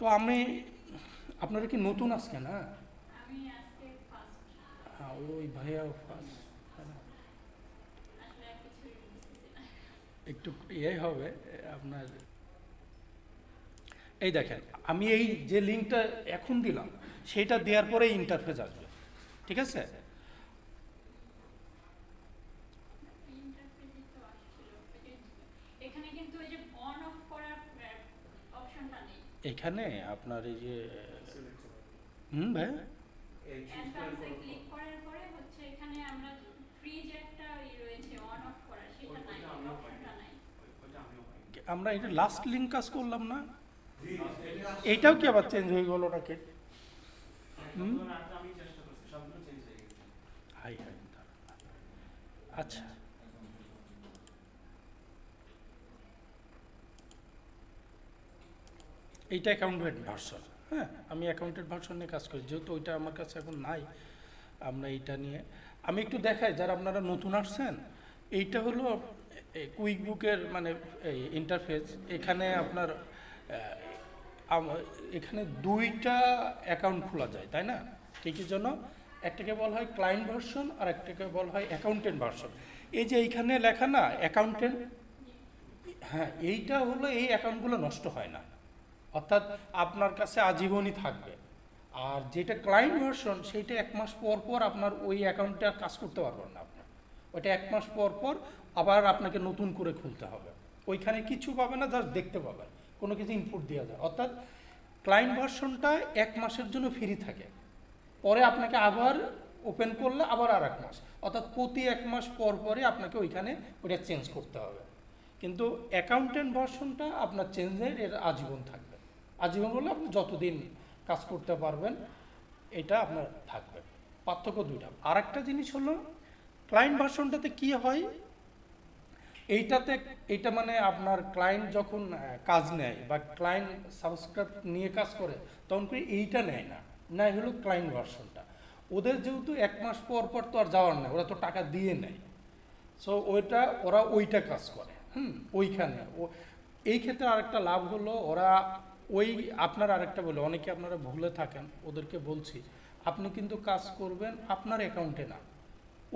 তো আমি আপনারা কি নতুন আজকে না? আমি আজকে ফার্স্ট। হ্যাঁ, ওই ভাইয়া ফার্স্ট। আসলে কিছুই বুঝতেছি না। একটু ইয়ে হবে আপনার। এই দেখেন, আমি এই যে লিঙ্কটা এখন দিলাম সেইটা দেওয়ার পরে ইন্টারফেস আসবে, ঠিক আছে? ইন্টারফেসে তো আসছিল, এখানে কিন্তু ওই যে অন অফ করার অপশনটা নেই। এখানে আপনার এই যে ভাই অ্যাডভান্সে ক্লিক করার পরে হচ্ছে এখানে আমরা ফ্রি যে একটা রয়েছে অন অফ করা, সেটা নাই, অপশনটা নাই। আমরা এটা লাস্ট লিঙ্ক কাজ করলাম না, এইটাও কি আবার চেঞ্জ হয়ে গেল নাকি? হাই হাই, আচ্ছা এইটা অ্যাকাউন্টেড ভার্সন। হ্যাঁ, আমি অ্যাকাউন্টেড ভার্সন নিয়ে কাজ করি, যেহেতু ওইটা আমার কাছে এখন নাই। আমরা এইটা নিয়ে আমি একটু দেখাই যারা আপনারা নতুন আসছেন। এইটা হলো কুইক বুকের মানে ইন্টারফেস। এখানে আপনার এখানে দুইটা অ্যাকাউন্ট খোলা যায়, তাই না? ঠিকই জন্য একটাকে বলা হয় ক্লায়েন্ট ভার্সন আর একটাকে বলা হয় অ্যাকাউন্টেন্ট ভার্সন। এই যে এইখানে লেখা না অ্যাকাউন্টেন্ট, হ্যাঁ, এইটা হলো এই অ্যাকাউন্টগুলো নষ্ট হয় না, অর্থাৎ আপনার কাছে আজীবনই থাকবে। আর যেটা ক্লায়েন্ট ভার্সন সেইটা 1 মাস পর পর আপনার ওই অ্যাকাউন্টে আর কাজ করতে পারবেন না আপনি। ওইটা 1 মাস পর পর আবার আপনাকে নতুন করে খুলতে হবে। ওইখানে কিছু পাবে না, জাস্ট দেখতে পাবেন, কোনো কিছু ইনপুট দেওয়া যায়। অর্থাৎ ক্লায়েন্ট ভার্সনটা 1 মাসের জন্য ফ্রি থাকে, পরে আপনাকে আবার ওপেন করলে আবার আর 1 মাস, অর্থাৎ প্রতি 1 মাস পর পরে আপনাকে ওইখানে ওইটা চেঞ্জ করতে হবে। কিন্তু অ্যাকাউন্টেন্ট ভার্সনটা আপনার চেঞ্জের এর আজীবন থাকবে। আজীবন বললে আপনি যতদিন কাজ করতে পারবেন এটা আপনার থাকবে। পার্থক্য দুইটা। আর একটা জিনিস হলো ক্লায়েন্ট ভার্সনটাতে কি হয়, এইটাতে এইটা মানে আপনার ক্লায়েন্ট যখন কাজ নেয় বা ক্লায়েন্ট সাবস্ক্রাইব নিয়ে কাজ করে তখন করে এইটা নেয় না, নেয় হলো ক্লায়েন্ট ভার্সনটা। ওদের যেহেতু 1 মাস পর পর তো আর যাওয়ার নেই, ওরা তো টাকা দিয়ে নেয়। সো ওরা ওইটা কাজ করে ওইখানে এই ক্ষেত্রে আরেকটা লাভ হলো ওরা ওই আপনার আরেকটা বলে অনেকে আপনারা ভুলে থাকেন, ওদেরকে বলছি আপনি কিন্তু কাজ করবেন আপনার অ্যাকাউন্টে না,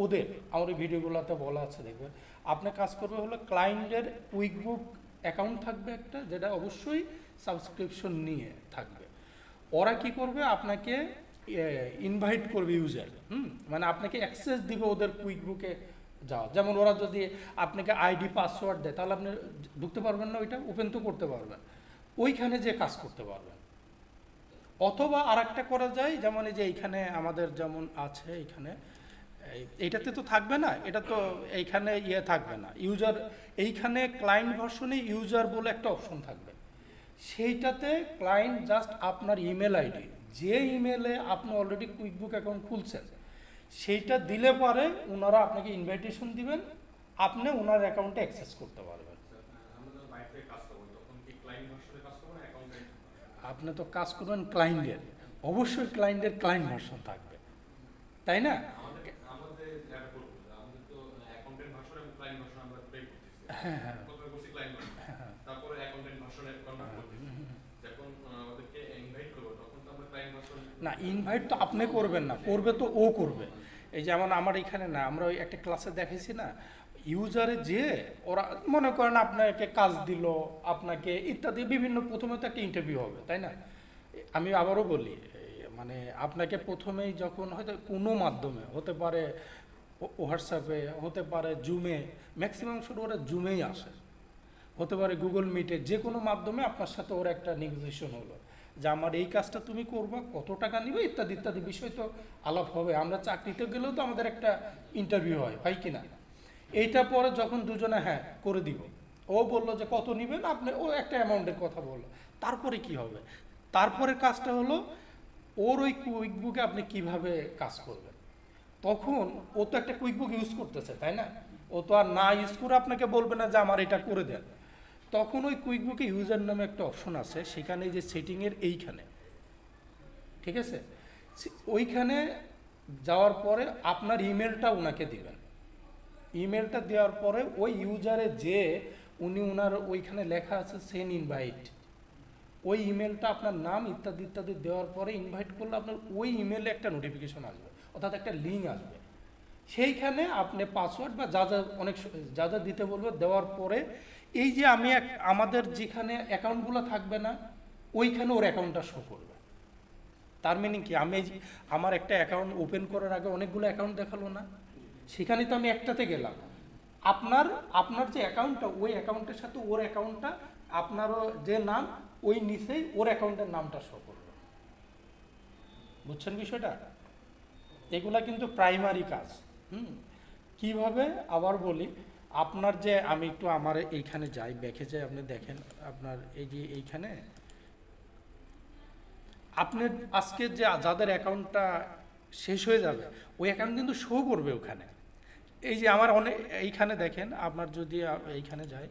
ওদের আমার এই ভিডিওগুলোতে বলা আছে দেখবেন। আপনি কাজ করবে হলো ক্লায়েন্টের কুইকবুক অ্যাকাউন্ট থাকবে একটা, যেটা অবশ্যই সাবস্ক্রিপশন নিয়ে থাকবে। ওরা কি করবে, আপনাকে ইনভাইট করবে ইউজার, মানে আপনাকে অ্যাক্সেস দিবে ওদের কুইকবুকে যাওয়া। যেমন ওরা যদি আপনাকে আইডি পাসওয়ার্ড দেয় তাহলে আপনি ঢুকতে পারবেন না, ওইটা ওপেন তো করতে পারবেন, ওইখানে যে কাজ করতে পারবেন। অথবা আর একটা করা যায়, যেমন এই যে এইখানে আমাদের যেমন আছে এইখানে, এইটাতে তো থাকবে না, এটা তো এইখানে ইয়ে থাকবে না ইউজার। এইখানে ক্লায়েন্ট ভার্সনে ইউজার বলে একটা অপশন থাকবে, সেইটাতে ক্লায়েন্ট জাস্ট আপনার ইমেল আইডি, যে ইমেলে আপনি অলরেডি কুইকবুক অ্যাকাউন্ট খুলছেন সেইটা দিলে পরে ওনারা আপনাকে ইনভাইটেশন দিবেন, আপনি ওনার অ্যাকাউন্টে অ্যাক্সেস করতে পারবেন। আপনি তো কাজ করবেন ক্লায়েন্টের, অবশ্যই ক্লায়েন্টের ক্লায়েন্ট ভার্সন থাকবে, তাই না? হ্যাঁ হ্যাঁ না, ইনভাইট তো আপনি করবেন না, করবে তো ও করবে। এই যেমন আমার এখানে না, আমরা ওই একটা ক্লাসে দেখেছি না, ইউজারে যে ওরা মনে করেন আপনাকে কাজ দিল, আপনাকে ইত্যাদি বিভিন্ন, প্রথমে তো একটা ইন্টারভিউ হবে, তাই না? আমি আবারও বলি, মানে আপনাকে প্রথমেই যখন হয়তো কোনো মাধ্যমে হতে পারে, হোয়াটসঅ্যাপে হতে পারে, জুমে, ম্যাক্সিমাম শুরু ওরা জুমেই আসে, হতে পারে গুগল মিটে, যে কোনো মাধ্যমে আপনার সাথে ওর একটা নেগোসিয়েশন হলো যে আমার এই কাজটা তুমি করবা, কত টাকা নিবে, ইত্যাদি ইত্যাদি বিষয় তো আলাপ হবে। আমরা চাকরিতে গেলেও তো আমাদের একটা ইন্টারভিউ হয়, হয় কি না? এইটা পরে যখন দুজনে হ্যাঁ করে দিব, ও বললো যে কত নিবেন আপনি, ও একটা অ্যামাউন্টের কথা বললো, তারপরে কি হবে? তারপরে কাজটা হলো ওর ওই কুইকবুকে আপনি কিভাবে কাজ করবেন। তখন ও তো একটা কুইকবুক ইউজ করতেছে, তাই না? ও তো আর না ইউজ করে আপনাকে বলবে না যে আমার এটা করে দেন। তখন ওই কুইকবুকে ইউজার নামে একটা অপশন আছে, সেখানে যে সেটিংয়ের এইখানে, ঠিক আছে, ওইখানে যাওয়ার পরে আপনার ইমেলটা ওনাকে দিবেন। ইমেলটা দেওয়ার পরে ওই ইউজারে যে উনি ওনার ওইখানে লেখা আছে সেন্ড ইনভাইট, ওই ইমেলটা আপনার নাম ইত্যাদি ইত্যাদি দেওয়ার পরে ইনভাইট করলে আপনার ওই ইমেলে একটা নোটিফিকেশন আসবে, অর্থাৎ একটা লিঙ্ক আসবে। সেইখানে আপনি পাসওয়ার্ড বা যা যা যা যা দিতে বলবে দেওয়ার পরে এই যে আমাদের যেখানে অ্যাকাউন্টগুলো থাকবে না, ওইখানে ওর অ্যাকাউন্টটা শো করবে। তার মিনিং কি, আমি আমার একটা অ্যাকাউন্ট ওপেন করার আগে অনেকগুলো অ্যাকাউন্ট দেখালো না, সেখানে তো আমি একটাতে গেলাম। আপনার যে অ্যাকাউন্টটা, ওই অ্যাকাউন্টের সাথে ওর অ্যাকাউন্টটা, আপনারও যে নাম ওই নিচেই ওর অ্যাকাউন্টের নামটা শো করবে। বুঝছেন বিষয়টা? এগুলা কিন্তু প্রাইমারি কাজ। কিভাবে আবার বলি, আপনার যে আমি একটু আমার এইখানে যাই, ব্যাকে যাই, আপনি দেখেন আপনার এই যে এইখানে আপনি আজকে যে যাদের অ্যাকাউন্টটা শেষ হয়ে যাবে ওই অ্যাকাউন্ট কিন্তু শো করবে ওখানে। এই যে আমার অনেক এইখানে দেখেন, আপনার যদি এইখানে যায়,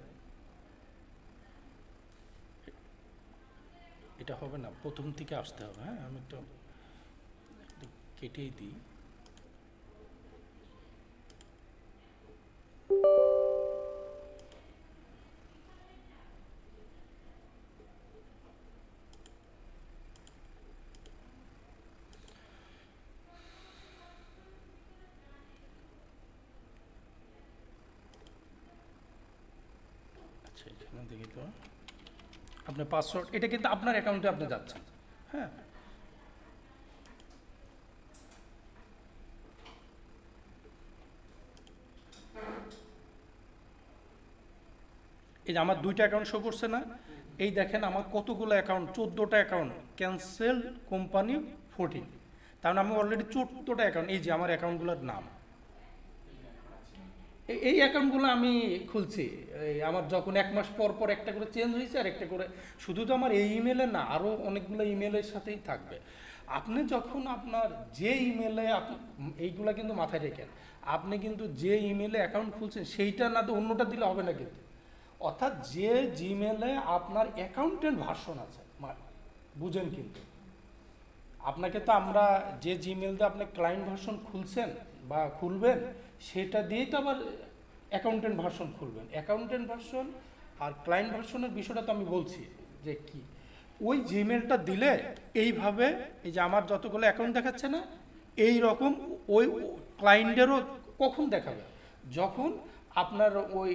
এটা হবে না, প্রথম থেকে আসতে হবে। হ্যাঁ, আমি একটু কেটেই দিই। আচ্ছা, এখানে দেখি তো আপনার পাসওয়ার্ড, এটা কিন্তু আপনার অ্যাকাউন্টে আপনি যাচ্ছেন। হ্যাঁ, এই যে আমার 2টা অ্যাকাউন্ট শো করছে না, এই দেখেন আমার কতগুলো অ্যাকাউন্ট, 14টা অ্যাকাউন্ট, ক্যান্সেল কোম্পানি 14, তার মানে আমি অলরেডি 14টা অ্যাকাউন্ট, এই যে আমার অ্যাকাউন্টগুলোর নাম, এই অ্যাকাউন্টগুলো আমি খুলছি। এই আমার যখন 1 মাস পর পর একটা করে চেঞ্জ হয়েছে, আর একটা করে, শুধু তো আমার এই ইমেলে না, আরও অনেকগুলো ইমেলের সাথেই থাকবে। আপনি যখন আপনার যে ইমেলে এইগুলা কিন্তু মাথায় রেখেন, আপনি কিন্তু যে ইমেলে অ্যাকাউন্ট খুলছেন সেইটা না তো অন্যটা দিলে হবে না কিন্তু। অর্থাৎ যে জিমেলে আপনার অ্যাকাউন্টেন্ট ভার্সন আছে, বুঝেন কিন্তু, আপনাকে তো আমরা যে জিমেল দিয়ে আপনি ক্লায়েন্ট ভার্সন খুলছেন বা খুলবেন, সেটা দিয়েই তো আবার অ্যাকাউন্টেন্ট ভার্সন খুলবেন। অ্যাকাউন্টেন্ট ভার্সন আর ক্লায়েন্ট ভার্সনের বিষয়টা তো আমি বলছি যে কি, ওই জিমেলটা দিলে এইভাবে, এই যে আমার যতগুলো অ্যাকাউন্ট দেখাচ্ছে না, এই রকম ওই ক্লায়েন্টেরও কখন দেখাবে, যখন আপনার ওই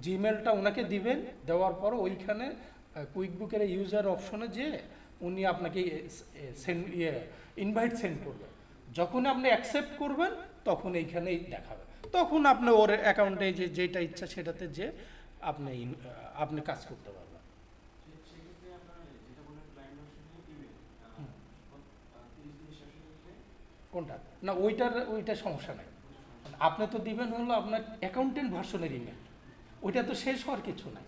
জিমেলটা ওনাকে দিবেন, দেওয়ার পর ওইখানে কুইকবুকের ইউজার অপশনে যে উনি আপনাকে ইনভাইট সেন্ড করবে, যখন আপনি অ্যাকসেপ্ট করবেন তখন এইখানেই দেখাবে, তখন আপনি ওর অ্যাকাউন্টে যে যেটা ইচ্ছা সেটাতে যে আপনি কাজ করতে পারবেন। কোনটা না, ওইটা সমস্যা নাই, আপনি তো দিবেন হলো আপনার অ্যাকাউন্টেন্ট ভার্সনের ইমেল, ওইটা তো শেষ হওয়ার কিছু নাই,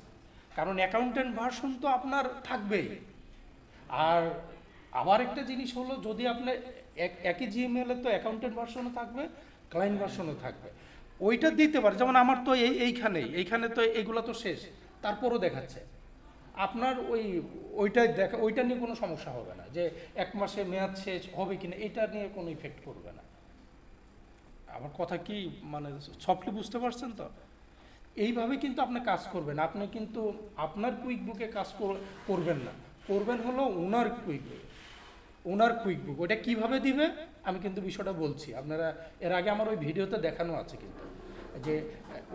কারণ অ্যাকাউন্টেন্ট ভার্সন তো আপনার থাকবেই। আর আবার একটা জিনিস হলো, যদি আপনার একই জিমেলে তো অ্যাকাউন্টেন্ট ভার্সনও থাকবে, ক্লায়েন্ট ভার্সনও থাকবে, ওইটা দিতে পারে। যেমন আমার তো এইখানে তো এগুলো তো শেষ, তারপরও দেখাচ্ছে আপনার ওইটা নিয়ে কোনো সমস্যা হবে না, যে 1 মাসে মেয়াদ শেষ হবে কিনা, এটা নিয়ে কোনো ইফেক্ট করবে না। আমার কথা কি মানে সফটলি বুঝতে পারছেন তো? এইভাবে কিন্তু আপনি কাজ করবেন, আপনি কিন্তু আপনার কুইকবুকে কাজ করবেন না, করবেন হলো ওনার কুইকবুক। ওইটা কিভাবে দিবে আমি কিন্তু বিষয়টা বলছি, আপনারা এর আগে আমার ওই ভিডিওতে দেখানো আছে কিন্তু, যে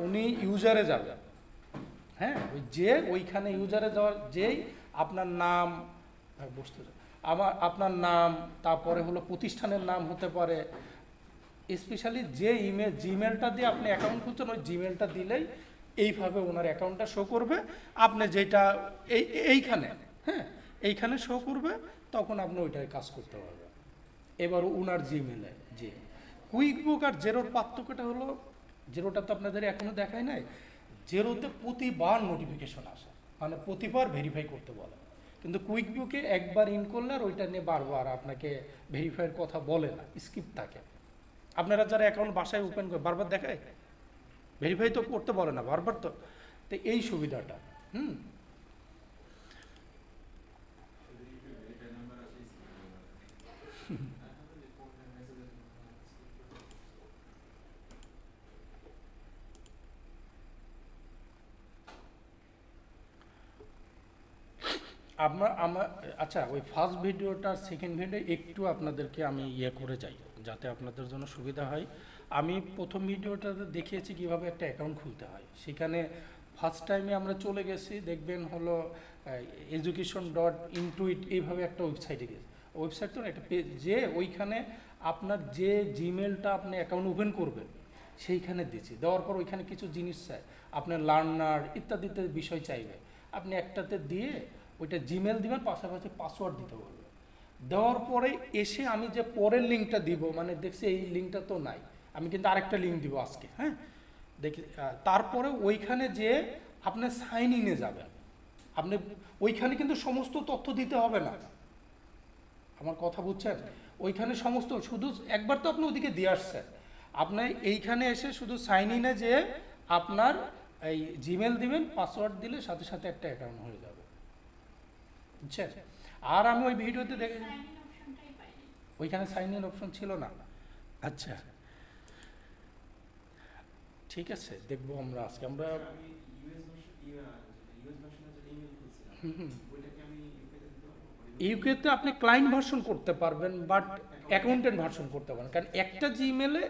উনি ইউজারে যাবে, হ্যাঁ, ওইখানে ইউজারে যাওয়ার যেই আপনার নাম, আপনার নাম, তারপরে হলো প্রতিষ্ঠানের নাম হতে পারে, স্পেশালি যে জিমেলটা দিয়ে আপনি অ্যাকাউন্ট খুলছেন, ওই জিমেলটা দিলেই এইভাবে ওনার অ্যাকাউন্টটা শো করবে, আপনি যেটা এইখানে, হ্যাঁ, এইখানে শো করবে, তখন আপনি ওইটায় কাজ করতে পারবেন। এবার ওনার জিমেলে যে কুইকবুক আর জেরোর পার্থক্যটা হলো, জেরোটা তো আপনাদের এখনো দেখায় নাই, জেরোতে প্রতিবার নোটিফিকেশন আসে, মানে প্রতিবার ভেরিফাই করতে বলে, কিন্তু কুইকবুকে একবার ইন করলে আর ওইটা নিয়ে বারবার আপনাকে ভেরিফাইয়ের কথা বলে না, স্কিপ থাকে। আপনারা যারা অ্যাকাউন্ট বাসায় ওপেন করে বারবার দেখায়, ভেরিফাই তো করতে বলে না বারবার, তো এই সুবিধাটা। আমার আচ্ছা, ওই ফার্স্ট ভিডিওটা সেকেন্ড ভিডিও একটু আপনাদেরকে আমি করে যাই, যাতে আপনাদের জন্য সুবিধা হয়। আমি প্রথম ভিডিওটাতে দেখিয়েছি কিভাবে একটা অ্যাকাউন্ট খুলতে হয়। সেখানে ফার্স্ট টাইমে আমরা চলে গেছি, দেখবেন হলো education.intuit এইভাবে একটা ওয়েবসাইটে গেছি। ওয়েবসাইট তো না, একটা পেজ, যে ওইখানে আপনার যে জিমেলটা আপনি অ্যাকাউন্ট ওপেন করবেন সেইখানে দিচ্ছি। দেওয়ার পর ওইখানে কিছু জিনিস চাই, আপনার লার্নার ইত্যাদি ইত্যাদি বিষয় চাইবে। আপনি একটাতে দিয়ে ওইটা জিমেল দিবেন, পাশাপাশি পাসওয়ার্ড দিতে বলবে। দেওয়ার পরে এসে আমি যে পরের লিঙ্কটা দিব, মানে দেখছি এই লিঙ্কটা তো নাই, আমি কিন্তু আরেকটা লিঙ্ক দিব আজকে, হ্যাঁ দেখি। তারপরে ওইখানে যে আপনি সাইন ইনে যাবেন, আপনি ওইখানে কিন্তু সমস্ত তথ্য দিতে হবে না, আমার কথা বুঝছেন? ওইখানে সমস্ত, শুধু একবার তো আপনি ওদিকে দিয়ে আসছেন, আপনি এইখানে এসে শুধু সাইন ইনে যে আপনার এই জিমেল দিবেন, পাসওয়ার্ড দিলে সাথে সাথে একটা অ্যাকাউন্ট হয়ে যাবে, বুঝছেন? আর আমি ওই ভিডিওতে দেখে, সাইন ইন অপশনটাই পাইনি। ওইখানে সাইন ইন অপশন ছিল না। আচ্ছা ঠিক আছে, দেখবো আমরা আজকে। আমরা ইউকেতে আপনি ক্লায়েন্ট ভার্সন করতে পারবেন, বাট অ্যাকাউন্টেন্ট ভার্সন করতে পারবেন, কারণ একটা জিমেলে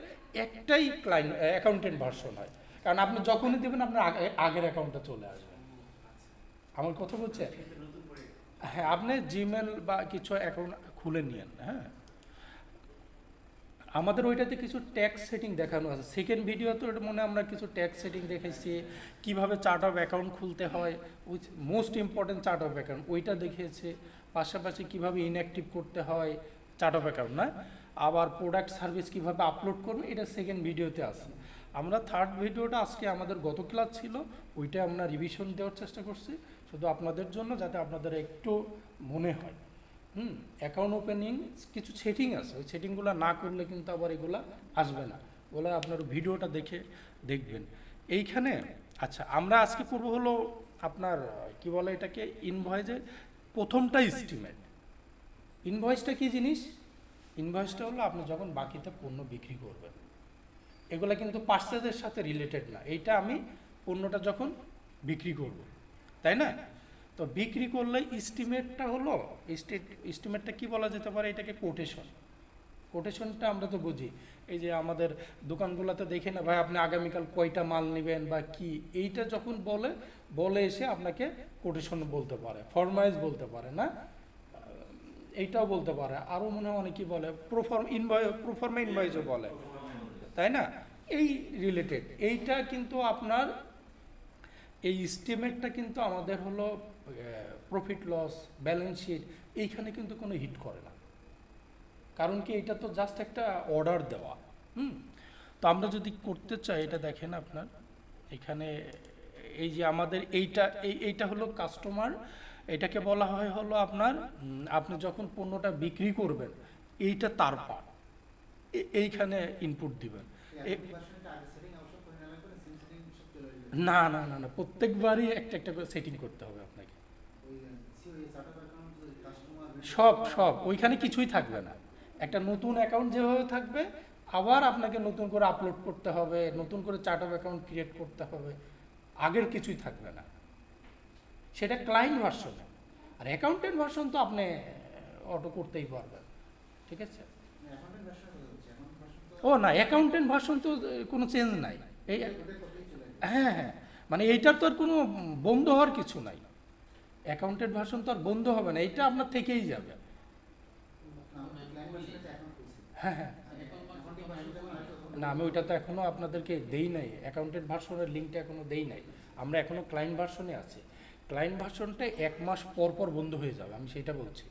একটাই ক্লায়েন্ট অ্যাকাউন্টেন্ট ভার্সন হয়। কারণ আপনি যখনই দেবেন আপনার আগের অ্যাকাউন্টটা চলে আসবে। আমার কথা বলছেন? হ্যাঁ, আপনি জিমেল বা কিছু অ্যাকাউন্ট খুলে নিয়েন। হ্যাঁ, আমাদের ওইটাতে কিছু ট্যাক্স সেটিং দেখানো আছে। সেকেন্ড ভিডিওতে ওটা মনে হয় আমরা কিছু ট্যাক্স সেটিং দেখেছি, কিভাবে চার্ট অফ অ্যাকাউন্ট খুলতে হয়, which most important chart of account ওইটা দেখিয়েছে। পাশাপাশি কিভাবে ইনঅ্যাক্টিভ করতে হয় চার্ট অফ অ্যাকাউন্ট, না আবার প্রোডাক্ট সার্ভিস কিভাবে আপলোড করবে, এটা সেকেন্ড ভিডিওতে আছে। আমরা থার্ড ভিডিওটা আজকে আমাদের গত ক্লাস ছিল, ওইটা আমরা রিভিশন দেওয়ার চেষ্টা করছি শুধু আপনাদের জন্য, যাতে আপনাদের একটু মনে হয়। অ্যাকাউন্ট ওপেনিং কিছু সেটিং আছে, ওই সেটিংগুলো না করলে কিন্তু আবার এগুলা আসবে না, বলে আপনার ভিডিওটা দেখে দেখবেন এইখানে। আচ্ছা, আমরা আজকে করবো হলো আপনার কি বলে এটাকে, ইনভয়েসের প্রথমটা এস্টিমেট। ইনভয়েসটা কি জিনিস? ইনভয়েসটা হলো আপনি যখন বাকিতে পণ্য বিক্রি করবেন, এগুলা কিন্তু পার্চেজের সাথে রিলেটেড না। এইটা আমি পণ্যটা যখন বিক্রি করব, তাই না? তো বিক্রি করলে এস্টিমেটটা হলো, এস্টিমেটটা কি বলা যেতে পারে, এটাকে কোটেশন। কোটেশনটা আমরা তো বুঝি, এই যে আমাদের দোকানগুলোতে দেখে না ভাই আপনি আগামীকাল কয়টা মাল নেবেন বা কি, এইটা যখন বলে এসে আপনাকে কোটেশন বলতে পারে, ফরমাইজ বলতে পারে, না এইটাও বলতে পারে, আরও মনে হয় অনেকেই বলে প্রোফর্মা ইনভয়েসও বলে, তাই না? এই রিলেটেড এইটা কিন্তু আপনার এই এস্টিমেটটা কিন্তু আমাদের হলো প্রফিট লস ব্যালেন্স শিট, এইখানে কিন্তু কোনো হিট করে না। কারণ কি, এটা তো জাস্ট একটা অর্ডার দেওয়া। তো আমরা যদি করতে চাই, এটা দেখেন আপনার এখানে এই যে আমাদের এইটা হলো কাস্টমার, এটাকে বলা হয় হলো আপনার, আপনি যখন পণ্যটা বিক্রি করবেন এইটা তার পার্ট, এইখানে ইনপুট দিবেন। না না না না, প্রত্যেকবারই একটা একটা করে সেটিং করতে হবে আপনাকে। সব ওইখানে কিছুই থাকবে না, একটা নতুন অ্যাকাউন্ট যেভাবে থাকবে, আবার আপনাকে নতুন করে আপলোড করতে হবে, নতুন করে চার্ট অফ অ্যাকাউন্ট ক্রিয়েট করতে হবে, আগের কিছুই থাকবে না। সেটা ক্লায়েন্ট ভার্সনে। আর অ্যাকাউন্টেন্ট ভার্সন তো আপনি অটো করতেই পারবেন, ঠিক আছে? ও না, অ্যাকাউন্টেন্ট ভার্সন তো কোনো চেঞ্জ নাই। এই হ্যাঁ, মানে এইটার তো আর কোনো বন্ধ হওয়ার কিছু নাই। অ্যাকাউন্টেন্ট ভার্সন তো আর বন্ধ হবে না, এইটা আপনার থেকেই যাবে। হ্যাঁ, না আমি ওইটা তো এখনও আপনাদেরকে দেই নাই, অ্যাকাউন্টেন্ট ভার্সনের লিঙ্কটা এখনও দেই নাই। আমরা এখনও ক্লায়েন্ট ভার্সনে আছি। ক্লায়েন্ট ভার্সনটা 1 মাস পর বন্ধ হয়ে যাবে, আমি সেটা বলছি।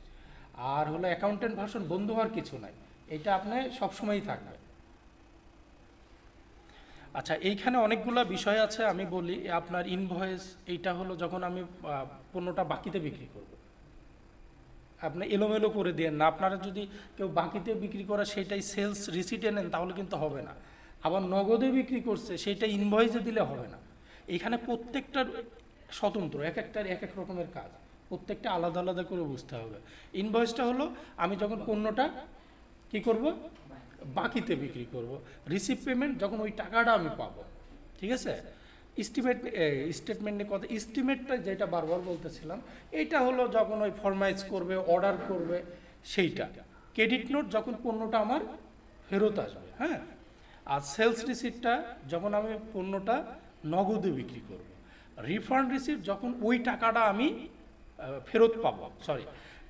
আর হলো অ্যাকাউন্টেন্ট ভার্সন বন্ধ হওয়ার কিছু নাই, এটা আপনি সবসময়ই থাকবে। আচ্ছা, এইখানে অনেকগুলো বিষয় আছে, আমি বলি। আপনার ইনভয়েস, এইটা হলো যখন আমি পণ্যটা বাকিতে বিক্রি করব, আপনি এলোমেলো করে দেন না। আপনারা যদি কেউ বাকিতে বিক্রি করে সেটাই সেলস রিসিটে নেন, তাহলে কিন্তু হবে না। আবার নগদে বিক্রি করছে সেটা ইনভয়েসে দিলে হবে না। এখানে প্রত্যেকটার স্বতন্ত্র, একটার এক রকমের কাজ, প্রত্যেকটা আলাদা আলাদা করে বুঝতে হবে। ইনভয়েসটা হলো আমি যখন পণ্যটা কি করব, বাকিতে বিক্রি করব, রিসিভ পেমেন্ট যখন ওই টাকাটা আমি পাবো, ঠিক আছে? স্টেটমেন্টের কথা, এস্টিমেটটা যেটা বারবার বলতেছিলাম, এটা হলো যখন ওই ফরমাইজ করবে, অর্ডার করবে, সেইটা। ক্রেডিট নোট যখন পণ্যটা আমার ফেরত আসবে, হ্যাঁ। আর সেলস রিসিপ্টটা যখন আমি পণ্যটা নগদে বিক্রি করব। রিফান্ড রিসিপ্ট যখন ওই টাকাটা আমি ফেরত পাবো, সরি,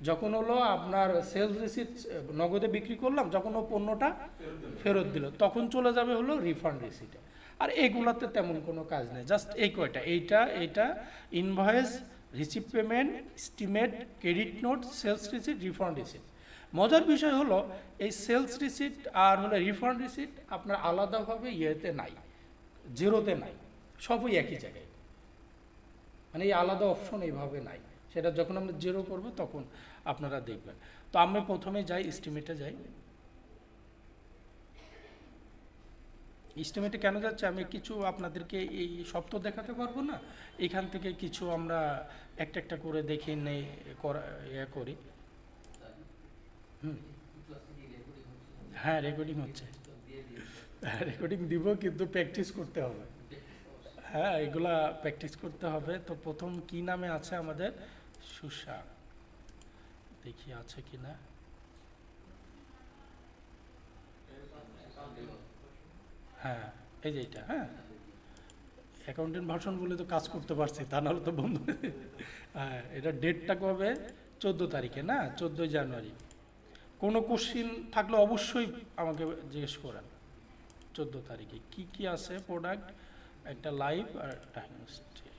যখন হলো আপনার সেলস রিসিপ্ট নগদে বিক্রি করলাম, যখন ও পণ্যটা ফেরত দিল, তখন চলে যাবে হলো রিফান্ড রিসিপ্টে। আর এগুলাতে তেমন কোনো কাজ নেই, জাস্ট এই কয়টা, এইটা invoice, receipt payment, estimate, credit note, sales receipt, refund receipt. মজার বিষয় হলো এই সেলস রিসিপ্ট আর হলো রিফান্ড রিসিপ্ট আপনার আলাদাভাবে ইয়েতে নাই, জিরোতে নাই, সবই একই জায়গায়, মানে এই আলাদা অপশন এইভাবে নাই। সেটা যখন আমরা জিরো করব তখন আপনারা দেখবেন। তো আমি প্রথমে যাই, এস্টিমেটে যাই। এস্টিমেটে কেন যাচ্ছে, আমি কিছু আপনাদেরকে এই সব তো দেখাতে পারবো না, এখান থেকে কিছু আমরা একটা একটা করে দেখে নেই, করি। হ্যাঁ, রেকর্ডিং হচ্ছে, রেকর্ডিং দিব, কিন্তু প্র্যাকটিস করতে হবে। হ্যাঁ, এগুলা প্র্যাকটিস করতে হবে। তো প্রথম কি নামে আছে আমাদের, সুশা, দেখি আছে কিনা। হ্যাঁ, এই যে এটা, হ্যাঁ, অ্যাকাউন্টেন্ট ভার্সন বলে তো কাজ করতে পারছি, তা নাহলে তো বন্ধ। হ্যাঁ, এটা ডেটটা কবে, 14 তারিখে না, 14 জানুয়ারি। কোনো কোশ্চিন থাকলে অবশ্যই আমাকে জিজ্ঞেস করেন। 14 তারিখে কি কি আছে, প্রোডাক্ট, একটা লাইভ আর একটা হিস্ট্রি।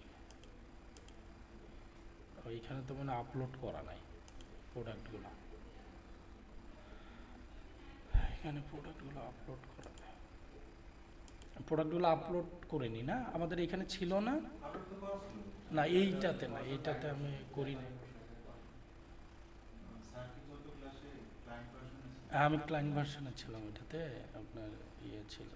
ওইখানে তো মানে আপলোড করা নাই প্রোডাক্টগুলো, এখানে প্রোডাক্টগুলো আপলোড করা নাই, প্রোডাক্টগুলো আপলোড করে নি না, আমাদের এখানে ছিল না, না এইটাতে না, এইটাতে আমি করি নাই। আমি ক্লায়েন্ট ভার্সনে ছিলাম, এটাতে আপনার ইয়ে ছিল।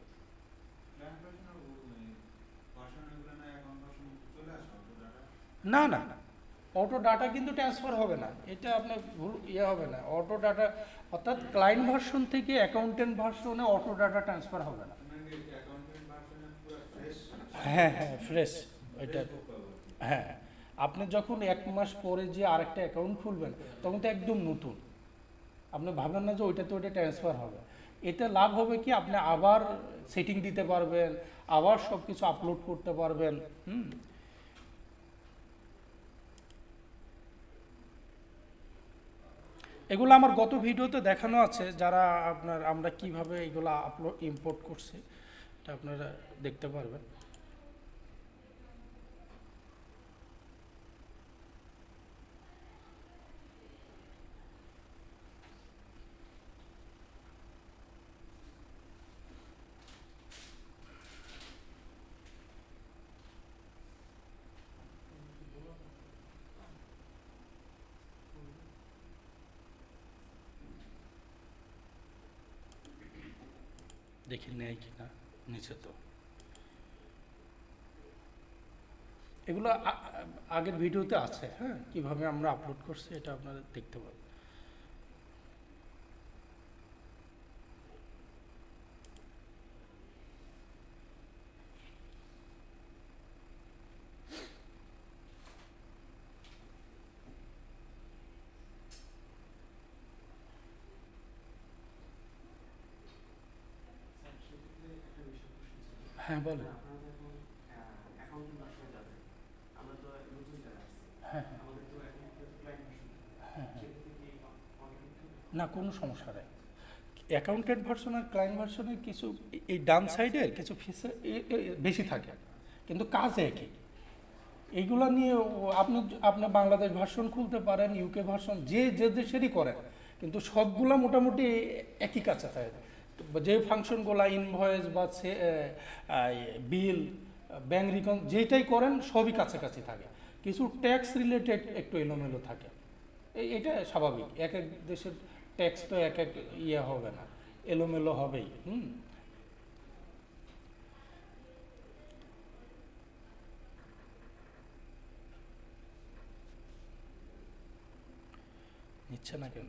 না না, অটো ডাটা কিন্তু ট্রান্সফার হবে না, এটা আপনার ভুল ইয়ে হবে না, অটো ডাটা, অর্থাৎ ক্লায়েন্ট ভার্সন থেকে অ্যাকাউন্টেন্ট ভার্সনে অটো ডাটা ট্রান্সফার হবে না। হ্যাঁ হ্যাঁ, ফ্রেশ এটা। হ্যাঁ, আপনি যখন 1 মাস পরে যে আরেকটা অ্যাকাউন্ট খুলবেন, তখন তো একদম নতুন, আপনি ভাবেন না যে ওইটাতে ওইটা ট্রান্সফার হবে। এতে লাভ হবে কি, আপনি আবার সেটিং দিতে পারবেন, আবার সব কিছু আপলোড করতে পারবেন। এগুলো আমার গত ভিডিওতে দেখানো আছে, যারা আপনার আমরা কিভাবে এগুলো আপলোড ইম্পোর্ট করছি, এটা আপনারা দেখতে পারবেন। দেখি নেয় কিনা, নিচে তো এগুলো আগের ভিডিওতে আছে, হ্যাঁ, কিভাবে আমরা আপলোড করছি এটা আপনারা দেখতে পাবেন। হ্যাঁ বলেন। হ্যাঁ হ্যাঁ হ্যাঁ, না কোনো সমস্যা নেই। অ্যাকাউন্টেন্ট ভার্সন আর ক্লায়েন্ট ভার্সনের কিছু এই ডান সাইডের কিছু ফিচার বেশি থাকে, কিন্তু কাজ একই। এইগুলো নিয়ে আপনি আপনি বাংলাদেশ ভার্সন খুলতে পারেন, ইউকে ভার্সন, যে দেশেরই করেন, কিন্তু সবগুলো মোটামুটি একই কাছে থাকে। যে ফাংশনগুলো ইনভয়েস বা বিল, ব্যাংক রিকন, যেটাই করেন সবই কাছাকাছি থাকে, কিছু ট্যাক্স রিলেটেড একটু এলোমেলো থাকে। এটা স্বাভাবিক, এক এক দেশের ট্যাক্স তো এক এক ইয়ে হবে না, এলোমেলো হবেই। নিচ্ছে না কেন?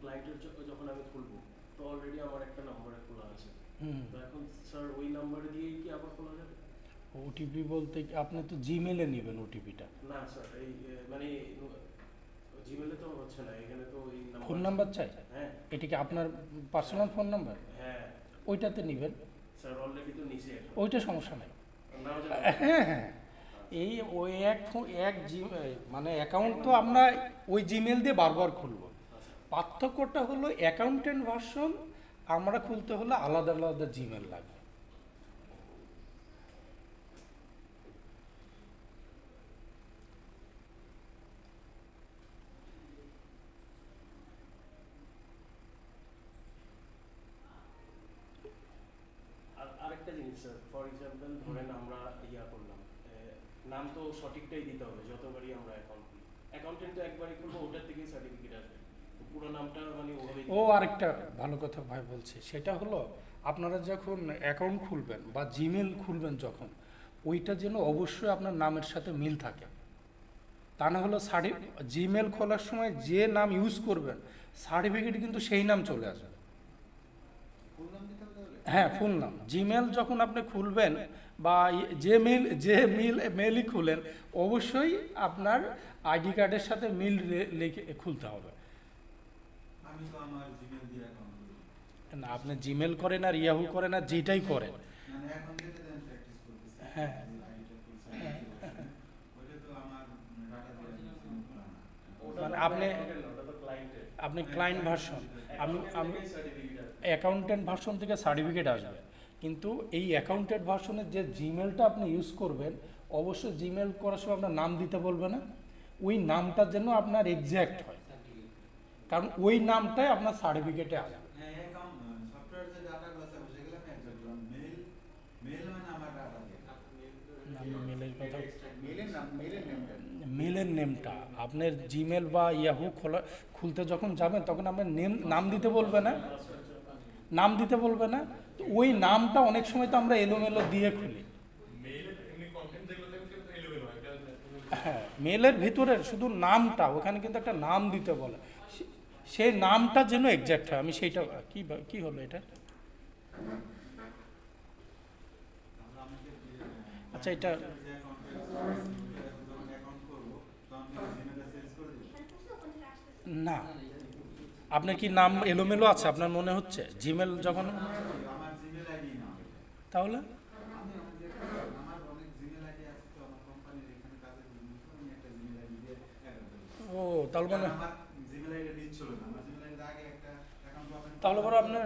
ক্লায়েন্টের যখন আমি খুলবো তো অলরেডি আমার একটা নাম্বারে খোলা আছে, হুম। তো এখন স্যার ওই নাম্বারে দিয়েই কি আবার খোলা যাবে? ওটিপি বলতে আপনি তো জিমেলে নেবেন ওটিপিটা। না স্যার, এই মানে জিমেলে তো হচ্ছে না, এখানে তো ওই ফোন নাম্বার চাই? হ্যাঁ এটা কি আপনার পার্সোনাল ফোন নাম্বার? হ্যাঁ ওইটাতে নেবেন, স্যার, অলরেডি তো নিচে একটা ওইটা সমস্যা নাই। নাও যাবে। হ্যাঁ হ্যাঁ, এই ওই এক মানে অ্যাকাউন্ট তো আমরা ওই জিমেল দিয়ে বারবার খুলবো। পার্থক্যটা হলো অ্যাকাউন্টেন্ট ভার্সন আমরা খুলতে হলে আলাদা আলাদা জিমেল লাগবে। আর আরেকটা জিনিস স্যার, ফর এক্সাম্পল ধরেন আমরা ইয়া করলাম, নাম তো সঠিকটাই দিতে হবে যতবারই আমরা অ্যাকাউন্ট খুলি। অ্যাকাউন্টেন্ট তো একবারই খুলবো, ওটার থেকেই সার্টিফিকেট আসবে, তো পুরো নামটা মানে ওভাবেই ও আরেকটা ভালো কথা ভাই বলছে, সেটা হলো আপনারা যখন অ্যাকাউন্ট খুলবেন বা জিমেল খুলবেন যখন, ওইটা যেন অবশ্যই আপনার নামের সাথে মিল থাকে। তা না হলো জিমেল খোলার সময় যে নাম ইউজ করবেন সার্টিফিকেট কিন্তু সেই নাম চলে আসবে। হ্যাঁ, ফুল নাম। জিমেল যখন আপনি খুলবেন বা মেলই খুলেন, অবশ্যই আপনার আইডি কার্ডের সাথে মিল লিখে খুলতে হবে। আমি তো আমার জিমেল দিয়ে অ্যাকাউন্ট করি। না, আপনি জিমেল করেন আর ইয়াহু করেন আর যেটাই করেন, মানে এখন থেকে তো আমি প্র্যাকটিস করতেছি। হ্যাঁ। আইডিটা খুলছি। ওটা তো আমার ডাটা দিয়ে জিমেল খোলা না। মানে ওটা তো ক্লায়েন্টের। আপনি ক্লায়েন্ট ভার্সন, আমি সার্টিফিকেট আসবে। অ্যাকাউন্টেন্ট ভার্সন থেকে সার্টিফিকেট আসবে, কিন্তু এই অ্যাকাউন্টেন্ট ভার্সনের যে জিমেলটা আপনি ইউজ করবেন, অবশ্যই জিমেল করার সময় আপনার নাম দিতে বলবে না, ওই নামটা যেন আপনার এক্স্যাক্ট হয়, কারণ ওই নামটাই আপনার সার্টিফিকেটে আসবে। হ্যাঁ, অ্যাকাউন্ট সফটওয়্যার যে ডাটাগুলো আছে সেগুলো আমি একসাথে করলাম। মেল মানে আমার ডাটা দিয়ে। মেলের কথা, মেলের নেমটা। মেলের নেমটা আপনার জিমেল বা ইয়াহু খুলতে যখন যাবেন তখন আপনার নাম দিতে বলবে না, নাম দিতে বলবে না, তো ওই নামটা অনেক সময় তো আমরা এলোমেলো দিয়ে খুলি। হ্যাঁ, মেলের ভিতরে শুধু নামটা, ওখানে কিন্তু একটা নাম দিতে বলে, সেই নামটা যেন এক্স্যাক্ট হয়। আমি সেইটা কি হলো এটা? আচ্ছা, এটা যে অ্যাকাউন্টে যখন অ্যাকাউন্ট করব তখন কি জিমেলটা চেঞ্জ করে দেব? না, আপনার কি নাম এলোমেলো আছে আপনার মনে হচ্ছে জিমেল যখন? আমার জিমেল আইডি না। তাহলে আমার অনেক জিমেল আইডি আছে, তো আমার কোম্পানির এখানে কাজের জন্য আমি একটা জিমেল আইডি দিয়ে অ্যাকাউন্ট করি। ও, তাহলে মানে আমার জিমেল আইডি রিচ ছিল না। আমার জিমেল আইডি আগে একটা অ্যাকাউন্ট ওপেন তাহলে পরে আপনার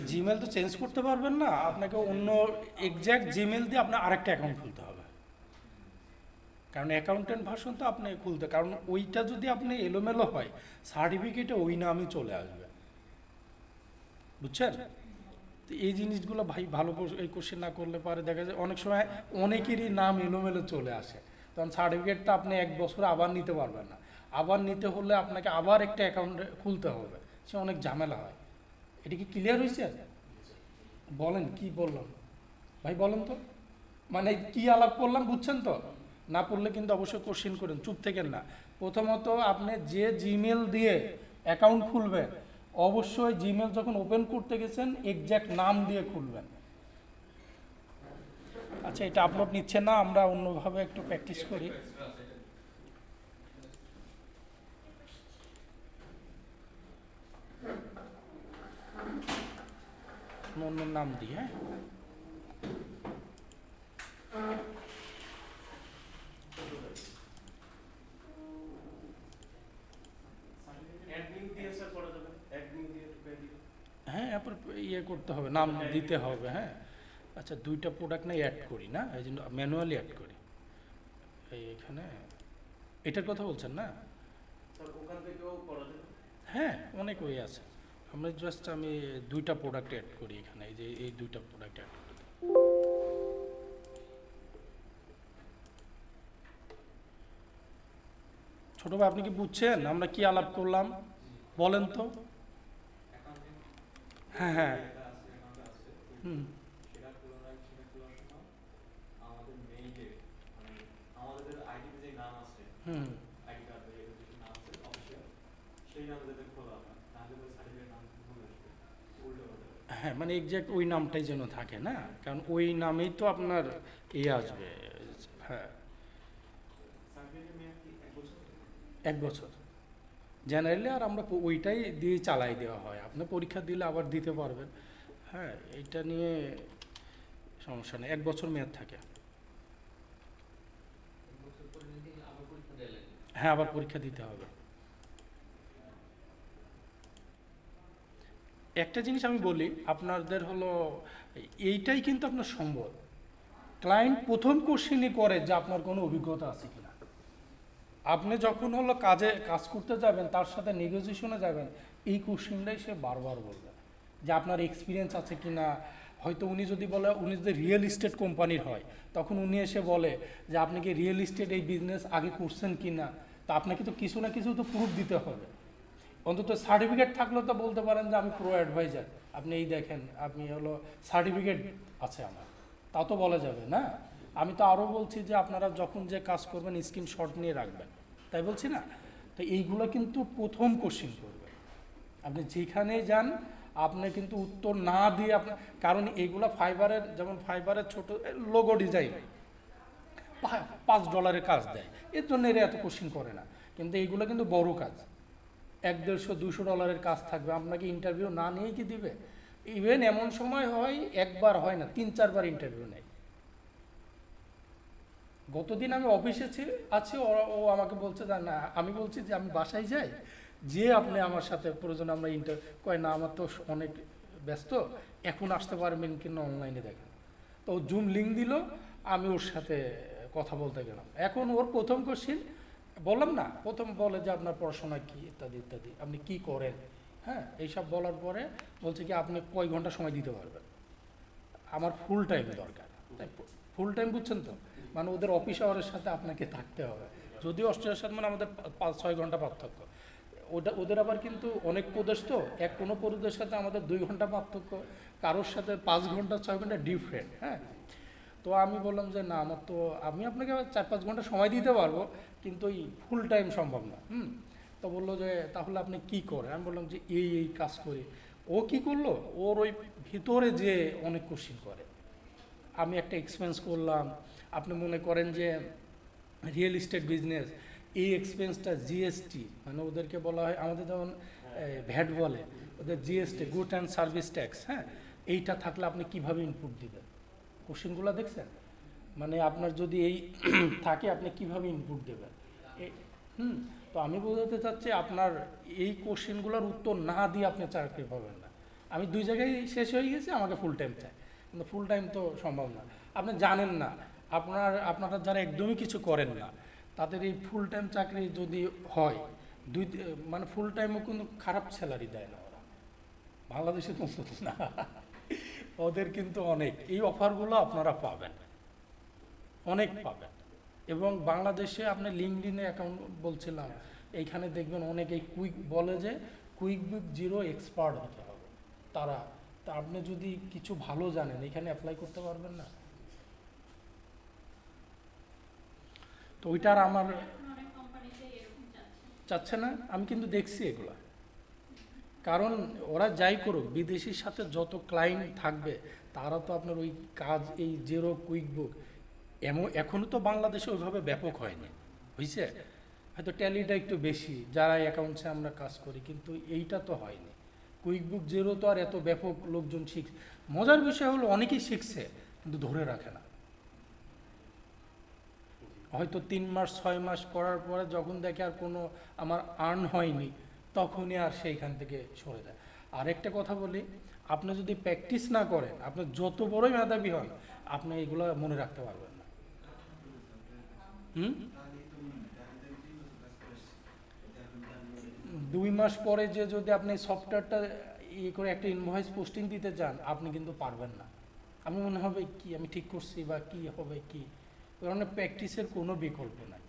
জিমেল তো চেঞ্জ করতে পারবেন না, আপনাকে অন্য এক্স্যাক্ট জিমেল দিয়ে আপনার আরেকটা অ্যাকাউন্ট খুলতে হবে, কারণ অ্যাকাউন্টেন্ট ভার্সন তো আপনি খুলতে, কারণ ওইটা যদি আপনি এলোমেলো হয় সার্টিফিকেটে ওই নামই চলে আসবে, বুঝছেন? তো এই জিনিসগুলো ভাই ভালো এই কোশ্চেন না করলে পারে দেখা যায় অনেক সময় অনেকেরই নাম এলোমেলো চলে আসে, তখন সার্টিফিকেটটা আপনি 1 বছর আবার নিতে পারবেন না, আবার নিতে হলে আপনাকে আবার একটা অ্যাকাউন্ট খুলতে হবে, সে অনেক ঝামেলা হয়। এটা কি ক্লিয়ার হয়েছে? বলেন কি বললাম ভাই, বলেন তো, মানে কি আলাপ করলাম বুঝছেন তো? না পড়লে কিন্তু অবশ্যই কোশ্চেন করেন, চুপ থেকেন না। প্রথমত আপনি যে জিমেল দিয়ে অ্যাকাউন্ট খুলবেন, অবশ্যই জিমেল যখন ওপেন করতে গেছেন এক্স্যাক্ট নাম দিয়ে খুলবেন। আচ্ছা, এটা আপলোড নিচ্ছে না, আমরা অন্যভাবে একটু প্র্যাকটিস করি। অন্য নাম দিই, হ্যাঁ। অ্যাডমিন দিয়ে স্যার করা যাবে, অ্যাডমিন দিয়ে ঢুকিয়ে দিলে। হ্যাঁ, এরপর ইয়ে করতে হবে, নাম দিতে হবে, হ্যাঁ। আচ্ছা, 2টা প্রোডাক্ট নাই অ্যাড করি না, এই জন্য ম্যানুয়ালি অ্যাড করি। এইখানে এটার কথা বলছেন না? স্যার ওখান থেকেও করা যাবে। হ্যাঁ, অনেক ওয়ে আছে। আমি 2টা প্রোডাক্ট অ্যাড করি এখানে, এই যে এই 2টা প্রোডাক্ট অ্যাড করি। ছোট ভাই, আপনি কি বুঝছেন আমরা কি আলাপ করলাম? বলেন তো। হ্যাঁ হ্যাঁ, হুম, সেটা পুনরায় সেটা খোলার সময় আমাদের মেইলে মানে আমাদের আইডিতে যে নাম আছে, হুম। আইডি কার্ডে যে নাম আছে অফিসিয়াল, সেই নামে যাতে খোলা হয়, তাহলে আমাদের কোনো সার্টিফিকেট নাম ভুল আসবে, উল্টো পাল্টা। হ্যাঁ, মানে এক্সাক্ট ওই নামটাই যেন থাকে না, কারণ ওই নামেই তো আপনার আসবে। হ্যাঁ, সার্টিফিকেটের মেয়াদ কি 1 বছর? 1 বছর জেনারেলি, আর আমরা ওইটাই দিয়ে চালাই দেওয়া হয়। আপনি পরীক্ষা দিলে আবার দিতে পারবেন। হ্যাঁ, এটা নিয়ে সমস্যা নেই, 1 বছর মেয়াদ থাকে। 1 বছর পরে যদি আবার পরীক্ষা দেওয়া লাগে। হ্যাঁ, আবার পরীক্ষা দিতে হবে। একটা জিনিস আমি বলি আপনাদের হলো, এইটাই কিন্তু আপনার সম্বল। ক্লায়েন্ট প্রথম কোশ্চেনই করে যে আপনার কোনো অভিজ্ঞতা আছে কিনা। আপনি যখন হলো কাজ করতে যাবেন, তার সাথে নেগোসিয়েশনে যাবেন, এই কোশ্চেনটাই সে বারবার বলবে যে আপনার এক্সপিরিয়েন্স আছে কিনা। হয়তো উনি যদি বলে, উনি যদি রিয়েল এস্টেট কোম্পানির হয়, তখন উনি এসে বলে যে আপনি কি রিয়েল এস্টেট এই বিজনেস আগে করছেন কিনা। তা আপনাকে তো কিছু না কিছু তো প্রুফ দিতে হবে। অন্তত সার্টিফিকেট থাকলেও তো বলতে পারেন যে আমি প্রো অ্যাডভাইজার, আপনি এই দেখেন, আপনি হলো সার্টিফিকেট আছে আমার, তা তো বলা যাবে না। আমি তো আরও বলছি যে আপনারা যখন যে কাজ করবেন স্ক্রিনশট নিয়ে রাখবেন, তাই বলছি না। তো এইগুলো কিন্তু প্রথম কোশ্চিন করবে। আপনি যেখানেই যান, আপনি কিন্তু উত্তর না দিয়ে আপনার, কারণ এইগুলো ফাইবারের, যেমন ফাইবারের ছোট লোগো ডিজাইন $5 কাজ দেয়, এর জন্য এরা এত কোশ্চিন করে না। কিন্তু এইগুলো কিন্তু বড় কাজ, $100-200 কাজ থাকবে, আপনাকে ইন্টারভিউ না নিয়েই কি দিবে। ইভেন এমন সময় হয়, একবার হয় না, 3-4 বার ইন্টারভিউ নেয়। গতদিন আমি অফিসে আছি, ও আমাকে বলছে যে না, আমি বলছি যে আমি বাসায় যাই, যে আপনি আমার সাথে প্রয়োজন আমরা কয় না, আমার তো অনেক ব্যস্ত, এখন আসতে পারবেন কিনা অনলাইনে দেখেন। তো ও জুম লিঙ্ক দিল, আমি ওর সাথে কথা বলতে গেলাম। এখন ওর প্রথম কোশ্চিন বললাম না, প্রথম বলে যে আপনার পড়াশোনা কি, ইত্যাদি ইত্যাদি, আপনি কি করেন। হ্যাঁ, এইসব বলার পরে বলছে কি আপনি কয় ঘন্টা সময় দিতে পারবেন। আমার ফুল টাইম দরকার। তাই ফুল টাইম বুঝছেন তো, মানে ওদের অফিস আওয়ারের সাথে আপনাকে থাকতে হবে। যদিও অস্ট্রেলিয়ার সাথে মানে আমাদের 5-6 ঘন্টা পার্থক্য। ওদের আবার কিন্তু অনেক প্রদেশ তো, কোনো প্রদেশের সাথে আমাদের 2 ঘন্টা পার্থক্য, কারোর সাথে 5 ঘন্টা 6 ঘন্টা ডিফারেন্ট। হ্যাঁ, তো আমি বললাম যে না, আমার তো, আমি আপনাকে 4-5 ঘন্টা সময় দিতে পারবো, কিন্তু এই ফুল টাইম সম্ভব না। তো বললো যে তাহলে আপনি কি করেন। আমি বললাম যে এই কাজ করি। ও কি করলো, ওর ওই ভিতরে যে অনেক কোশ্চিন করে। আমি একটা এক্সপেন্স করলাম, আপনি মনে করেন যে রিয়েল এস্টেট বিজনেস, এই এক্সপেন্সটা জিএসটি, মানে ওদেরকে বলা হয়, আমাদের যেমন ভ্যাট বলে, ওদের GST, good and service tax. হ্যাঁ, এইটা থাকলে আপনি কিভাবে ইনপুট দিবেন। কোশ্চেনগুলো দেখছেন, মানে আপনার যদি এই থাকে, আপনি কিভাবে ইনপুট দেবেন। তো আমি বোঝাতে চাচ্ছি, আপনার এই কোশ্চেনগুলোর উত্তর না দিয়ে আপনি চাকরি পাবেন না। আমি 2 জায়গায় শেষ হয়ে গেছি, আমাকে ফুল টাইম চাই, কিন্তু ফুল টাইম তো সম্ভব না। আপনি জানেন না, আপনারা যারা একদমই কিছু করেন না, তাদের এই ফুল টাইম চাকরি যদি হয়, মানে ফুল টাইমও কিন্তু খারাপ স্যালারি দেয় না ওরা, বাংলাদেশে তো না। ওদের কিন্তু অনেক, এই অফারগুলো আপনারা পাবেন, অনেক পাবেন। এবং বাংলাদেশে আপনি লিঙ্কডিনে অ্যাকাউন্ট বলছিলাম, এইখানে দেখবেন অনেকেই বলে যে কুইকবুক জিরো এক্সপার্ট হতে হবে তারা। তা আপনি যদি কিছু ভালো জানেন, এখানে অ্যাপ্লাই করতে পারবেন না। তো ওইটার আমার এখন অনেক কোম্পানিতে এরকম চাচ্ছে। চাচ্ছে না, আমি কিন্তু দেখছি এগুলা। কারণ ওরা যাই করুক, বিদেশির সাথে যত ক্লায়েন্ট থাকবে, তারা তো আপনার ওই কাজ, এই জিরো কুইকবুক এখনও তো বাংলাদেশে ওইভাবে ব্যাপক হয়নি, বুঝছে। হয়তো ট্যালিটা একটু বেশি, যারা অ্যাকাউন্টসে আমরা কাজ করি, কিন্তু এইটা তো হয়নি। কুইকবুক জিরো তো আর এত ব্যাপক লোকজন শিখছে। মজার বিষয় হলো অনেকেই শিখছে, কিন্তু ধরে রাখে না। হয়তো 3 মাস 6 মাস করার পরে যখন দেখে আর কোনো আমার আর্ন হয়নি, তখনই আর সেইখান থেকে সরে যায়। আর একটা কথা বলি, আপনি যদি প্র্যাকটিস না করেন, আপনি যত বড়ই মেধাবী হন, আপনি এগুলো মনে রাখতে পারবেন না। হুম, 2 মাস পরে যে যদি আপনি সফটওয়্যারটা করে একটা ইনভয়েস পোস্টিং দিতে চান, আপনি কিন্তু পারবেন না। আমি মনে হবে কি আমি ঠিক করছি, বা কি হবে কি, কারণ প্র্যাকটিসের কোনো বিকল্প নাই।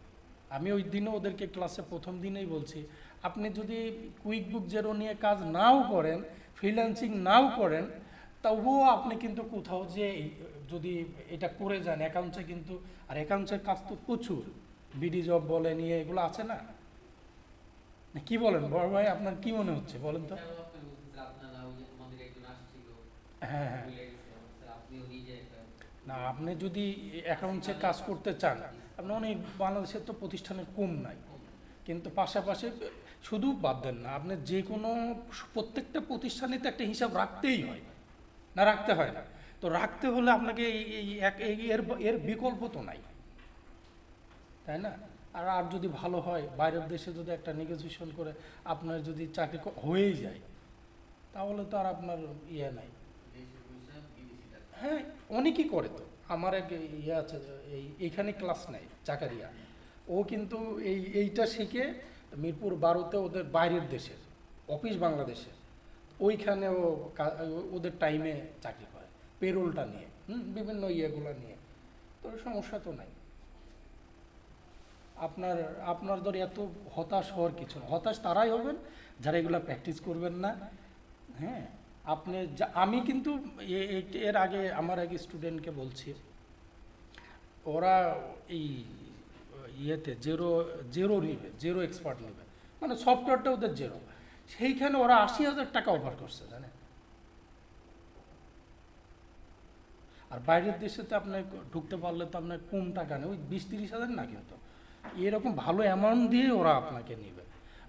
আমি ওই দিনও ওদেরকে ক্লাসে প্রথম দিনেই বলছি, আপনি যদি কুইকবুক জিরো নিয়ে কাজ নাও করেন, ফ্রিল্যান্সিং নাও করেন, তবুও আপনি কিন্তু কোথাও যে যদি এটা করে যান অ্যাকাউন্টসে, কিন্তু আর অ্যাকাউন্টসের কাজ তো প্রচুর, বিডি জব বলে নিয়ে এগুলো আছে না, না, কি বলেন বড় ভাই, আপনার কি মনে হচ্ছে বলেন তো? এটাও আপনি বলছেন স্যার, আপনারা ওই যে আমাদের একজন আসছিল, হ্যাঁ হ্যাঁ, ভুলে গেছে, স্যার আপনিও নিজে একটা না আপনি যদি অ্যাকাউন্টসে কাজ করতে চান, আপনি অনেক বাংলাদেশের তো প্রতিষ্ঠানের কম নাই, কিন্তু পাশাপাশি শুধু বাদ দেন না, আপনি যে কোনো প্রত্যেকটা প্রতিষ্ঠানে তো একটা হিসাব রাখতেই হয়, না রাখতে হয় না? তো রাখতে হলে আপনাকে এর বিকল্প তো নাই, তাই না? আর যদি ভালো হয়, বাইরের দেশে যদি একটা নেগোসিয়েশন করে আপনার যদি চাকরি হয়েই যায়, তাহলে তো আর আপনার ইয়ে নাই। দেশের পয়সা বিদেশি টাকা। হ্যাঁ, অনেকেই করে তো। আমার এক ইয়ে আছে, এইখানে ক্লাস নেয় জাকারিয়া, ও কিন্তু এইটা শিখে মিরপুর 12-তে ওদের বাইরের দেশের অফিস বাংলাদেশে, ওইখানে ওদের টাইমে চাকরি করে, পেরোলটা নিয়ে, বিভিন্ন ইয়েগুলো নিয়ে। তো সমস্যা তো নাই। আপনার ধর এত হতাশ হওয়ার কিছু না, হতাশ তারাই হবেন যারা এগুলো প্র্যাকটিস করবেন না। হ্যাঁ, আমি কিন্তু এর আগে আমার এক স্টুডেন্টকে বলছি, ওরা এই ইয়েতে জেরো নিবে, জেরো এক্সপার্ট নেবে, মানে সফটওয়্যারটা ওদের জেরো, সেইখানে ওরা 80,000 টাকা অফার করছে, জানেন? আর বাইরের দেশে তো আপনার ঢুকতে পারলে তো আপনার কম টাকা নেই, ওই 20-30 হাজার না, কিন্তু এরকম ভালো অ্যামাউন্ট দিয়ে ওরা আপনাকে নেবে,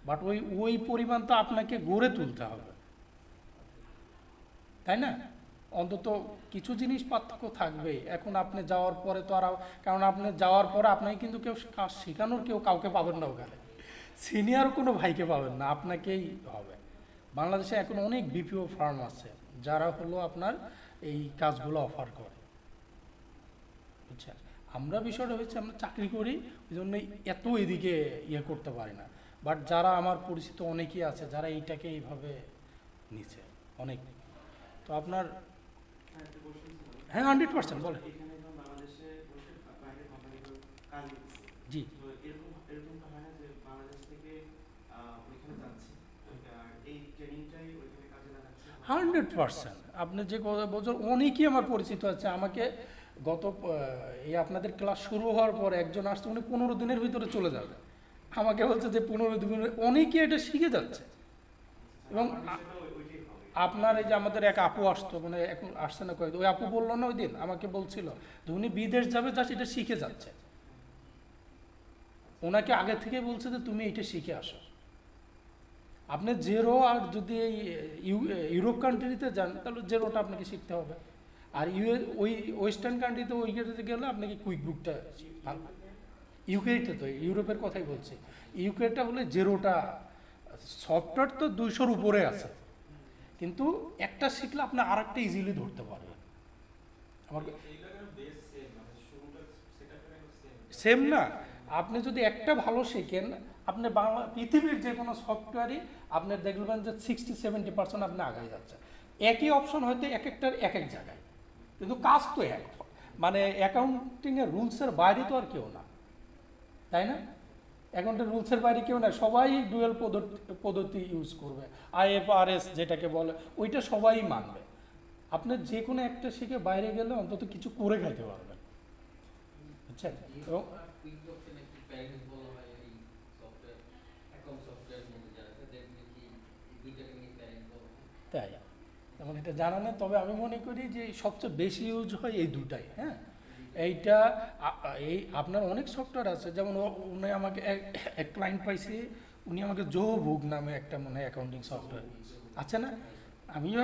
বাট ওই পরিমাণ তো আপনাকে গড়ে তুলতে হবে, তাই না? অন্তত কিছু জিনিস পার্থক্য থাকবে। এখন আপনি যাওয়ার পরে তো আর, কারণ আপনি যাওয়ার পরে আপনাকে কিন্তু কেউ কাজ শেখানোর কাউকে পাবেন না ওখানে, সিনিয়র কোনো ভাইকে পাবেন না, আপনাকেই হবে। বাংলাদেশে এখন অনেক বিপিও ফার্ম আছে যারা হলো আপনার এই কাজগুলো অফার করে, বুঝছেন? আমরা বিষয়টা হচ্ছে আমরা চাকরি করি, ওই জন্যই এত এদিকে ইয়ে করতে পারি না, বাট যারা আমার পরিচিত অনেকেই আছে যারা এইটাকে এইভাবে নিচ্ছে অনেক। তো আপনার একটা কোশ্চেন ছিল। হ্যাঁ 100% বলে। এখানে যখন বাংলাদেশে বসে বাইরের কোম্পানিগুলো কাজ করছে, জি, তো এরকমটা হয় না যে বাংলাদেশ থেকে ওইখানে যাচ্ছে, আর এই ট্রেনিংটাই ওইখানে কাজে লাগাচ্ছে? 100%। আপনি যে কথা বলছেন, অনেকেই আমার পরিচিত আছে। আমাকে গত এই আপনাদের ক্লাস শুরু হওয়ার পর একজন আসছে, উনি 15 দিনের ভিতরে চলে যাবে, আমাকে বলছে যে 15 দিনের, অনেকেই এটা শিখে যাচ্ছে। এবং ওইটাই হবে। আপনার এই যে আমাদের এক আপু আসতো, মানে এখন আসছে না কয়েকদিন, ওই আপু বললো না ওই দিন, আমাকে বলছিল যে উনি বিদেশ যাবে, জাস্ট এটা শিখে যাচ্ছে। ওনাকে আগে থেকে বলছে যে তুমি এটা শিখে আসো। আপনি জেরো, আর যদি এই ইউরোপ কান্ট্রিতে যান তাহলে জেরোটা আপনাকে শিখতে হবে, আর ওই ওয়েস্টার্ন কান্ট্রিতে ওইটাতে গেলে আপনাকে কুইক বুকটা ভালো। ইউকেতে তো, ইউরোপের কথাই বলছি, ইউকেটা হলে জেরোটা, সফটওয়্যার তো 200-র উপরে আছে, কিন্তু একটা শিখলে আপনি আর একটা ইজিলি ধরতে পারবেন। আমার সেম না, আপনি যদি একটা ভালো শেখেন, আপনি পৃথিবীর যে কোনো সফটওয়্যারই আপনি দেখবেন যে 60-70% আপনি আগায় যাচ্ছে। একই অপশন হয়তো এক একটার এক এক জায়গায়, কিন্তু কাজ তো এক, মানে অ্যাকাউন্টিংয়ের রুলসের বাইরে তো আর কেউ না, তাই না? অ্যাকাউন্টের রুলসের বাইরে কেউ না, সবাই ডুয়েল পদ্ধতি ইউজ করবে, IFRS যেটাকে বলে, ওইটা সবাই মানবে। আপনি যে কোনো একটা শিখে বাইরে গেলে অন্তত কিছু করে খাইতে পারবেন, বুঝছেন? এবং কুইক বক্সে নাকি প্যারেন্টস বলা হয় এই সফটওয়্যার, অ্যাকাউন্ট সফটওয়্যারের মধ্যে যারা আছে তাদের নাকি এই দুইটাকে নিয়ে প্যারেন্টস বলা হয়। তাই তেমন এটা জানা নেই, তবে আমি মনে করি যে সবচেয়ে বেশি ইউজ হয় এই দুটাই। হ্যাঁ, এইটা এই আপনার অনেক সফটওয়্যার আছে, যেমন উনি আমাকে এক ক্লায়েন্ট পাইছি, উনি আমাকে জোভুগ নামে একটা মনে হয় অ্যাকাউন্টিং সফটওয়্যার আছে না, আমিও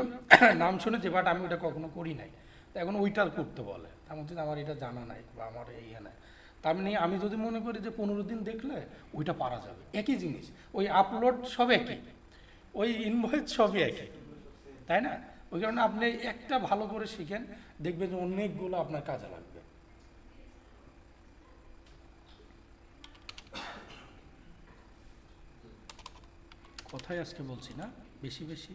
নাম শুনেছি, বাট আমি ওটা কখনো করি নাই। তো এখন ওইটার করতে বলে, তার মধ্যে আমার এটা জানা নাই বা আমার ইয়ে নাই। তার মানে আমি যদি মনে করি যে 15 দিন দেখলে ওইটা পারা যাবে, একই জিনিস, ওই আপলোড সব একই, ওই ইনভয়েস সবই একই, তাই না? ওই কারণে আপনি একটা ভালো করে শিখেন, দেখবেন যে অনেকগুলো আপনার কাজে লাগবে। কথাই আজকে বলছি না বেশি বেশি।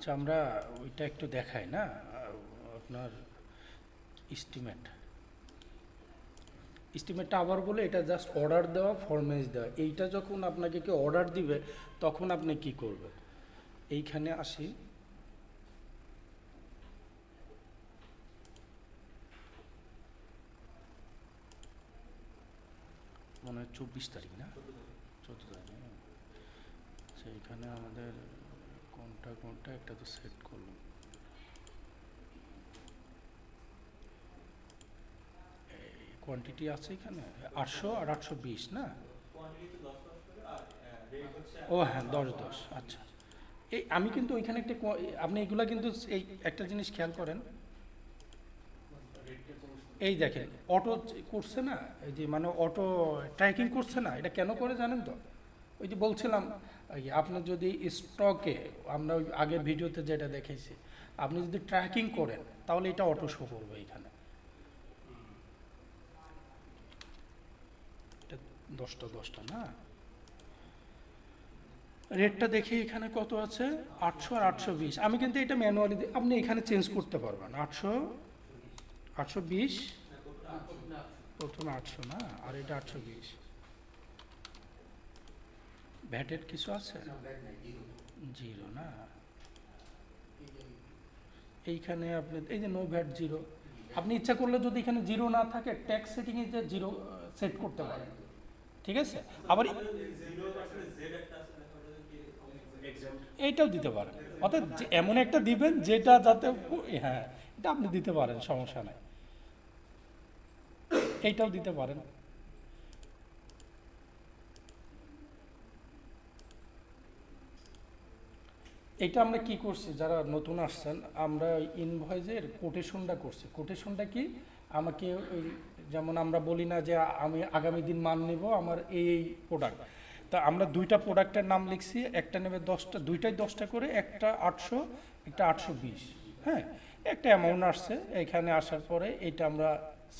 আচ্ছা, আমরা ওইটা একটু দেখাই না, আপনার এস্টিমেটটা আবার বলে এটা জাস্ট অর্ডার দেওয়া, ফরমেজ দেওয়া। এইটা যখন আপনাকে কেউ অর্ডার দিবে তখন আপনি কি করবেন, এইখানে আসি, মনে হয় 24 তারিখ না, 14 তারিখ। আচ্ছা, এখানে আমাদের কোনটা একটা তো সেট করলাম। কোয়ান্টিটি আছে এখানে 800 আর 820 না? কোয়ান্টিটি 10 করে আর রেট হচ্ছে ও হ্যাঁ, 10। আচ্ছা, এই আমি কিন্তু ওইখানে একটা আপনি এগুলা কিন্তু এই একটা জিনিস খেয়াল করেন, এই দেখেন অটো করছে না, এই যে মানে অটো ট্র্যাকিং করছে না, এটা কেন করে জানেন তো? ওই যে বলছিলাম আপনি যদি স্টকে, আমরা ওই আগের ভিডিওতে যেটা দেখেছি, আপনি যদি ট্র্যাকিং করেন তাহলে এটা অটো শো করবে এখানে। এটা 10টা না, রেটটা দেখি এখানে কত আছে, 800 আর 820। আমি কিন্তু এটা ম্যানুয়ালি, আপনি এখানে চেঞ্জ করতে পারবেন। 820 প্রথমে 800 না, আর এটা 820। ভ্যাটের কিছু আছে? জিরো না, এইখানে আপনি এই যে নো ভ্যাট 0, আপনি ইচ্ছা করলে যদি এখানে 0 না থাকে ট্যাক্স সেটিংয়ে যে 0 সেট করতে পারেন, ঠিক আছে? আবার এইটাও দিতে পারেন, অর্থাৎ এমন একটা দিবেন যেটা যাতে, হ্যাঁ এটা আপনি দিতে পারেন, সমস্যা নাই, এইটাও দিতে পারেন। এটা আমরা কি করছি, যারা নতুন আসছেন, আমরা ইনভয়েসের কোটেশনটা করছি। কোটেশনটা কি, আমাকে ওই যেমন আমরা বলি না যে আমি আগামী দিন মাল নেব আমার এই প্রোডাক্ট, তা আমরা 2টা প্রোডাক্টের নাম লিখছি, একটা নেবে 10টা, দুইটাই 10টা করে, একটা 800 একটা 820। হ্যাঁ, একটা অ্যামাউন্ট আসছে, এখানে আসার পরে এটা আমরা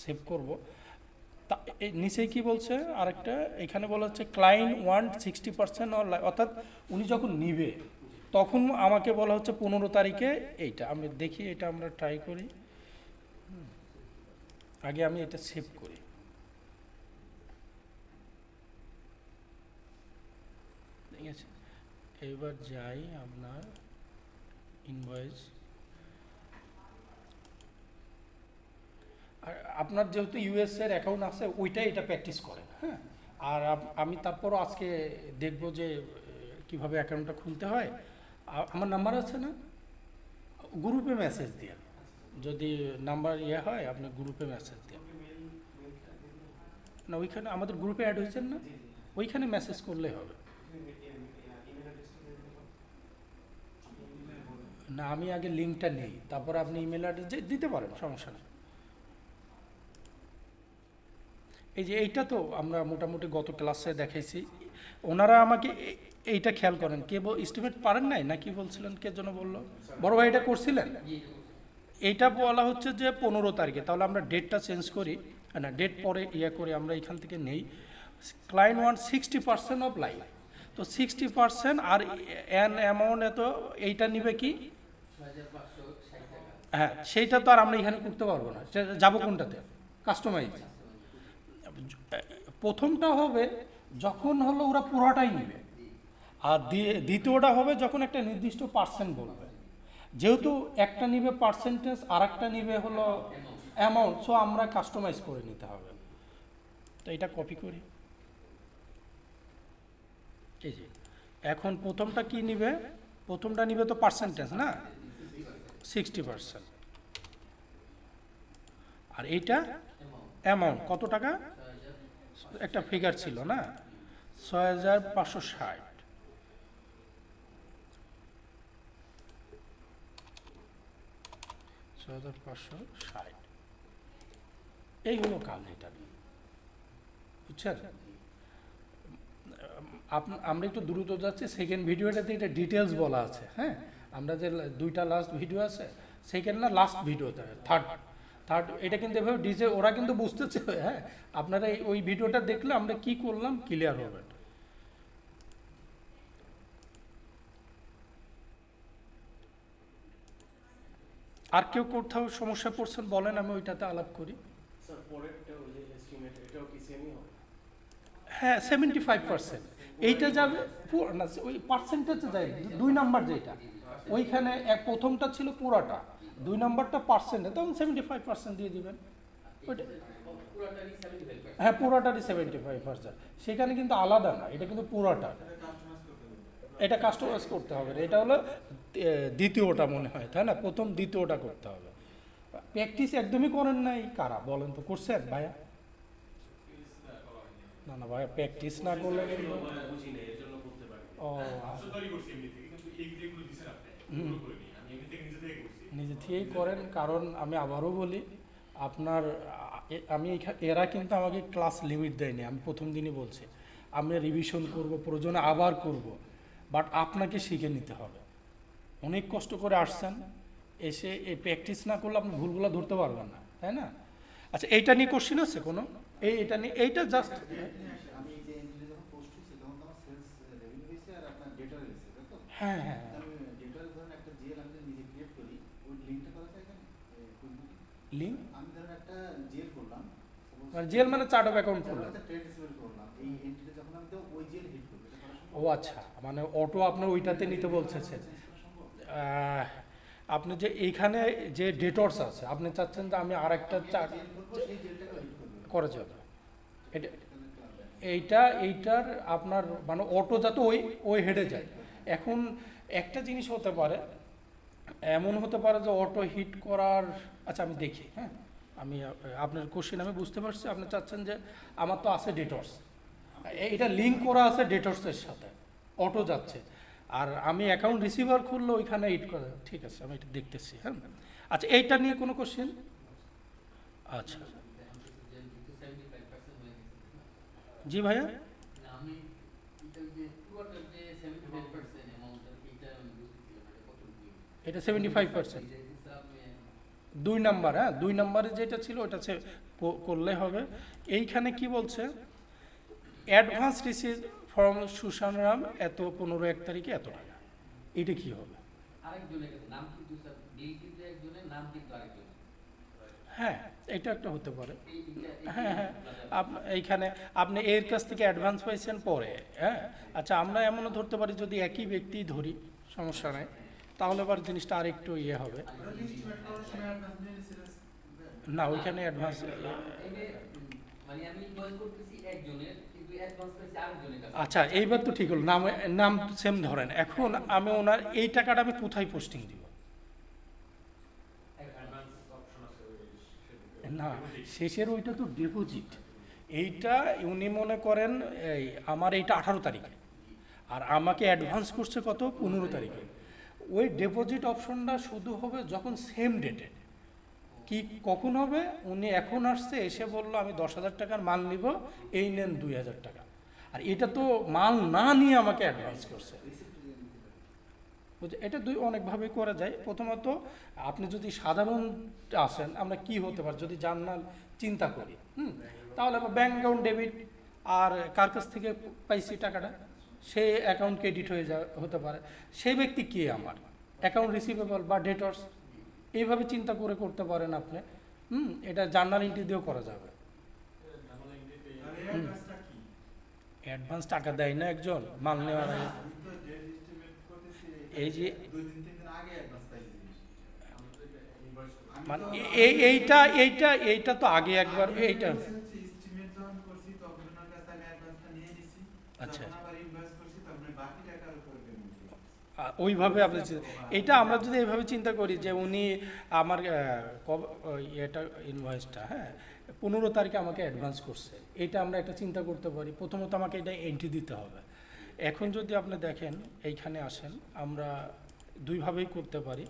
সেভ করব। তা নিচেই কি বলছে আরেকটা, এখানে বলা হচ্ছে ক্লায়েন্ট ওয়ান্ট 60% অর্থাৎ উনি যখন নিবে তখন আমাকে বলা হচ্ছে 15 তারিখে এইটা। আমি দেখি, এটা আমরা ট্রাই করি, আগে আমি এটা সেভ করি। ঠিক আছে, এবার যাই আপনার ইনভয়েস। আর আপনার যেহেতু ইউএস এর অ্যাকাউন্ট আছে, ওইটাই এটা প্র্যাকটিস করেন। হ্যাঁ, আর আমি তারপরও আজকে দেখব যে কিভাবে অ্যাকাউন্টটা খুলতে হয়। আমার নাম্বার আছে না, গ্রুপে মেসেজ দিয়ে, যদি নাম্বার হয় আপনি গ্রুপে মেসেজ দেন না, ওইখানে আমাদের গ্রুপে অ্যাড হয়েছেন না, ওইখানে মেসেজ করলেই হবে। না, আমি আগে লিঙ্কটা নেই, তারপর আপনি ইমেল অ্যাড্রেস দিতে পারেন, সমস্যা নেই। এই যে এইটা তো আমরা মোটামুটি গত ক্লাসে দেখাইছি। ওনারা আমাকে এইটা খেয়াল করেন, কে এস্টিমেট পারেন নাই না কি বলছিলেন, কে জন্য বললো? বড় ভাই এটা করছিলেন? এইটা বলা হচ্ছে যে 15 তারিখে, তাহলে আমরা ডেটটা চেঞ্জ করি না, ডেট পরে করে আমরা এখান থেকে নেই। ক্লায়েন্ট ওয়ান 60% অফ লাইফ, তো 60% আর অ্যান অ্যামাউন্ট এত, এইটা নিবে কি, হ্যাঁ সেইটা তো আর আমরা এখানে করতে পারবো না, যাবো কোনটাতে, কাস্টমাইজ। প্রথমটা হবে যখন হলো ওরা পুরোটাই নেবে, আর দ্বিতীয়টা হবে যখন একটা নির্দিষ্ট পার্সেন্ট বলবে। যেহেতু একটা নিবে পার্সেন্টেজ আর একটা নিবে হলো অ্যামাউন্ট, সো আমরা কাস্টমাইজ করে নিতে হবে। তো এটা কপি করি, এই যে এখন প্রথমটা কি নিবে, প্রথমটা নিবে তো পার্সেন্টেজ না, 60%, আর এইটা অ্যামাউন্ট কত টাকা, একটা ফিগার ছিল না, 6560। এই হলো কাজ, এটা বুঝছেন? আমরা একটু দ্রুত যাচ্ছি, সেকেন্ড ভিডিওটাতে এটা ডিটেলস বলা আছে। হ্যাঁ, আমরা যে 2টা লাস্ট ভিডিও আছে, সেকেন্ড না লাস্ট ভিডিওতে থার্ড এটা কিন্তু এভাবে ওরা কিন্তু বুঝতেছে। হ্যাঁ, আপনারা ওই ভিডিওটা দেখলে আমরা কি করলাম ক্লিয়ার হবে। আর কেউ কোথাও সমস্যা পড়ছেন বলেন, আমি ওইটাতে আলাপ করি। স্যার পরেরটা ওই যে এস্টিমেট এটাও কি সেমই হবে? হ্যাঁ 75%। এইটা যাবে না, ওই পার্সেন্টেজে যায় 2 নাম্বার যেটা, ওইখানে প্রথমটা ছিল পুরাটা, 2 নাম্বারটা পার্সেন্টে, তখন 75% দিয়ে দিবেন ওইটা। পুরোটারই 75%। হ্যাঁ পুরাটারই 75%, সেখানে কিন্তু আলাদা না, এটা কিন্তু পুরাটা, এটা কাস্টমাইজ করতে হবে না। এটা হলো দ্বিতীয়টা মনে হয়, তাই না? প্রথম দ্বিতীয়টা করতে হবে। প্র্যাকটিস একদমই করেন নাই কারা বলেন তো? করছেন ভাইয়া? না না ভাইয়া, প্র্যাকটিস না করলে কিন্তু বুঝি না, এর জন্য করতে পারি। ও নিজে থেকেই করেন। কারণ আমি আবারও বলি, আপনার এরা কিন্তু আমাকে ক্লাস লিমিট দেয়নি, আমি প্রথম দিনই বলছি আমি রিভিশন করব, প্রয়োজনে আবার করব, বাট আপনাকে শিখে নিতে হবে। অনেক কষ্ট করে আসছেন, এসে এই প্র্যাকটিস না করলে আপনি ভুলগুলো ধরতে পারবেন না, তাই না? আচ্ছা এইটা নিয়ে কোশ্চিন আছে কোনো? এইটা নিয়ে, এইটা জাস্ট আমি এই যে এন্ট্রি যখন পোস্ট হয়েছে তখন তো আমার সেলস রেভিনিউ হয়েছে আর আপনার ডেটা হয়েছে, তাই তো? হ্যাঁ হ্যাঁ আমি ডেটার ধরেন একটা জিএল আমি যদি নিজে ক্রিয়েট করি, ওই লিঙ্কটা করা যায় এখানে কুইকবুকে? লিঙ্ক আমি ধরেন একটা জিএল করলাম, মানে জেল মানে চার্ট অফ অ্যাকাউন্ট করলেন। ট্রেড রিসিভার করলাম, এই এন্ট্রিটা যখন আমি দেবো ওই জিএল হিট করবে, এটা করা ও সম্ভব? আচ্ছা, মানে অটো আপনার ওইটাতে নিতে বলতেছেন। চেঞ্জ করা সম্ভব? আপনি যে এইখানে যে ডেটর্স আছে, আপনি চাচ্ছেন যে আমি আর একটা চার্ট জিএল করবো, সেই জিএলটাকে হিট করবে। করা যাবে। এটা এটা ক্লাব এইটার আপনার মানে অটো যাতে ওই হেডে যায়। এখন একটা জিনিস হতে পারে, এমন হতে পারে যে অটো হিট করার, আচ্ছা আমি দেখি, হ্যাঁ আমি আপনার কোশ্চেন আমি বুঝতে পারছি। আপনি চাচ্ছেন যে আমার তো আছে ডেটর্স, এটা লিঙ্ক করা আছে ডেটর্সের সাথে, অটো যাচ্ছে, আর আমি অ্যাকাউন্ট রিসিভার খুললে ওইখানে হিট করে, ঠিক আছে আমি এটা দেখতেছি। হ্যাঁ আচ্ছা, এইটা নিয়ে কোনো কোশ্চেন? আচ্ছা জি ভাইয়া। আমি এটা যে পুরোটার যে 75% অ্যামাউন্ট, এটা আমি বুঝতেছিলাম এটা কতটুকু। এটা 75%। এই হিসাবে 2 নাম্বার, হ্যাঁ 2 নাম্বারে যেটা ছিল ওটা করলে হবে। এইখানে কি বলছে, অ্যাডভান্স রিসিভ ফ্রম সুশানরাম এত 15/1 তারিখে এত টাকা, এটা কি হবে? আরেকজনের কাছে নাম কিন্তু স্যার, বিল কিন্তু একজনের, নাম কিন্তু আরেকজনের। হ্যাঁ এটা একটা হতে পারে। এইটা হ্যাঁ হ্যাঁ এইখানে আপনি এর কাছ থেকে অ্যাডভান্স পাইছেন পরে, হ্যাঁ আচ্ছা আমরা এমনও ধরতে পারি, যদি একই ব্যক্তি ধরি সমস্যা নাই, তাহলে আবার জিনিসটা আরেকটু ইয়ে হবে। ওরা লিস্টিমেট করার সময় অ্যাডভান্স নিয়ে নিছিলেন? না ওইখানে অ্যাডভান্স, মানে আমি ইনভয়েস করতেছি একজনের, কিন্তু অ্যাডভান্স পাইছি আরেকজনের কাছে। আচ্ছা এইবার তো ঠিক হলো, নাম সেম ধরেন। এখন আমি ওনার এই টাকাটা আমি কোথায় পোস্টিং দিব? না শেষের ওইটা তো ডিপোজিট, এইটা উনি মনে করেন এই আমার এইটা 18 তারিখে, আর আমাকে অ্যাডভান্স করছে কত 15 তারিখে। ওই ডিপোজিট অপশনটা শুধু হবে যখন সেম ডেটে, কি কখন হবে, উনি এখন আসছে এসে বললো আমি 10,000 টাকার মাল নিব, এই নেন 2,000 টাকা, আর এটা তো মাল না নিয়ে আমাকে অ্যাডভান্স করছে। এটা অনেকভাবে করা যায়। প্রথমত আপনি যদি সাধারণ আসেন, আমরা কি হতে পারে যদি জার্নাল চিন্তা করি, তাহলে ব্যাঙ্ক অ্যাকাউন্ট ডেবিট, আর কার কাছ থেকে পাইছি টাকাটা, সেই অ্যাকাউন্ট ক্রেডিট হতে পারে, সেই ব্যক্তি কে আমার, অ্যাকাউন্ট রিসিভেবল বা ডেটর্স, এইভাবে চিন্তা করে করতে পারেন আপনি। এটা জার্নাল এন্ট্রি দিয়েও করা যাবে। অ্যাডভান্স টাকা দেয় না একজন মাল নেওয়ার আগে, এই যে 2-3 দিন আগে অ্যাডভান্স পাইছি। মানে এইটা তো আগে একবার এইটা এস্টিমেট যখন করছি তখন ওনার কাছে আমি অ্যাডভান্সটা নিয়ে নিছি, আচ্ছা। যখন আবার ইনভয়েস করছি তখন ওই বাকি টাকার উপরে পেমেন্ট করছি। ওইভাবে আপনি এটা আমরা যদি এইভাবে চিন্তা করি যে উনি আমার এটা ইনভয়েসটা, হ্যাঁ 15 তারিখে আমাকে অ্যাডভান্স করছে, এটা আমরা একটা চিন্তা করতে পারি। প্রথমত আমাকে এটা এন্ট্রি দিতে হবে। এখন যদি আপনি দেখেন এইখানে আসেন, আমরা দুইভাবেই করতে পারি।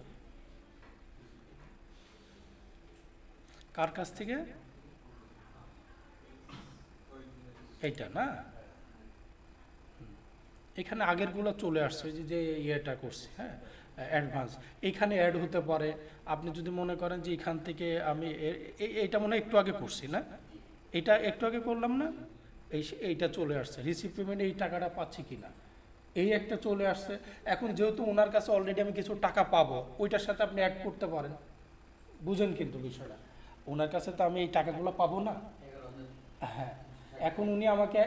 কার কাছ থেকে? এইটা না, এখানে আগেরগুলো চলে আসছে, যে ইয়েটা করছি, হ্যাঁ অ্যাডভান্স, এইখানে অ্যাড হতে পারে। আপনি যদি মনে করেন যে এখান থেকে আমি এইটা মনে হয় একটু আগে করছি না, এটা একটু আগে করলাম না, এইটা চলে আসছে রিসিভ পেমেন্ট, এই টাকাটা পাচ্ছি কিনা, এই একটা চলে আসছে। এখন যেহেতু ওনার কাছে অলরেডি আমি কিছু টাকা পাবো, ওইটার সাথে আপনি অ্যাড করতে পারেন, বুঝেন কিন্তু বিষয়টা, ওনার কাছে তো আমি এই টাকাগুলো পাবো না। 11,000 হ্যাঁ, এখন উনি আমাকে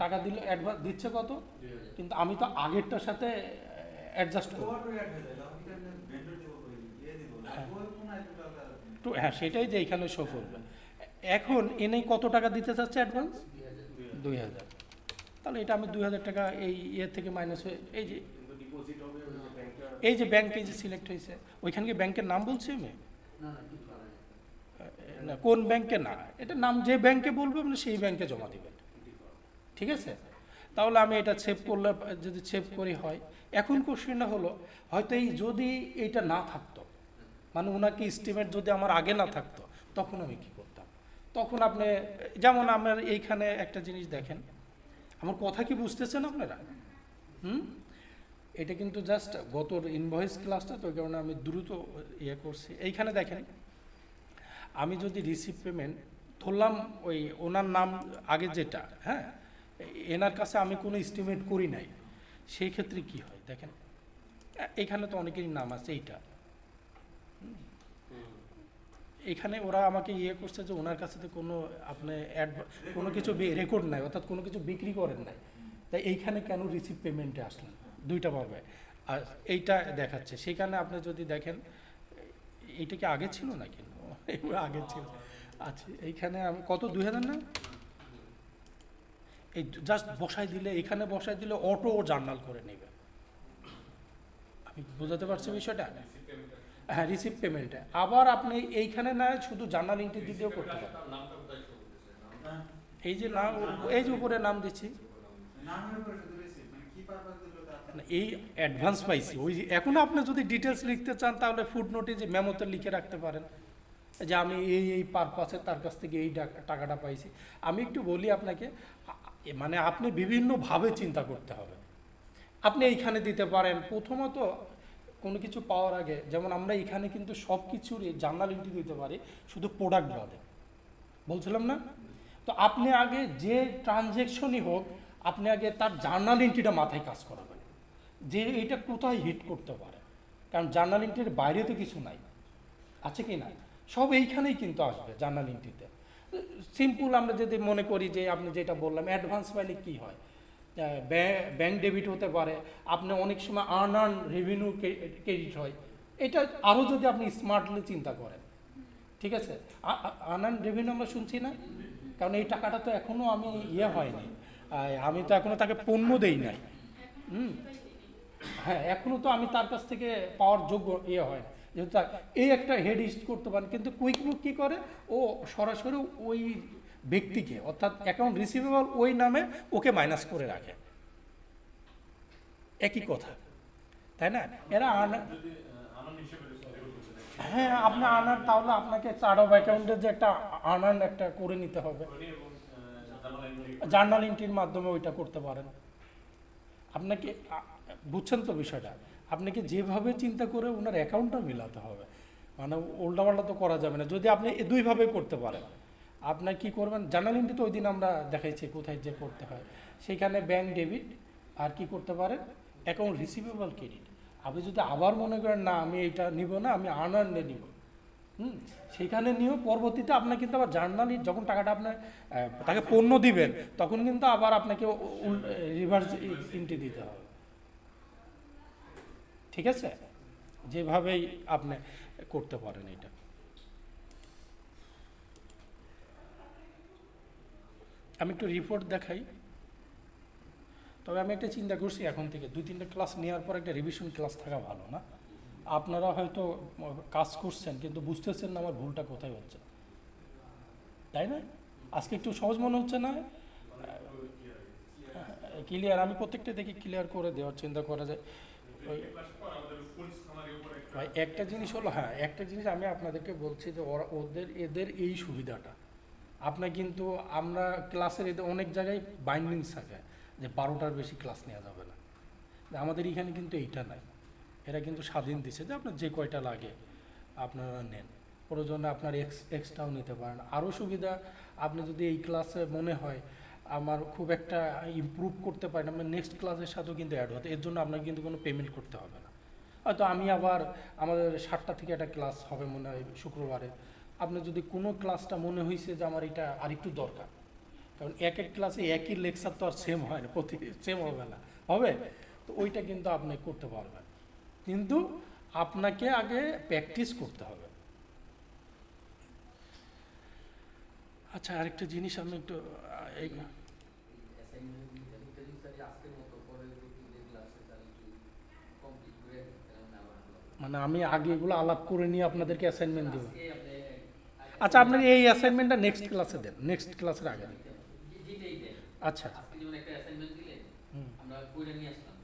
টাকা দিলে অ্যাডভান্স দিচ্ছে কত, 2,000 কিন্তু আমি তো আগেরটার সাথে অ্যাডজাস্ট করবো। ওভার অ্যাড হয়ে যায়, তখন কি আমি ভেন্ডর দিব কই দিব না, হ্যাঁ। ওই কোন আইটেমটা তো হ্যাঁ, সেটাই যে এখানে শো করবে। এখন এনেই কত টাকা দিতে চাচ্ছে অ্যাডভান্স, 2,000 2,000। তাহলে এটা আমি 2,000 টাকা এই থেকে মাইনাস হয়ে, এই যে কিন্তু ডিপোজিট হবে ওই যে ব্যাংকে এই যে ব্যাংকে যে সিলেক্ট হয়েছে, ওইখানে কি ব্যাংকের নাম বলছি আমি? না না কিছু করা যায় না, কোন ব্যাংকে না, এটা নাম যে ব্যাংকে বলবে মানে সেই ব্যাংকে জমা দিবেন, ঠিক আছে? তাহলে আমি এটা সেভ করলে, যদি সেভ করি হয়, এখন কোশ্চেনটা হলো হয়তো এই যদি এইটা না থাকতো, মানে ওনাকে এস্টিমেট যদি আমার আগে না থাকতো, তখন আমি কি করতাম? তখন আপনি যেমন আমার এইখানে একটা জিনিস দেখেন, আমার কথা কি বুঝতেছেন আপনারা? এটা কিন্তু জাস্ট গত ইনভয়েস ক্লাসটা, তো ওই কারণে আমি দ্রুত ইয়ে করছি। এইখানে দেখেন, আমি যদি রিসিভ পেমেন্ট ধরলাম ওই ওনার নাম আগে যেটা, হ্যাঁ, এনার কাছে আমি কোনো এস্টিমেট করি নাই, সেই ক্ষেত্রে কি হয় দেখেন, এখানে তো অনেকেরই নাম আছে এইটা, এখানে ওরা আমাকে ইয়ে করছে যে ওনার কাছে তো কোনো আপনি কোনো কিছু রেকর্ড নাই, অর্থাৎ কোনো কিছু বিক্রি করেন নাই, তাই এইখানে কেন রিসিভ পেমেন্টে আসলেন, দুইটা পাবে। আর এইটা দেখাচ্ছে, সেখানে আপনি যদি দেখেন এইটা কি আগে ছিল নাকি, এগুলো আগে ছিল। আচ্ছা, এইখানে আমি কত 2,000 না, এই জাস্ট বসাই দিলে, এখানে বসাই দিলে অটো জার্নাল করে নেবে। আমি বুঝাতে পারছি বিষয়টা? হ্যাঁ, রিসিভ পেমেন্টে আবার আপনি এইখানে না শুধু জার্নাল এন্ট্রি দিতেও করতে পারেন। এই যে নাম, এই যে উপরে নাম দিচ্ছি, নামের উপরে শুধু রিসিভ, মানে কি পারপাস দিল তা এই অ্যাডভান্স পাইছি, ওই যে এখন আপনি যদি ডিটেলস লিখতে চান তাহলে ফুড নোটে যে মেমোতে লিখে রাখতে পারেন যে আমি এই পারপাসে তার কাছ থেকে এই টাকাটা পাইছি। আমি একটু বলি আপনাকে, মানে আপনি বিভিন্নভাবে চিন্তা করতে হবে। আপনি এইখানে দিতে পারেন, প্রথমত কোনো কিছু পাওয়ার আগে, যেমন আমরা এখানে কিন্তু সব কিছুরই জার্নাল এন্ট্রি দিতে পারি, শুধু প্রোডাক্ট বাদে, বলছিলাম না? তো আপনি আগে যে ট্রানজ্যাকশনই হোক, আপনি আগে তার জার্নাল এন্ট্রিটা মাথায় কাজ করাবেন যে এটা কোথায় হিট করতে পারে, কারণ জার্নাল এন্ট্রির বাইরে তো কিছু নাই, আছে কি না? সব এইখানেই কিন্তু আসবে জার্নাল এন্ট্রিতে। সিম্পল আমরা যদি মনে করি যে আপনি যেটা বললাম অ্যাডভান্স পাইলে কি হয়, ব্যাংক ডেবিট হতে পারে, আপনি অনেক সময় আর্ন রেভিনিউ ক্রেডিট হয়, এটা আরও যদি আপনি স্মার্টলি চিন্তা করেন, ঠিক আছে? আর্ন রেভিনিউ আমরা শুনছি না, কারণ এই টাকাটা তো এখনও আমি ইয়ে হয়নি, আমি তো এখনও তাকে পণ্য দেই নাই, হ্যাঁ, এখনও তো আমি তার কাছ থেকে পাওয়ার যোগ্য ইয়ে হয় না, যেহেতু এই একটা হেড ইস্ট করতে পারেন, কিন্তু কুইক বুক কী করে, ও সরাসরি ওই ব্যক্তিকে, অর্থাৎ অ্যাকাউন্ট রিসিভেবল ওই নামে ওকে মাইনাস করে রাখে, একই কথা, তাই না? এরা হ্যাঁ, আপনি আনার, তাহলে আপনাকে চার্ট অফ অ্যাকাউন্টের যে একটা আনার একটা করে নিতে হবে, জার্নাল এন্ট্রির মাধ্যমে ওইটা করতে পারেন। আপনাকে বুঝছেন তো বিষয়টা, আপনাকে যেভাবে চিন্তা করে ওনার অ্যাকাউন্টটা মেলাতে হবে, মানে উল্টাপাল্টা তো করা যাবে না। যদি আপনি দুইভাবে করতে পারেন, আপনার কি করবেন, জার্নাল এন্ট্রি তো ওই দিন আমরা দেখাইছি কোথায় যে করতে হয়, সেইখানে ব্যাংক ডেবিট আর কি করতে পারেন, অ্যাকাউন্ট রিসিভেবল ক্রেডিট। আপনি যদি আবার মনে করেন না আমি এইটা নিব না, আমি আর্নার নিব, সেখানে নিয়েও পরবর্তীতে আপনার কিন্তু আবার জার্নালি যখন টাকাটা আপনার তাকে পণ্য দিবেন, তখন কিন্তু আবার আপনাকে রিভার্স এন্ট্রি দিতে হবে, ঠিক আছে? যেভাবেই আপনি করতে পারেন এটা। আমি একটু রিপোর্ট দেখাই, তবে আমি একটা চিন্তা করছি এখন থেকে 2-3টা ক্লাস নেওয়ার পর একটা রিভিশন ক্লাস থাকা ভালো না? আপনারা হয়তো কাজ করছেন কিন্তু বুঝতেছেন না আমার ভুলটা কোথায় হচ্ছে, তাই না? আজকে একটু সহজ মনে হচ্ছে না? ক্লিয়ার, আমি প্রত্যেকটা দেখি ক্লিয়ার করে দেওয়ার চিন্তা করা যায়। ভাই একটা জিনিস হলো, হ্যাঁ একটা জিনিস আমি আপনাদেরকে বলছি যে এদের এই সুবিধাটা আপনার কিন্তু, আমরা ক্লাসের এদের অনেক জায়গায় বাইন্ডিংস থাকে যে 12টার বেশি ক্লাস নেওয়া যাবে না, আমাদের এখানে কিন্তু এইটা নাই, এরা কিন্তু স্বাধীন দিছে যে আপনার যে কয়টা লাগে আপনারা নেন, প্রয়োজনে আপনার এক্সট্রাও নিতে পারেন। আরও সুবিধা, আপনি যদি এই ক্লাসে মনে হয় আমার খুব একটা ইমপ্রুভ করতে পারেন, আপনার নেক্সট ক্লাসের সাথেও কিন্তু অ্যাড হতে, এর জন্য আপনাকে কিন্তু কোনো পেমেন্ট করতে হবে না, হয়তো আমি আবার আমাদের 7টা থেকে একটা ক্লাস হবে মনে হয় শুক্রবারে, আপনি যদি কোনো ক্লাসটা মনে হয়েছে যে আমার এটা আরেকটু দরকার, কারণ এক এক ক্লাসে একই লেকচার তো আর সেম হয় না, সেম হবে না, হবে, তো ওইটা কিন্তু আপনি করতে পারবেন, কিন্তু আপনাকে আগে প্র্যাকটিস করতে হবে। আচ্ছা, আরেকটা জিনিস আমি একটু অ্যাসাইনমেন্ট দিতে স্যার আজকের মতো পরবর্তী যে ক্লাসে স্যার একটু কমপ্লিট করে দিতে আবার মানে আমি আগে এগুলো আলাপ করে নিয়ে আপনাদেরকে অ্যাসাইনমেন্ট দেবো। আজকে আপনি আচ্ছা, আপনার এই অ্যাসাইনমেন্টটা নেক্সট ক্লাসে দেন, নেক্সট ক্লাসের আগে। যেটাই দেন, আচ্ছা, আজকে যেমন একটা অ্যাসাইনমেন্ট দিলেন, হুম। আমরা কইরা নিয়ে আসলাম,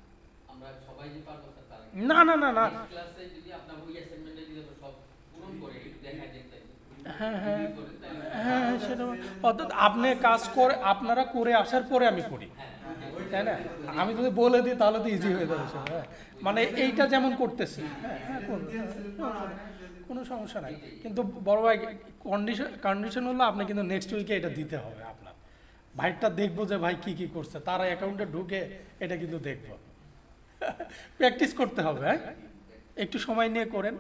আমরা সবাই যে পারবো স্যার তার না না না না, নেক্সট ক্লাসে যদি আপনার ওই অ্যাসাইনমেন্টটা দিলে সব পূরণ করে একটু দেখায় দেখতে হ্যাঁ হ্যাঁ হ্যাঁ, সেটা অর্থাৎ আপনি কাজ করে আপনারা করে আসার পরে আমি করি, তাই না? আমি যদি বলে দিই তাহলে তো ইজি হয়ে যাবে সব, হ্যাঁ, মানে এইটা যেমন করতেছি, হ্যাঁ হ্যাঁ, কোনো সমস্যা নাই, কিন্তু বড় ভাই কন্ডিশন হলো আপনি কিন্তু নেক্সট উইকে এটা দিতে হবে আপনার। ভাইটা দেখবো যে ভাই কি কি করছে, তার অ্যাকাউন্টে ঢুকে এটা কিন্তু দেখবো। প্র্যাকটিস করতে হবে, হ্যাঁ, একটু সময় নিয়ে করেন।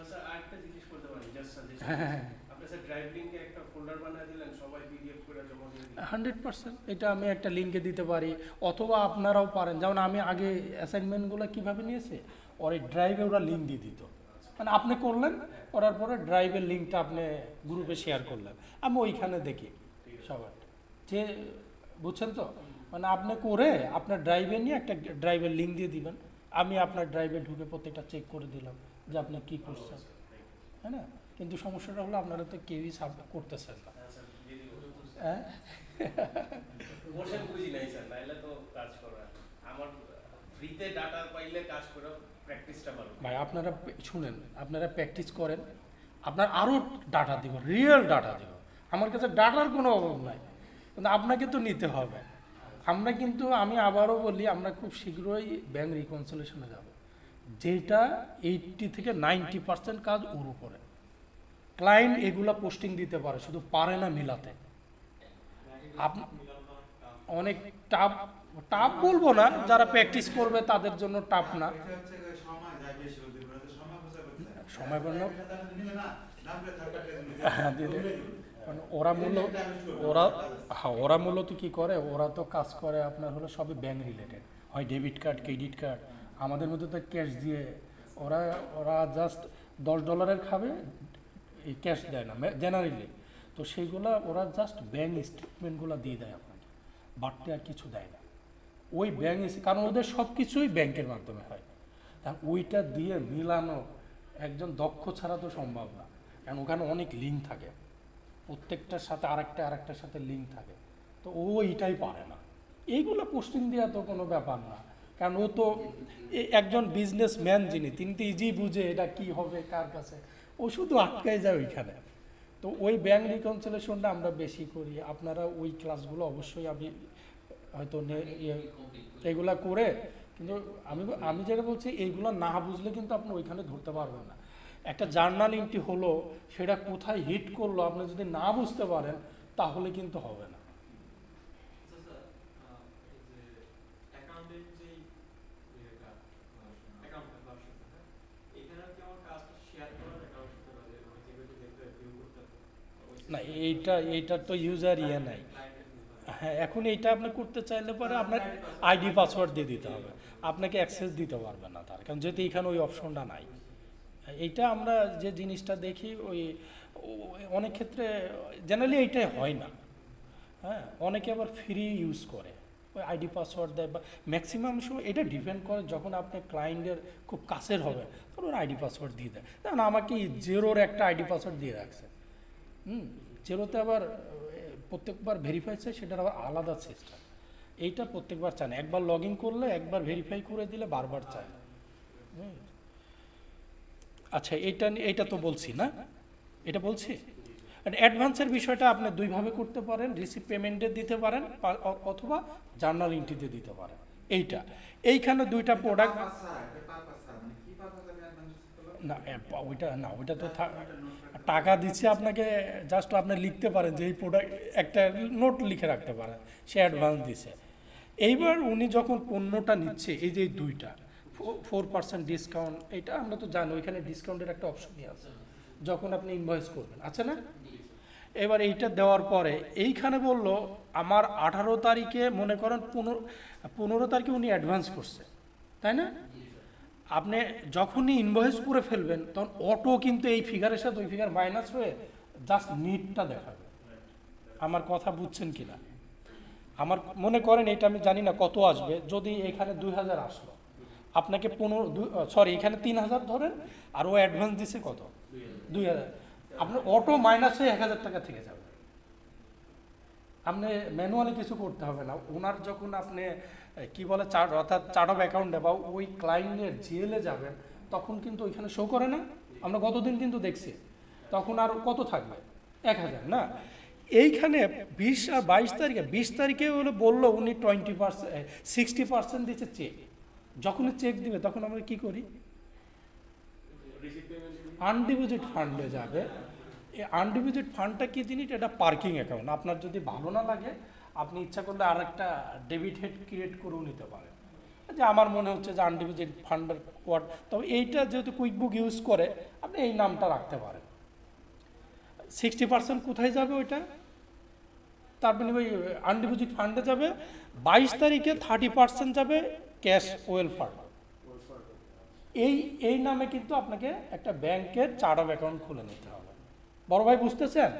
স্যার আরেকটা জিনিস করতে পারি, জাস্ট সাজেশন। হ্যাঁ হ্যাঁ, আপনি স্যার ড্রাইভ লিংকে একটা ফোল্ডার বানিয়ে দিলেন, সবাই পিডিএফ করে জমা দিয়ে দিলেন। 100% এটা আমি একটা লিঙ্কে দিতে পারি, অথবা আপনারাও পারেন, যেমন আমি আগে অ্যাসাইনমেন্টগুলো কীভাবে নিয়েছি, ওর এই ড্রাইভে ওরা লিঙ্ক দিয়ে দিত, মানে আপনি করলেন, করার পরে ড্রাইভের লিঙ্কটা আপনি গ্রুপে শেয়ার করলেন, আমি ওইখানে দেখি সবার, যে বুঝছেন তো, মানে আপনি করে আপনার ড্রাইভে নিয়ে একটা ড্রাইভের লিঙ্ক দিয়ে দিবেন, আমি আপনার ড্রাইভে ঢুকে প্রত্যেকটা চেক করে দিলাম যে আপনি কী করছেন, তাই না? কিন্তু সমস্যাটা হলো আপনারা তো কেউই সাবমিট করতেছেন না, হ্যাঁ স্যার, দিয়ে দিব। হ্যাঁ। বসে বুঝি নাই স্যার, নাইলে তো কাজ করা আমার ফ্রিতে ডাটা পাইলে কাজ করে প্র্যাকটিসটা ভালো। ভাই আপনারা শুনেন, আপনারা প্র্যাকটিস করেন, আপনার আরও ডাটা দিব, রিয়েল ডাটা দিব, আমার কাছে ডাটার কোনো অভাব নাই, কিন্তু আপনাকে তো নিতে হবে। আমরা কিন্তু, আমি আবারও বলি, আমরা খুব শীঘ্রই ব্যাংক রিকনসিলিয়েশনে যাব, যেটা 80 থেকে 90% কাজ ওর উপরে। ক্লায়েন্ট এগুলা পোস্টিং দিতে পারে, শুধু পারে না মিলাতে। অনেক টাফ বলবো না, যারা প্র্যাকটিস করবে তাদের জন্য টাফ না, এটা হচ্ছে যে সময় যায় বেশি, ওদের পুরো সময় বসে করতে সময় বলল নিলে না নামলে থাকাটা হ্যাঁ দিলে, মানে ওরা মূলত কি করে, ওরা তো কাজ করে আপনার হলো সবই ব্যাংক রিলেটেড, হয় ডেবিট কার্ড, ক্রেডিট কার্ড, আমাদের মধ্যে তো ক্যাশ দিয়ে, ওরা জাস্ট $10 খাবে, এই ক্যাশ দেয় না জেনারেলি, তো সেইগুলা ওরা জাস্ট ব্যাংক স্টেটমেন্টগুলো দিয়ে দেয় আপনাকে, বাড়তে আর কিছু দেয় না। ওই ব্যাংক, কারণ ওদের সব কিছুই ব্যাংকের মাধ্যমে হয়, তা ওইটা দিয়ে মিলানো একজন দক্ষ ছাড়া তো সম্ভব না, কারণ ওখানে অনেক লিঙ্ক থাকে, প্রত্যেকটার সাথে আরেকটার সাথে লিঙ্ক থাকে, তো ও এইটাই পারে না। এইগুলো পোস্টিং দেওয়া তো কোনো ব্যাপার না, কারণ ও তো একজন বিজনেসম্যান যিনি, তিনি তো ইজি বুঝে এটা কি হবে কার কাছে, ও শুধু আটকায় যায় ওইখানে। তো ওই ব্যাংক রিকনসিলিয়েশনটা আমরা বেশি করি, আপনারা ওই ক্লাসগুলো অবশ্যই আমি হয়তো এগুলা করে, কিন্তু আমি যেটা বলছি, এইগুলো না বুঝলে কিন্তু আপনি ওইখানে ধরতে পারবেন না। একটা জার্নাল এন্ট্রি হলো, সেটা কোথায় হিট করলো আপনি যদি না বুঝতে পারেন তাহলে কিন্তু হবে না। না, এইটার তো ইউজার নাই। হ্যাঁ, এখন এইটা আপনি করতে চাইলে পরে আপনার আইডি পাসওয়ার্ড দিয়ে দিতে হবে, আপনাকে অ্যাক্সেস দিতে পারবে না তার, কারণ যেহেতু এখানে ওই অপশনটা নাই। এইটা আমরা যে জিনিসটা দেখি, অনেক ক্ষেত্রে জেনারেলি এইটাই হয় না, হ্যাঁ, অনেকে আবার ফ্রি ইউজ করে, ওই আইডি পাসওয়ার্ড দেয়, বা ম্যাক্সিমাম সময় এটা ডিপেন্ড করে যখন আপনি ক্লায়েন্টের খুব কাছের হবে তখন ওর আইডি পাসওয়ার্ড দিয়ে দেয়। যেমন আমাকে জেরোর একটা আইডি পাসওয়ার্ড দিয়ে রাখছে, জেরোতে আবার প্রত্যেকবার ভেরিফাই চাই, সেটার আবার আলাদা সিস্টেম, এইটা প্রত্যেকবার চায় না, একবার লগ ইন করলে একবার ভেরিফাই করে দিলে বারবার চায়। আচ্ছা, এইটা তো বলছি না, এটা বলছি অ্যাডভান্সের বিষয়টা আপনি দুইভাবে করতে পারেন, রিসিভ পেমেন্টে দিতে পারেন অথবা জার্নাল এন্ট্রিতে দিতে পারেন। এইখানে দুইটা প্রোডাক্ট না, ওইটা তো টাকা দিচ্ছে আপনাকে, জাস্ট আপনি লিখতে পারেন যে এই প্রোডাক্ট, একটা নোট লিখে রাখতে পারেন, সে অ্যাডভান্স দিছে। এইবার উনি যখন পণ্যটা নিচ্ছে, এই যে দুইটা, 4% ডিসকাউন্ট, এটা আমরা তো জানি ওইখানে ডিসকাউন্টের একটা অপশনই আছে যখন আপনি ইনভয়েস করবেন, আছে না? এবার এইটা দেওয়ার পরে এইখানে বলল আমার 18 তারিখে মনে করেন 15 তারিখে উনি অ্যাডভান্স করছে, তাই না? আপনি যখনই ইনভয়েস করে ফেলবেন তখন অটো কিন্তু এই ফিগারের সাথে ওই ফিগার মাইনাস হয়ে জাস্ট নিটটা দেখাবে। আমার কথা বুঝছেন কিনা? আমার মনে করেন এটা আমি জানি না কত আসবে, যদি এখানে 2000 আসলো, আপনাকে এখানে 3000 ধরেন, আর ও অ্যাডভান্স দিছে কত? 2000, আপনার অটো মাইনাস হয়ে 1000 টাকা থেকে যাবে। আপনি ম্যানুয়ালি কিছু করতে হবে না। ওনার যখন আপনি কি বলে অর্থাৎ চার্ট অফ অ্যাকাউন্টে বা ওই ক্লায়েন্টের জিএলে যাবেন, তখন কিন্তু ওইখানে শো করে না, আমরা গতদিন কিন্তু দেখছি, তখন আর কত থাকবে? 1000 না? এইখানে 20 আর 22 তারিখে, 20 তারিখে হলো বললো উনি 60% দিচ্ছে চেক। যখনই চেক দিবে তখন আমরা কি করি? আনডিপোজিট ফান্ডে যাবে। এই আনডিপোজিট ফান্ডটা কি জিনিস? এটা পার্কিং অ্যাকাউন্ট। আপনার যদি ভালো না লাগে আপনি ইচ্ছা করলে আর একটা ডেবিট হেড ক্রিয়েট করেও নিতে পারেন, যে আমার মনে হচ্ছে যে আনডিপোজিট ফান্ডের কোড, তবে এইটা যেহেতু কুইকবুক ইউজ করে আপনি এই নামটা রাখতে পারেন। 60% কোথায় যাবে ওইটা? তারপরে ওই আনডিপোজিট ফান্ডে যাবে। 22 তারিখে 30% যাবে ক্যাশ ওয়েল ফান্ড। এই নামে কিন্তু আপনাকে একটা ব্যাংকের চার্ট অফ অ্যাকাউন্ট খুলে নিতে হবে। বড় ভাই বুঝতেছেন?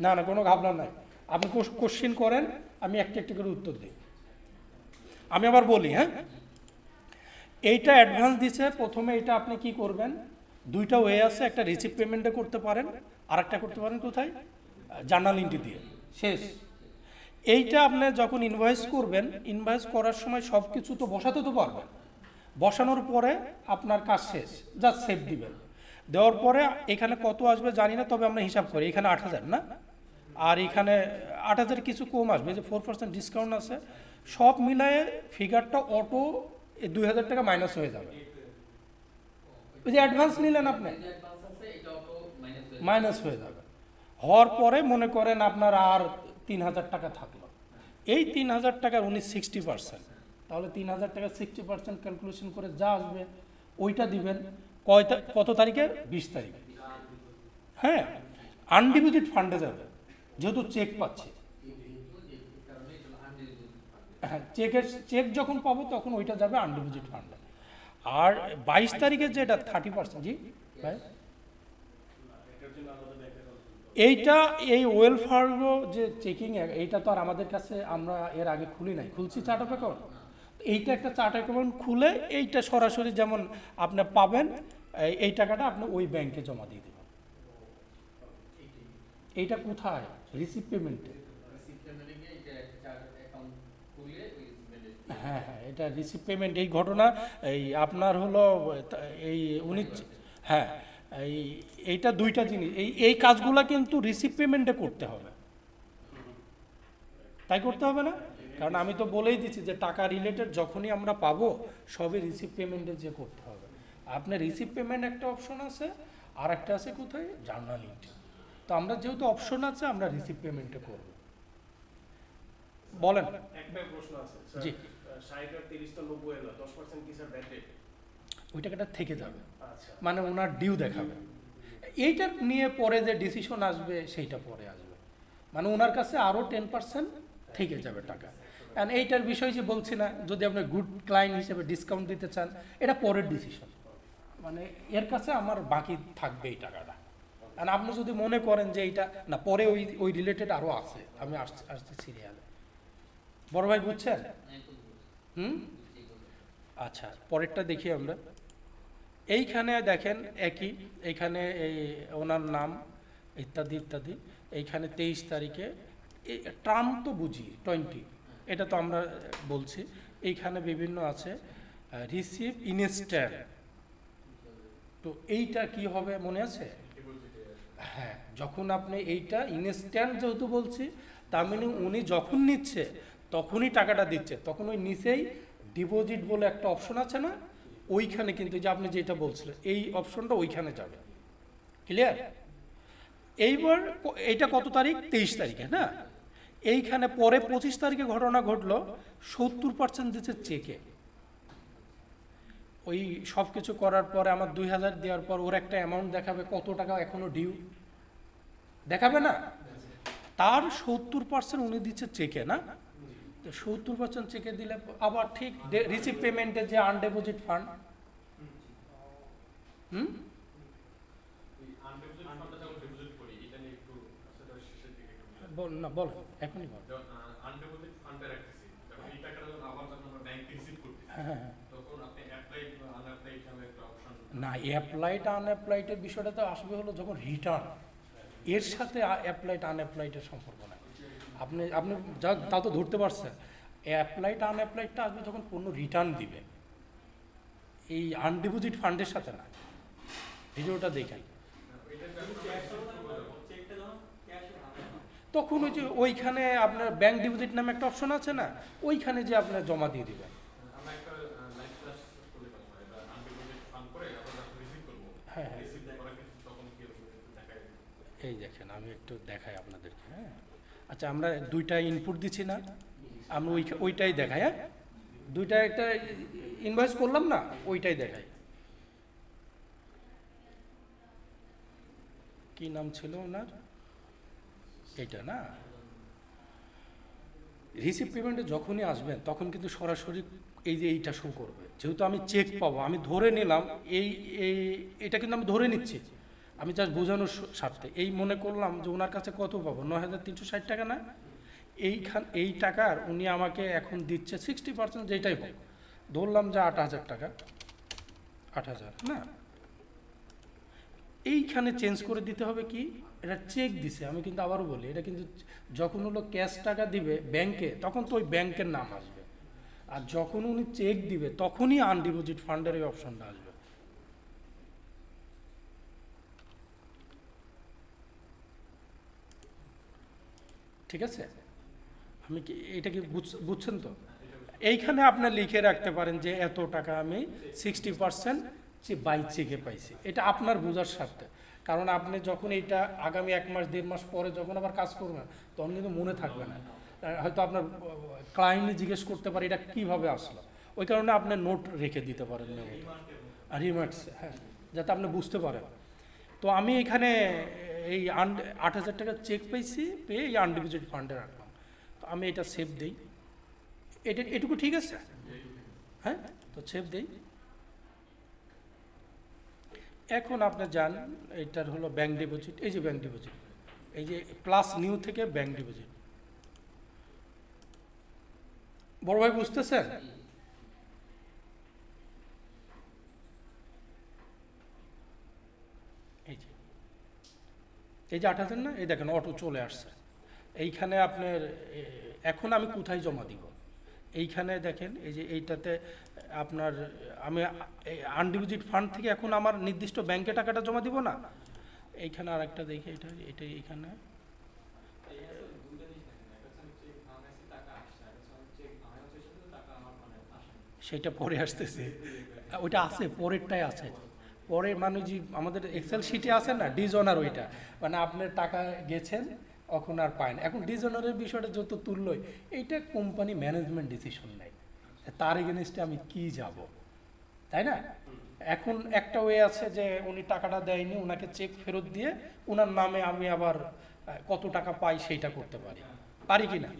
না না, কোনো ঘাবলা নাই। আপনি কোশ্চিন করেন, আমি একটা একটা করে উত্তর দিই। আমি আবার বলি, হ্যাঁ, এইটা অ্যাডভান্স দিছে প্রথমে, এটা আপনি কি করবেন? দুইটা ওয়ে আছে, একটা রিসিভ পেমেন্টে করতে পারেন, আর একটা করতে পারেন কোথায়? জার্নাল এন্ট্রি দিয়ে। শেষ। এইটা আপনি যখন ইনভয়েস করবেন, ইনভয়েস করার সময় সব কিছু তো বসাতে তো পারবেন, বসানোর পরে আপনার কাজ শেষ, জাস্ট সেভ দিবেন। দেওয়ার পরে এখানে কত আসবে জানি না, তবে আমরা হিসাব করি এখানে 8000 না, আর এখানে 8000 কিছু কম আসবে, যে 4% ডিসকাউন্ট আছে, সব মিলায়ে ফিগারটা অটো 2000 টাকা মাইনাস হয়ে যাবে। ওই যে অ্যাডভান্স নিলেন আপনি, মাইনাস হয়ে যাবে। হওয়ার পরে মনে করেন আপনার আর 3000 টাকা থাকলো। এই 3000 টাকার উনি 60%, তাহলে 3000 টাকা 60% ক্যালকুলেশন করে যা আসবে ওইটা দিবেন। কত তারিখে? 20 তারিখে। হ্যাঁ, আনডিপোজিট ফান্ডে যাবে, যেহেতু চেক পাচ্ছি। হ্যাঁ, চেক যখন পাবো তখন ওইটা যাবে আনডিপোজিট ফান্ডে। আর 22 তারিখে যেটা 30%, জি ভাই, এইটা এই ওয়েল ফার্গো যে চেকিং, এইটা তো আর আমাদের কাছে, আমরা এর আগে খুলি নাই, খুলছি চার্ট অফ অ্যাকাউন্ট। এইটা একটা চার্ট অ্যাকাউন্ট খুলে এইটা সরাসরি যেমন আপনি পাবেন, এই টাকাটা আপনি ওই ব্যাংকে জমা দিয়ে দেবেন। এইটা কোথায়? রিসিভ পেমেন্টে। হ্যাঁ হ্যাঁ, এটা রিসিভ পেমেন্ট। এই ঘটনা এই আপনার হলো এই উনি, হ্যাঁ, এইটা দুইটা জিনিস, এই কাজগুলো কিন্তু রিসিভ পেমেন্টে করতে হবে। তাই করতে হবে না? কারণ আমি তো বলেই দিচ্ছি যে টাকা রিলেটেড যখনই আমরা পাবো সবই রিসিভ পেমেন্টে যে করতে হবে। আপনার রিসিভ পেমেন্ট একটা অপশন আছে, আর একটা আছে কোথায়? Journal entry. তো আমরা যেহেতু অপশন আছে আমরা রিসিভ পেমেন্টে করব। বলেন। একটা প্রশ্ন আছে স্যার, জি। 60 আর 30 তো 90 এলো, 10% কি স্যার ব্যাক রেট? ওই টাকাটা থেকে যাবে, আচ্ছা, মানে ওনার ডিউ দেখাবে। এইটা নিয়ে পরে যে ডিসিশন আসবে সেইটা পরে আসবে, মানে ওনার কাছে আরও 10% থেকে যাবে টাকা। অ্যান্ড এইটার বিষয় যে বলছি না, যদি আপনি গুড ক্লায়েন্ট হিসেবে ডিসকাউন্ট দিতে চান, এটা পরের ডিসিশন, মানে এর কাছে আমার বাকি থাকবে এই টাকাটা। আর আপনি যদি মনে করেন যে এইটা না, পরে ওই রিলেটেড আরও আছে, আমি আসতে সিরিয়ালে। বড় ভাই বুঝছেন? আচ্ছা, পরেরটা দেখি আমরা। এইখানে দেখেন একই, এইখানে এই ওনার নাম ইত্যাদি ইত্যাদি। এইখানে 23 তারিখে ট্রাম তো বুঝি 20, এটা তো আমরা বলছি। এইখানে বিভিন্ন আছে রিসিভ ইনস্ট্যান্ট। তো এইটা কি হবে মনে আছে? হ্যাঁ, যখন আপনি এইটা ইনস্ট্যান্ট যেহেতু বলছি, তার মানে উনি যখন নিচ্ছে তখনই টাকাটা দিচ্ছে, তখন ওই নিচেই ডিপোজিট বলে একটা অপশন আছে না, ওইখানে কিন্তু যে আপনি যেটা বলছিলেন এই অপশনটা ওইখানে যাবে। ক্লিয়ার? এইবার এইটা কত তারিখ? 23 তারিখে না? এইখানে পরে 25 তারিখে ঘটনা ঘটলো, 70% দিচ্ছে চেকে। ওই সব কিছু করার পরে আমার 2000 দেওয়ার পর ওর একটা অ্যামাউন্ট দেখাবে কত টাকা এখনো ডিউ, দেখাবে না? তার 70% উনি দিচ্ছে চেকে, না? তো 70% চেকে দিলে আবার ঠিক রিসিভ পেমেন্টে যে আনডেপোজিট ফান্ড, হুম, আনডিপোজিট ফান্ডটা যখন ডিপোজিট করি এটা নিয়ে একটু আসলে শেষের দিকে একটু বল না, বল এখনই বল। আনডিপোজিট ফান্ডে রাখতেছি যখন এই টাকাটা যখন আবার যখন আমরা ব্যাংকে রিসিভ করতেছি হ্যাঁ, তখন আপনি অ্যাপ্লাইড বা আনঅ্যাপ্লাইড নামে একটা অপশন না, অ্যাপ্লাইড আনঅ্যাপ্লাইডের বিষয়টা তো আসবে হলো যখন রিটার্ন, এর সাথে অ্যাপ্লাইড আনঅ্যাপ্লাইডের সম্পর্ক নাই। আপনি আপনি যা তা তো ধরতে পারছেন, অ্যাপ্লাইড আনঅ্যাপ্লাইডটা আসবে যখন পণ্য রিটার্ন দিবে, এই আনডিপোজিট ফান্ডের সাথে না। ভিডিওটা দেখেন, চেকটা যখন ক্যাশে ভাঙে তখন ওই যে ওইখানে আপনার ব্যাংক ডিপোজিট নামে একটা অপশন আছে না, ওইখানে যে আপনার জমা দিয়ে দিবেন। আমরা একটা লাইভ ক্লাস করলে পাবো এটা আনডিপোজিট ফান্ড করে আবার যখন রিসিভ করব হ্যাঁ, হ্যাঁ। রিসিভ করার ক্ষেত্রে তখন কি হবে একটু দেখাই দিই। এই দেখেন, আমি একটু দেখাই আপনাদেরকে। হ্যাঁ, আচ্ছা, আমরা দুইটা ইনপুট দিচ্ছি না, আমরা ওইটাই দেখাই। হ্যাঁ, দুইটা একটা ইনভয়েস করলাম না, ওইটাই দেখাই। কি নাম ছিল ওনার? এটা না, রিসিভ পেমেন্টে যখনই আসবেন তখন কিন্তু সরাসরি এই যে এইটা শো করবে। যেহেতু আমি চেক পাবো, আমি ধরে নিলাম এটা কিন্তু আমি ধরে নিচ্ছি, আমি জাস্ট বোঝানোর স্বার্থে এই মনে করলাম যে ওনার কাছে কত পাবো, 9360 টাকা না? এই টাকার উনি আমাকে এখন দিচ্ছে 60%, যেটাই হোক, ধরলাম যে 8000 টাকা, 8000 না, এইখানে চেঞ্জ করে দিতে হবে কি, এটা চেক দিছে। আমি কিন্তু আবারও বলি, এটা কিন্তু যখন হলো ক্যাশ টাকা দিবে ব্যাংকে তখন তো ওই ব্যাংকের নাম আসবে, আর যখন উনি চেক দিবে তখনই আনডিপোজিট ফান্ডের এই অপশনটা আসবে। ঠিক আছে, আমি কি এটা কি বুঝছেন তো? এইখানে আপনি লিখে রাখতে পারেন যে এত টাকা আমি 60% বাই চেকে পাইছি, এটা আপনার বোঝার স্বার্থে। কারণ আপনি যখন এইটা আগামী 1 মাস 1.5 মাস পরে যখন আবার কাজ করবেন তখন কিন্তু মনে থাকবে না, হয়তো আপনার ক্লায়েন্ট জিজ্ঞেস করতে পারে এটা কিভাবে আসলো, ওই কারণে আপনি নোট রেখে দিতে পারেন রিমার্কস, হ্যাঁ, যাতে আপনি বুঝতে পারেন। তো আমি এখানে এই 8000 টাকা চেক পেয়েছি, পেয়ে এই আনডিপোজিট ফান্ডে রাখলাম। তো আমি এটা সেভ দিই, এটুকু ঠিক আছে? হ্যাঁ, তো সেভ দিই। এখন আপনি যান, এটার হলো ব্যাংক ডিপোজিট, এই যে ব্যাংক ডিপোজিট, এই যে প্লাস নিউ থেকে ব্যাংক ডিপোজিট। বড় ভাই বুঝতেছেন? এই যে 8000 না, এই দেখেন অটো চলে আসছে। এইখানে আপনার এখন আমি কোথায় জমা দিব, এইখানে দেখেন, এই যে এইটাতে আপনার আমি আনডিপোজিট ফান্ড থেকে এখন আমার নির্দিষ্ট ব্যাংকে টাকাটা জমা দিব না। এইখানে আরেকটা দেখি, এটা এইখানে সেটা পরে আসতেছে, ওইটা আছে, পরেরটাই আছে। পরে মানে যে আমাদের এক্সেল শিটে আছে না ডিজনার, ওইটা মানে আপনার টাকা গেছেন এখন আর পায় না। এখন ডিজনারের বিষয়টা যত তুললই, এইটা কোম্পানি ম্যানেজমেন্ট ডিসিশন নেয়, তার এগেনস্টে আমি কি যাব, তাই না? এখন একটা ওয়ে আছে যে উনি টাকাটা দেয়নি, ওনাকে চেক ফেরত দিয়ে ওনার নামে আমি আবার কত টাকা পাই সেইটা করতে পারি কি না?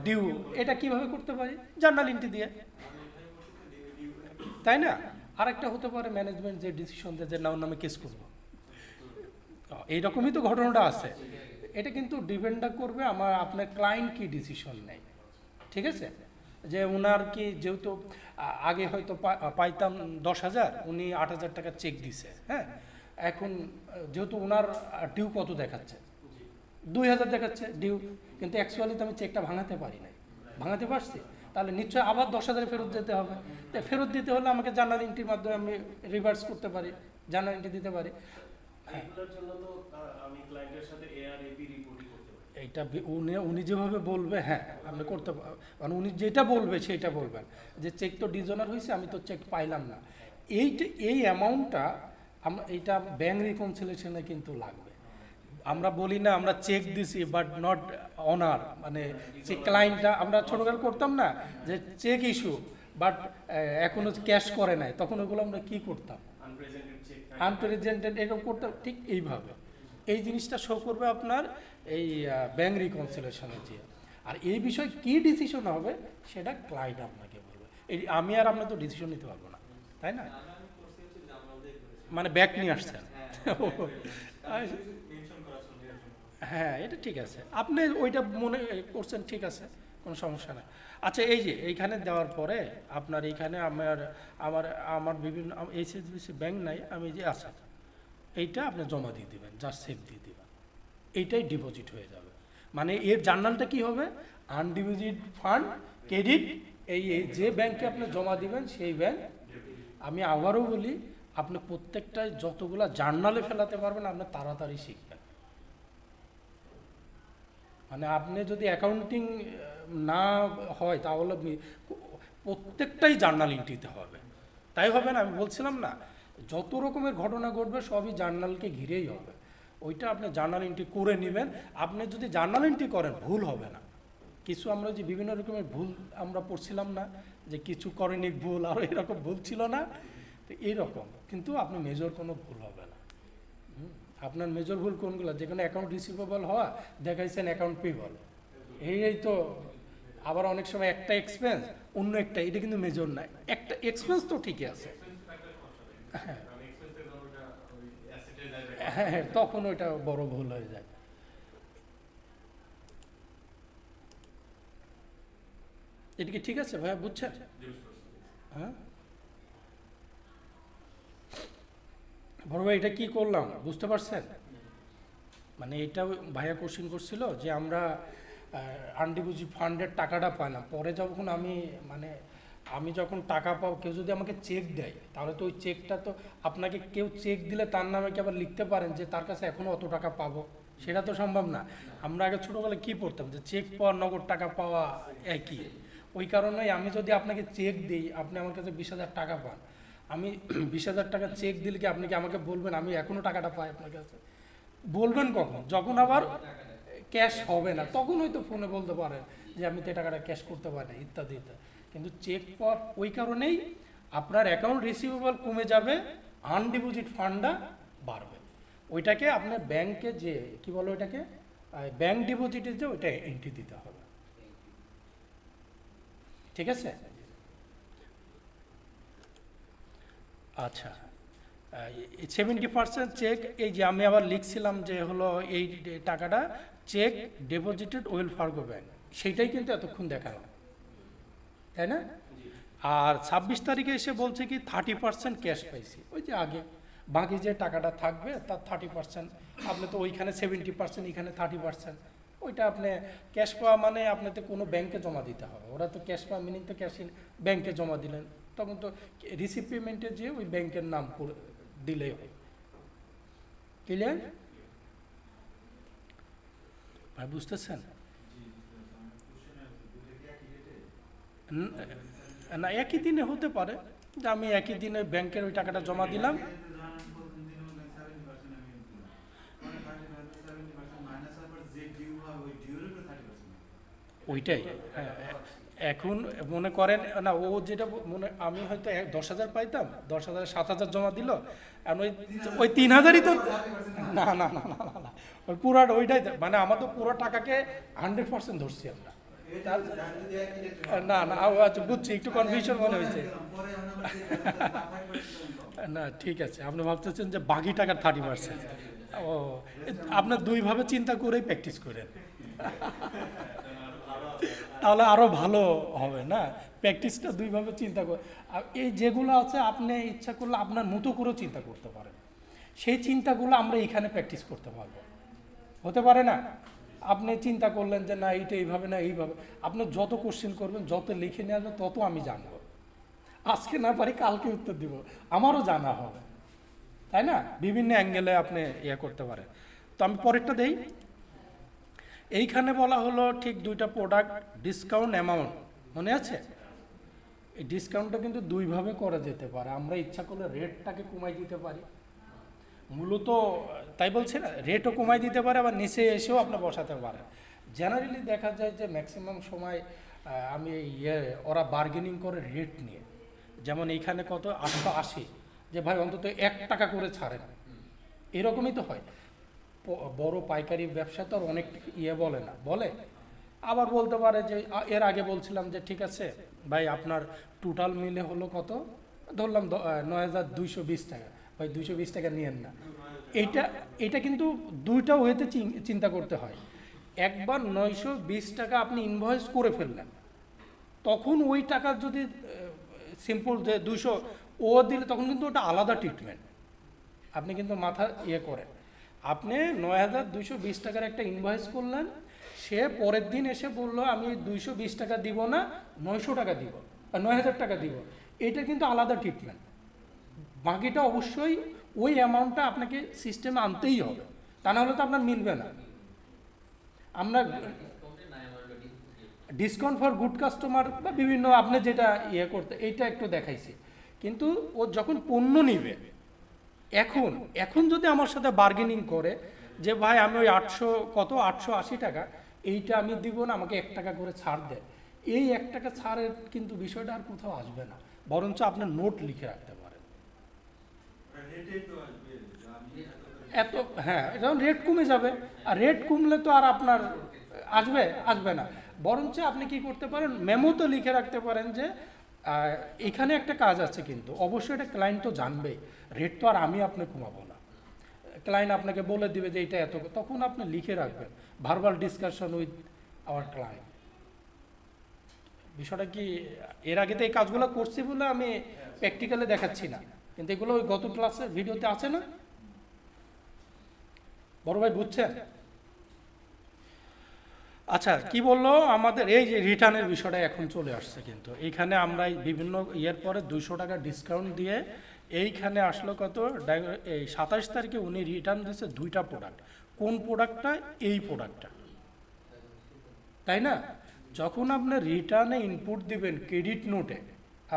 ডিউ, এটা কিভাবে করতে পারি? জার্নাল এন্ট্রি দিয়ে, তাই না? আরেকটা হতে পারে ম্যানেজমেন্ট যে ডিসিশন দেয় যে না ওর নামে কেস করবো, এইরকমই তো ঘটনাটা আছে। এটা কিন্তু ডিপেন্ড করবে আপনার ক্লায়েন্ট কি ডিসিশন নেয়। ঠিক আছে, যে ওনার কি, যেহেতু আগে হয়তো পাইতাম 10,000, উনি 8,000 টাকা চেক দিছে, হ্যাঁ, এখন যেহেতু ওনার ডিউ কত দেখাচ্ছে, 2,000 দেখাচ্ছে ডিউ, কিন্তু অ্যাকচুয়ালি তো আমি চেকটা ভাঙাতে পারি নাই, ভাঙাতে পারছি, তাহলে নিশ্চয়ই আবার 10,000 ফেরত যেতে হবে। তাই ফেরত দিতে হলে আমাকে জার্নাল এন্ট্রির মাধ্যমে আমি রিভার্স করতে পারি, জার্নাল এন্ট্রি দিতে পারি। এগুলোর জন্য তো আমি ক্লায়েন্টের সাথে এআরএপি রিপোর্টই করতে পারি। এইটা উনি যেভাবে বলবে, হ্যাঁ আপনি করতে, মানে উনি যেটা বলবে সেইটা বলবেন, যে চেক তো ডিজনার হয়েছে, আমি তো চেক পাইলাম না, এই অ্যামাউন্টটা এইটা ব্যাংক রিকনসিলেশনে কিন্তু লাগবে। আমরা বলি না আমরা চেক দিছি বাট নট অনার, মানে যে ক্লায়েন্টটা আমরা ছোটকাল করতাম না যে চেক ইস্যু বাট এখনো ক্যাশ করে নাই, তখন ওগুলো আমরা কি করতাম? আনপ্রেজেন্টেড চেক আনপ্রেজেন্টেড এরকম করতাম, ঠিক এইভাবে। এই জিনিসটা শো করবে আপনার এই ব্যাংক রিকনসিলেশনে যে। আর এই বিষয়ে কি ডিসিশন হবে সেটা ক্লায়েন্ট আপনাকে বলবে। এই আমি আর আপনি তো ডিসিশন নিতে পারবো না, তাই না? আমি করছি হচ্ছে যে আমরা ওদের করেছি। মানে ব্যাক নিয়ে আসছেন। হ্যাঁ মেনশন করা ছিল এর জন্য। হ্যাঁ, এটা ঠিক আছে, আপনি ওইটা মনে করছেন, ঠিক আছে, কোনো সমস্যা নেই। আচ্ছা, এই যে এইখানে দেওয়ার পরে আপনার এইখানে আমার আমার আমার বিভিন্ন এইচএসবিসি ব্যাংক নাই, আমি যে আচ্ছা এইটা আপনি জমা দিয়ে দেবেন, জাস্ট সেভ দিয়ে দেবেন, এইটাই ডিপোজিট হয়ে যাবে। মানে এর জার্নালটা কি হবে? আনডিপোজিট ফান্ড ক্রেডিট, এই যে ব্যাংকে আপনি জমা দিবেন সেই ব্যাংক। আমি আবারও বলি, আপনি প্রত্যেকটাই যতগুলা জার্নালে ফেলাতে পারবেন আপনি তাড়াতাড়ি শিখবেন। মানে আপনি যদি অ্যাকাউন্টিং না হয় তাহলে প্রত্যেকটাই জার্নাল এন্ট্রিতে হবে, তাই হবে না? আমি বলছিলাম না, যত রকমের ঘটনা ঘটবে সবই জার্নালকে ঘিরেই হবে। ওইটা আপনি জার্নাল এন্ট্রি করে নেবেন। আপনি যদি জার্নাল এন্ট্রি করেন ভুল হবে না। কিছু আমরা যে বিভিন্ন রকমের ভুল আমরা পড়ছিলাম না, যে কিছু করণিক ভুল আর এরকম ভুল ছিল না, তো এইরকম কিন্তু আপনি মেজর কোনো ভুল হবে না। আপনার মেজর ভুল কোনগুলো? যেখানে অ্যাকাউন্ট রিসিভেবল হওয়া দেখাইছেন অ্যাকাউন্ট পেবল, এই তো। আবার অনেক সময় একটা এক্সপেন্স অন্য একটা, এটা কিন্তু মেজর নাই। একটা এক্সপেন্স তো ঠিকই আছে, হ্যাঁ হ্যাঁ, তখন ওইটা বড় ভুল হয়ে যায়। এটা কি ঠিক আছে ভাইয়া, বুঝছেন? হ্যাঁ বড় ভাই, এটা কি করলাম বুঝতে পারছেন? মানে এটা ভাইয়া কোশ্চেন করছিল যে আমরা আনডিপোজিট ফান্ডের টাকাটা পাইলাম, পরে যখন আমি যখন টাকা পাবো, কেউ যদি আমাকে চেক দেয় তাহলে তো ওই চেকটা তো আপনাকে, কেউ চেক দিলে তার নামে কি আবার লিখতে পারেন যে তার কাছে এখনও অত টাকা পাবো? সেটা তো সম্ভব না। আমরা আগে ছোটোবেলায় কী পড়তাম যে চেক পাওয়া নগদ টাকা পাওয়া একই। ওই কারণেই আমি যদি আপনাকে চেক দিই, আপনি আমার কাছে 20,000 টাকা পান, আমি 20,000 টাকা চেক দিলে কি আপনি কি আমাকে বলবেন আমি এখনও টাকাটা পাই আপনার কাছে? বলবেন কখন? যখন আবার ক্যাশ হবে না, তখন হয়তো ফোনে বলতে পারেন যে আমি তো এই টাকাটা ক্যাশ করতে পারি না, ইত্যাদি ইত্যাদি। কিন্তু চেক পাওয়ার ওই কারণেই আপনার অ্যাকাউন্ট রিসিভেবল কমে যাবে, আনডিপোজিট ফান্ডটা বাড়বে। ওইটাকে আপনার ব্যাংকে যে কি বলো ওইটাকে ব্যাংক ডিপোজিটে যে ওইটা এন্ট্রি দিতে হবে, ঠিক আছে? আচ্ছা, 70% চেক, এই যে আমি আবার লিখছিলাম যে হলো এই টাকাটা check deposited Wells Fargo bank, সেইটাই কিন্তু এতক্ষণ দেখালাম, তাই না? আর 26 তারিখে এসে বলছে কি 30% ক্যাশ পাইছি, ওই যে আগে বাকি যে টাকাটা থাকবে তার 30%, আপনি তো ওইখানে 70%, এখানে 30%, ওইটা আপনি ক্যাশ পাওয়া মানে আপনাকে কোনো ব্যাংকে জমা দিতে হবে। ওরা তো ক্যাশ পাওয়া মিনিং তো ক্যাশ ব্যাংকে জমা দিলেন, তখন তো রিসিভ পেমেন্টে যেয়ে ওই ব্যাংকের নাম করে দিলেই হয়। ক্লিয়ার ভাই, বুঝতেছেন? না, একই দিনে হতে পারে যে আমি একই দিনে ব্যাংকের ওই টাকাটা জমা দিলাম। ওইটাই, হ্যাঁ। এখন মনে করেন না, ও যেটা আমি হয়তো 10,000 পাইতাম, 10,000 7,000 জমা দিল, আর ওই 3,000ই তো না না না না না না, ওই পুরো ওইটাই মানে আমার তো পুরো টাকাকে 100% ধরছি আমরা। না না, আচ্ছা বুঝছি, একটু কনফিউশন মনে হয়েছে। না ঠিক আছে, আপনি ভাবতেছেন যে বাকি টাকার 30%। ও, আপনার দুইভাবে চিন্তা করেই প্র্যাকটিস করেন, তাহলে আরও ভালো হবে না? প্র্যাকটিসটা দুইভাবে চিন্তা করে, আর এই যেগুলো আছে আপনি ইচ্ছা করলে আপনার মতো করেও চিন্তা করতে পারেন, সেই চিন্তাগুলো আমরা এখানে প্র্যাকটিস করতে পারবো, হতে পারে না? আপনি চিন্তা করলেন যে না এইটা এইভাবে না এইভাবে, আপনি যত কোশ্চেন করবেন, যত লিখে নিয়ে আসবেন, তত আমি জানবো। আজকে না পারি কালকে উত্তর দিব, আমারও জানা হবে, তাই না? বিভিন্ন অ্যাঙ্গেলে আপনি ইয়ে করতে পারেন। তো আমি পরেরটা দেই। এইখানে বলা হলো ঠিক দুইটা প্রোডাক্ট ডিসকাউন্ট অ্যামাউন্ট, মনে আছে? এই ডিসকাউন্টটা কিন্তু দুইভাবে করা যেতে পারে। আমরা ইচ্ছা করলে রেটটাকে কমাই দিতে পারি, মূলত তাই বলছে না, রেটও কমাই দিতে পারে, আবার নিচে এসেও আপনি বসাতে পারেন। জেনারেলি দেখা যায় যে ম্যাক্সিমাম সময় আমি ওরা বার্গেনিং করে রেট নিয়ে, যেমন এইখানে কত 880, যে ভাই অন্তত 1 টাকা করে ছাড়েন, এরকমই তো হয়। বড় পাইকারি ব্যবসা তো আর অনেক বলে না, বলে আবার বলতে পারে যে এর আগে বলছিলাম যে ঠিক আছে ভাই আপনার টোটাল মিলে হলো কত, ধরলাম 9220 টাকা, ভাই 220 টাকা নিয়েন না। এটা কিন্তু দুইটা ওয়েতে চিন্তা করতে হয়। একবার 920 টাকা আপনি ইনভয়েস করে ফেললেন, তখন ওই টাকা যদি সিম্পল যে 200 ও দিলে তখন কিন্তু ওটা আলাদা ট্রিটমেন্ট। আপনি কিন্তু মাথা করেন, আপনি 9220 টাকার একটা ইনভয়েস করলেন, সে পরের দিন এসে বললো আমি 220 টাকা দিব না, 900 টাকা দিব আর 9000 টাকা দিব, এটা কিন্তু আলাদা ট্রিটমেন্ট। বাকিটা অবশ্যই ওই অ্যামাউন্টটা আপনাকে সিস্টেমে আনতেই হবে, তা না হলে তো আপনার মিলবে না। আমরা ডিসকাউন্ট ফর গুড কাস্টমার বা বিভিন্ন আপনি যেটা করতে, এইটা একটু দেখাইছি, কিন্তু ও যখন পণ্য নিবে, এখন যদি আমার সাথে বার্গেনিং করে যে ভাই আমি ওই 880 টাকা এইটা আমি দিব না, আমাকে 1 টাকা করে ছাড় দেয়, এই 1 টাকা ছাড়ের কিন্তু বিষয়টা আর কোথাও আসবে না, বরঞ্চ আপনার নোট লিখে রাখতে পারেন। এত হ্যাঁ, যখন রেট কমে যাবে, আর রেট কমলে তো আর আপনার আসবে না, বরঞ্চ আপনি কি করতে পারেন, মেমোতে লিখে রাখতে পারেন যে এখানে একটা কাজ আছে, কিন্তু অবশ্যই এটা ক্লায়েন্ট তো জানবে, রেট তো আর আমি আপনি কমাবো না, ক্লায়েন্ট আপনাকে বলে দিবে যে এটা এত, তখন আপনি লিখে রাখবেন verbal discussion with our client. বিষয়টা কি, এর আগে তো এই কাজগুলো করছি বলে আমি প্র্যাকটিক্যালি দেখাচ্ছি না, কিন্তু এগুলো ওই গত ক্লাসের ভিডিওতে আছে না, বড় ভাই বুঝছেন? আচ্ছা, কি বললো আমাদের এই যে রিটার্নের বিষয়টা এখন চলে আসছে, কিন্তু এইখানে আমরা বিভিন্ন পরে 200 টাকা ডিসকাউন্ট দিয়ে এইখানে আসলো কত, এই 27 তারিখে উনি রিটার্ন দিয়েছে 2টা প্রোডাক্ট। কোন প্রোডাক্টটা? এই প্রোডাক্টটা, তাই না? যখন আপনি রিটার্নে ইনপুট দিবেন ক্রেডিট নোটে,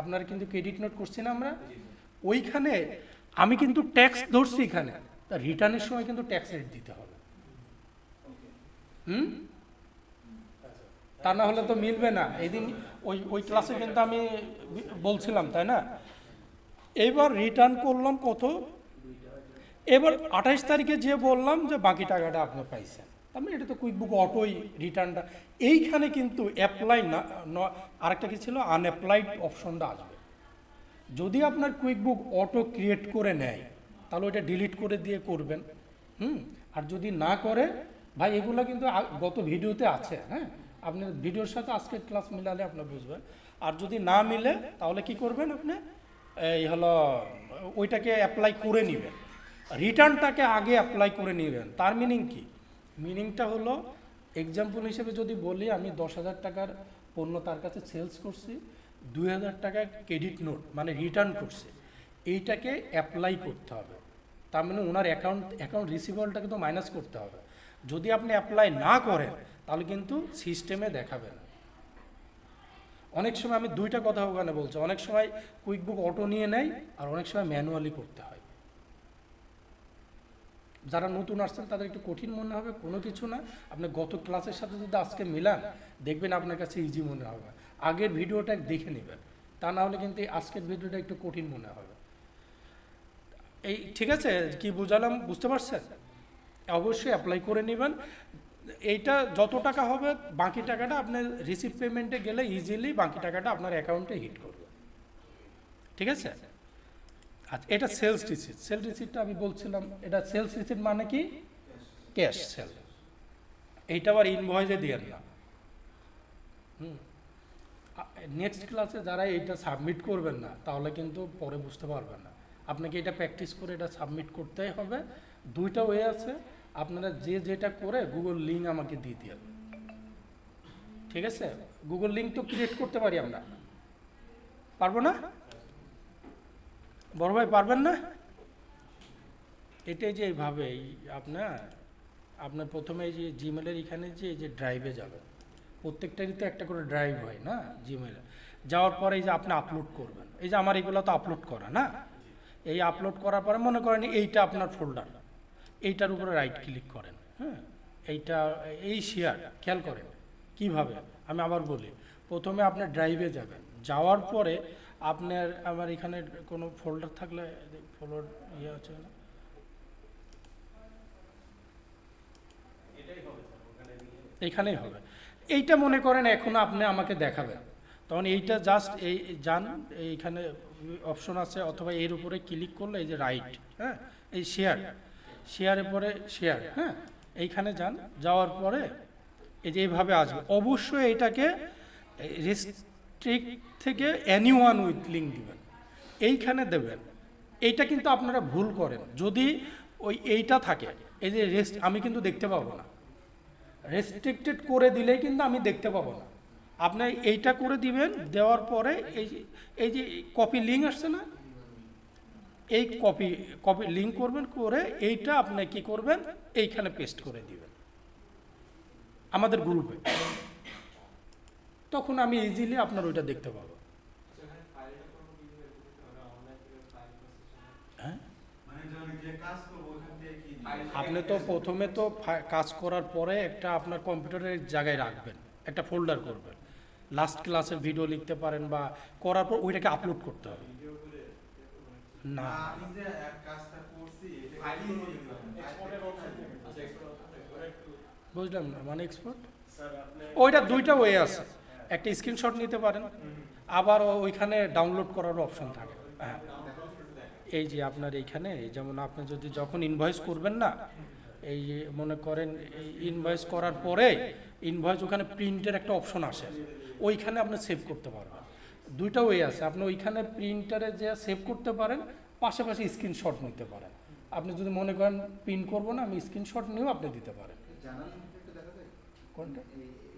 আপনার কিন্তু ক্রেডিট নোট করছি না আমরা, ওইখানে আমি কিন্তু ট্যাক্স ধরছি, এখানে তা রিটার্নের সময় কিন্তু ট্যাক্স রেট দিতে হবে। তা না হলে তো মিলবে না। এদিন ওই ক্লাসে কিন্তু আমি বলছিলাম, তাই না? এইবার রিটার্ন করলাম কত, এবার 28 তারিখে যে বললাম যে বাকি টাকাটা আপনি পাইছেন, তার এটা তো কুইকবুক অটোই রিটার্নটা, এইখানে কিন্তু অ্যাপ্লাই না, আরেকটা কি ছিল, আনঅ্যাপ্লাইড অপশনটা আসবে। যদি আপনার কুইকবুক অটো ক্রিয়েট করে নেয় তাহলে ওইটা ডিলিট করে দিয়ে করবেন, আর যদি না করে, ভাই এগুলো কিন্তু গত ভিডিওতে আছে, হ্যাঁ, আপনি ভিডিওর সাথে আজকের ক্লাস মিলালে আপনার বুঝবেন। আর যদি না মিলে তাহলে কি করবেন, আপনি এই হলো ওইটাকে অ্যাপ্লাই করে নেবেন, রিটার্নটাকে আগে অ্যাপ্লাই করে নেবেন। তার মিনিং কি? মিনিংটা হলো, এক্সাম্পল হিসেবে যদি বলি, আমি 10,000 টাকার পণ্য তার কাছে সেলস করছি, 2,000 টাকা ক্রেডিট নোট মানে রিটার্ন করছে, এইটাকে অ্যাপ্লাই করতে হবে। তার মানে ওনার অ্যাকাউন্ট রিসিভেবলটাকে তো মাইনাস করতে হবে। যদি আপনি অ্যাপ্লাই না করেন তাহলে কিন্তু সিস্টেমে দেখাবে না। অনেক সময় আমি দুইটা কথা ওখানে বলছি, অনেক সময় কুইকবুক অটো নিয়ে নেয় আর অনেক সময় ম্যানুয়ালি করতে হয়। যারা নতুন আসছেন তাদের একটু কঠিন মনে হবে, কোনো কিছু না, আপনি গত ক্লাসের সাথে যদি আজকে মিলান দেখবেন আপনার কাছে ইজি মনে হবে। আগের ভিডিওটা দেখে নেবেন, তা না হলে কিন্তু আজকের ভিডিওটা একটু কঠিন মনে হবে। এই ঠিক আছে, কি বুঝালাম বুঝতে পারছেন? অবশ্যই অ্যাপ্লাই করে নেবেন। এইটা যত টাকা হবে বাকি টাকাটা আপনার রিসিভ পেমেন্টে গেলে ইজিলি বাকি টাকাটা আপনার অ্যাকাউন্টে হিট করবে, ঠিক আছে? আচ্ছা, এটা সেলস রিসিট। সেলস রিসিটটা আমি বলছিলাম, এটা সেলস রিসিট মানে কি? Cash sell. এইটা আবার ইনভয়েসে দিয়ে না। নেক্সট ক্লাসে যারা এইটা সাবমিট করবেন না তাহলে কিন্তু পরে বুঝতে পারবেন না। আপনাকে এটা প্র্যাকটিস করে এটা সাবমিট করতেই হবে। দুইটা ওয়ে আছে, আপনারা যেটা করে গুগল লিঙ্ক আমাকে দিয়ে দিয়ে, ঠিক আছে? গুগল লিঙ্ক তো ক্রিয়েট করতে পারি আমরা, পারবো না? বড় ভাই পারবেন না? এটাই যে এইভাবে আপনার প্রথমে এই যে জিমেলের এখানে যে এই যে ড্রাইভে যাবে, প্রত্যেকটারই তো একটা করে ড্রাইভ হয় না জিমেলে, যাওয়ার পরে এই যে আপনি আপলোড করবেন, এই যে আমার এগুলো তো আপলোড করা না, এই আপলোড করার পরে মনে করেন এইটা আপনার ফোল্ডার, এইটার উপরে রাইট ক্লিক করেন, হ্যাঁ, এইটা এই শেয়ার খেয়াল করেন কিভাবে, আমি আবার বলি। প্রথমে আপনার ড্রাইভে যাবেন, যাওয়ার পরে আপনার আমার এখানে কোনো ফোল্ডার থাকলে ফোল্ডার ইয়ে আছে না, এটাই হবে স্যার, ওখানে গিয়ে এইখানেই হবে। এইটা মনে করেন এখন আপনি আমাকে দেখাবেন, তখন এইটা জাস্ট এই যান, এইখানে অপশন আছে, অথবা এর উপরে ক্লিক করলে এই যে রাইট, হ্যাঁ, এই শেয়ারের পরে শেয়ার, হ্যাঁ, এইখানে যান, যাওয়ার পরে এই যে এইভাবে আসবে। অবশ্যই এটাকে রেস্ট্রিক্ট থেকে এনিওয়ান উইথ লিঙ্ক দিবেন, এইখানে দেবেন। এইটা কিন্তু আপনারা ভুল করেন, যদি ওই এইটা থাকে, এই যে আমি কিন্তু দেখতে পাবো না। রেস্ট্রিক্টেড করে দিলেই কিন্তু আমি দেখতে পাবো না। আপনি এইটা করে দিবেন, দেওয়ার পরে এই যে কপি লিঙ্ক আসছে না, এই কপি লিঙ্ক করবেন, করে এইটা আপনি কি করবেন, এইখানে পেস্ট করে দিবেন আমাদের গ্রুপে, তখন আমি ইজিলি আপনার ওইটা দেখতে পাবো। সেখানে ফাইলটা কোনো কিভাবে আমরা অনলাইন থেকে ফাইল প্রসেসিং, হ্যাঁ, মানে যখন যে কাজ করবো ওখান থেকে কি আপনি তো প্রথমে তো কাজ করার পরে একটা আপনার কম্পিউটারের জায়গায় রাখবেন, একটা ফোল্ডার করবেন, লাস্ট ক্লাসের ভিডিও লিখতে পারেন, বা করার পর ওইটাকে আপলোড করতে হবে। ভিডিও করে না, আমি যে কাজটা করছি এটা ফাইল কি কোনো দিলাম? এক্সপোর্টের অপশন থেকে আচ্ছা এক্সপোর্ট ওরা একটু বুঝলাম না, মানে এক্সপোর্ট স্যার আপনি ওইটা দুইটা ওয়ে আছে, একটা স্ক্রিনশট নিতে পারেন, আবার ওইখানে ডাউনলোড করার অপশন থাকে। হ্যাঁ, এই যে আপনার এইখানে যেমন আপনি যদি যখন ইনভয়েস করবেন না, এই যে মনে করেন ইনভয়েস করার পরে ইনভয়েস ওখানে প্রিন্টের একটা অপশন আসে, ওইখানে আপনি সেভ করতে পারবেন। দুইটা ওয়ে আছে, আপনি ওইখানে প্রিন্টারে যে সেভ করতে পারেন, পাশাপাশি স্ক্রিনশট নিতে পারেন। আপনি যদি মনে করেন প্রিন্ট করবো না, আমি স্ক্রিনশট নিয়েও আপনি দিতে পারেন। জার্নাল একটু দেখা যায় কোনটা?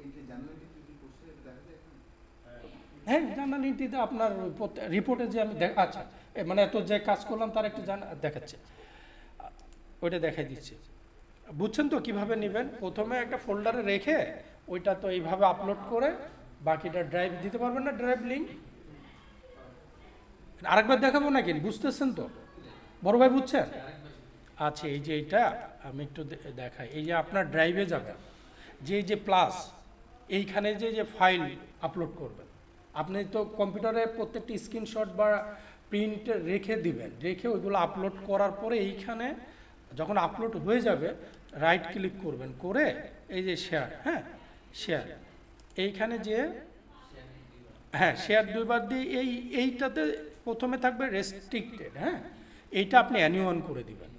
এই যে জার্নাল কি কি করছে এটা দেখা যায় এখন? হ্যাঁ, জার্নাল এন্ট্রিতে আপনার রিপোর্টে যে আমি আচ্ছা, মানে এত যে কাজ করলাম তার একটা দেখাচ্ছে, ওইটা দেখাই দিচ্ছি। বুঝছেন তো কিভাবে নেবেন? প্রথমে একটা ফোল্ডারে রেখে ওইটা তো এইভাবে আপলোড করে বাকিটা ড্রাইভ দিতে পারবেন না, ড্রাইভ লিঙ্ক। আরেকবার দেখাবো নাকি? বুঝতেছেন তো বড় ভাই, বুঝছেন? আচ্ছা, এই যে এইটা আমি একটু দেখাই। এই যে আপনার ড্রাইভে যাবেন, যে প্লাস এইখানে যে ফাইল আপলোড করবেন, আপনি তো কম্পিউটারে প্রত্যেকটি স্ক্রিনশট বা প্রিন্ট রেখে দিবেন, রেখে ওইগুলো আপলোড করার পরে এইখানে যখন আপলোড হয়ে যাবে রাইট ক্লিক করবেন, করে এই যে শেয়ার, হ্যাঁ, শেয়ার, এইখানে যে হ্যাঁ শেয়ার দুইবার দিয়ে এইটাতে প্রথমে থাকবে রেস্ট্রিক্টেড, হ্যাঁ, এইটা আপনি অ্যানিওয়ান করে দিবেন,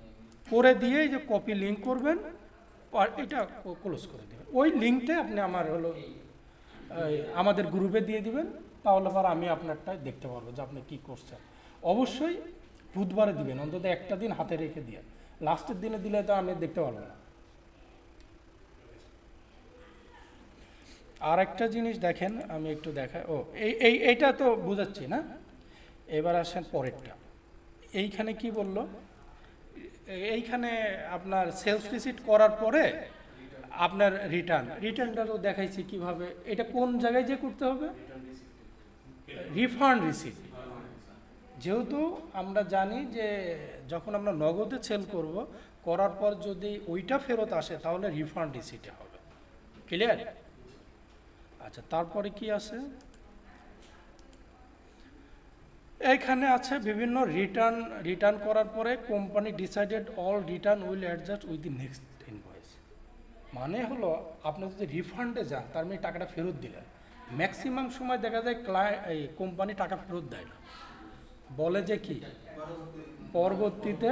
করে দিয়ে এই যে কপি লিঙ্ক করবেন, আর এটা ক্লোজ করে দেবেন। ওই লিঙ্কটা আপনি আমার হলো আমাদের গ্রুপে দিয়ে দিবেন, তাহলে আবার আমি আপনারটাই দেখতে পারবো যে আপনি কী করছেন। অবশ্যই বুধবারে দিবেন, অন্তত একটা দিন হাতে রেখে দিয়ে, লাস্টের দিনে দিলে তো আমি দেখতে পারবো না। আর একটা জিনিস দেখেন, আমি একটু দেখাই, এইটা তো বুঝাচ্ছি না, এবার আসেন পরেরটা। এইখানে কি বললো, এইখানে আপনার সেলস রিসিট করার পরে আপনার রিটার্নটা তো দেখাইছি কিভাবে, এটা কোন জায়গায় যে করতে হবে, রিফান্ড রিসিট। যেহেতু আমরা জানি যে যখন আমরা নগদে সেল করব, করার পর যদি ওইটা ফেরত আসে তাহলে রিফান্ড রিসিটে হবে। ক্লিয়ার? আচ্ছা, তারপরে কি আছে, এইখানে আছে বিভিন্ন রিটার্ন করার পরে company decided all return will adjust with the next invoice. মানে হলো আপনি যদি রিফান্ডে যান, তার মানে টাকাটা ফেরত দিলেন। ম্যাক্সিমাম সময় দেখা যায় এই কোম্পানি টাকা ফেরত দেয় না, বলে যে কি পরবর্তীতে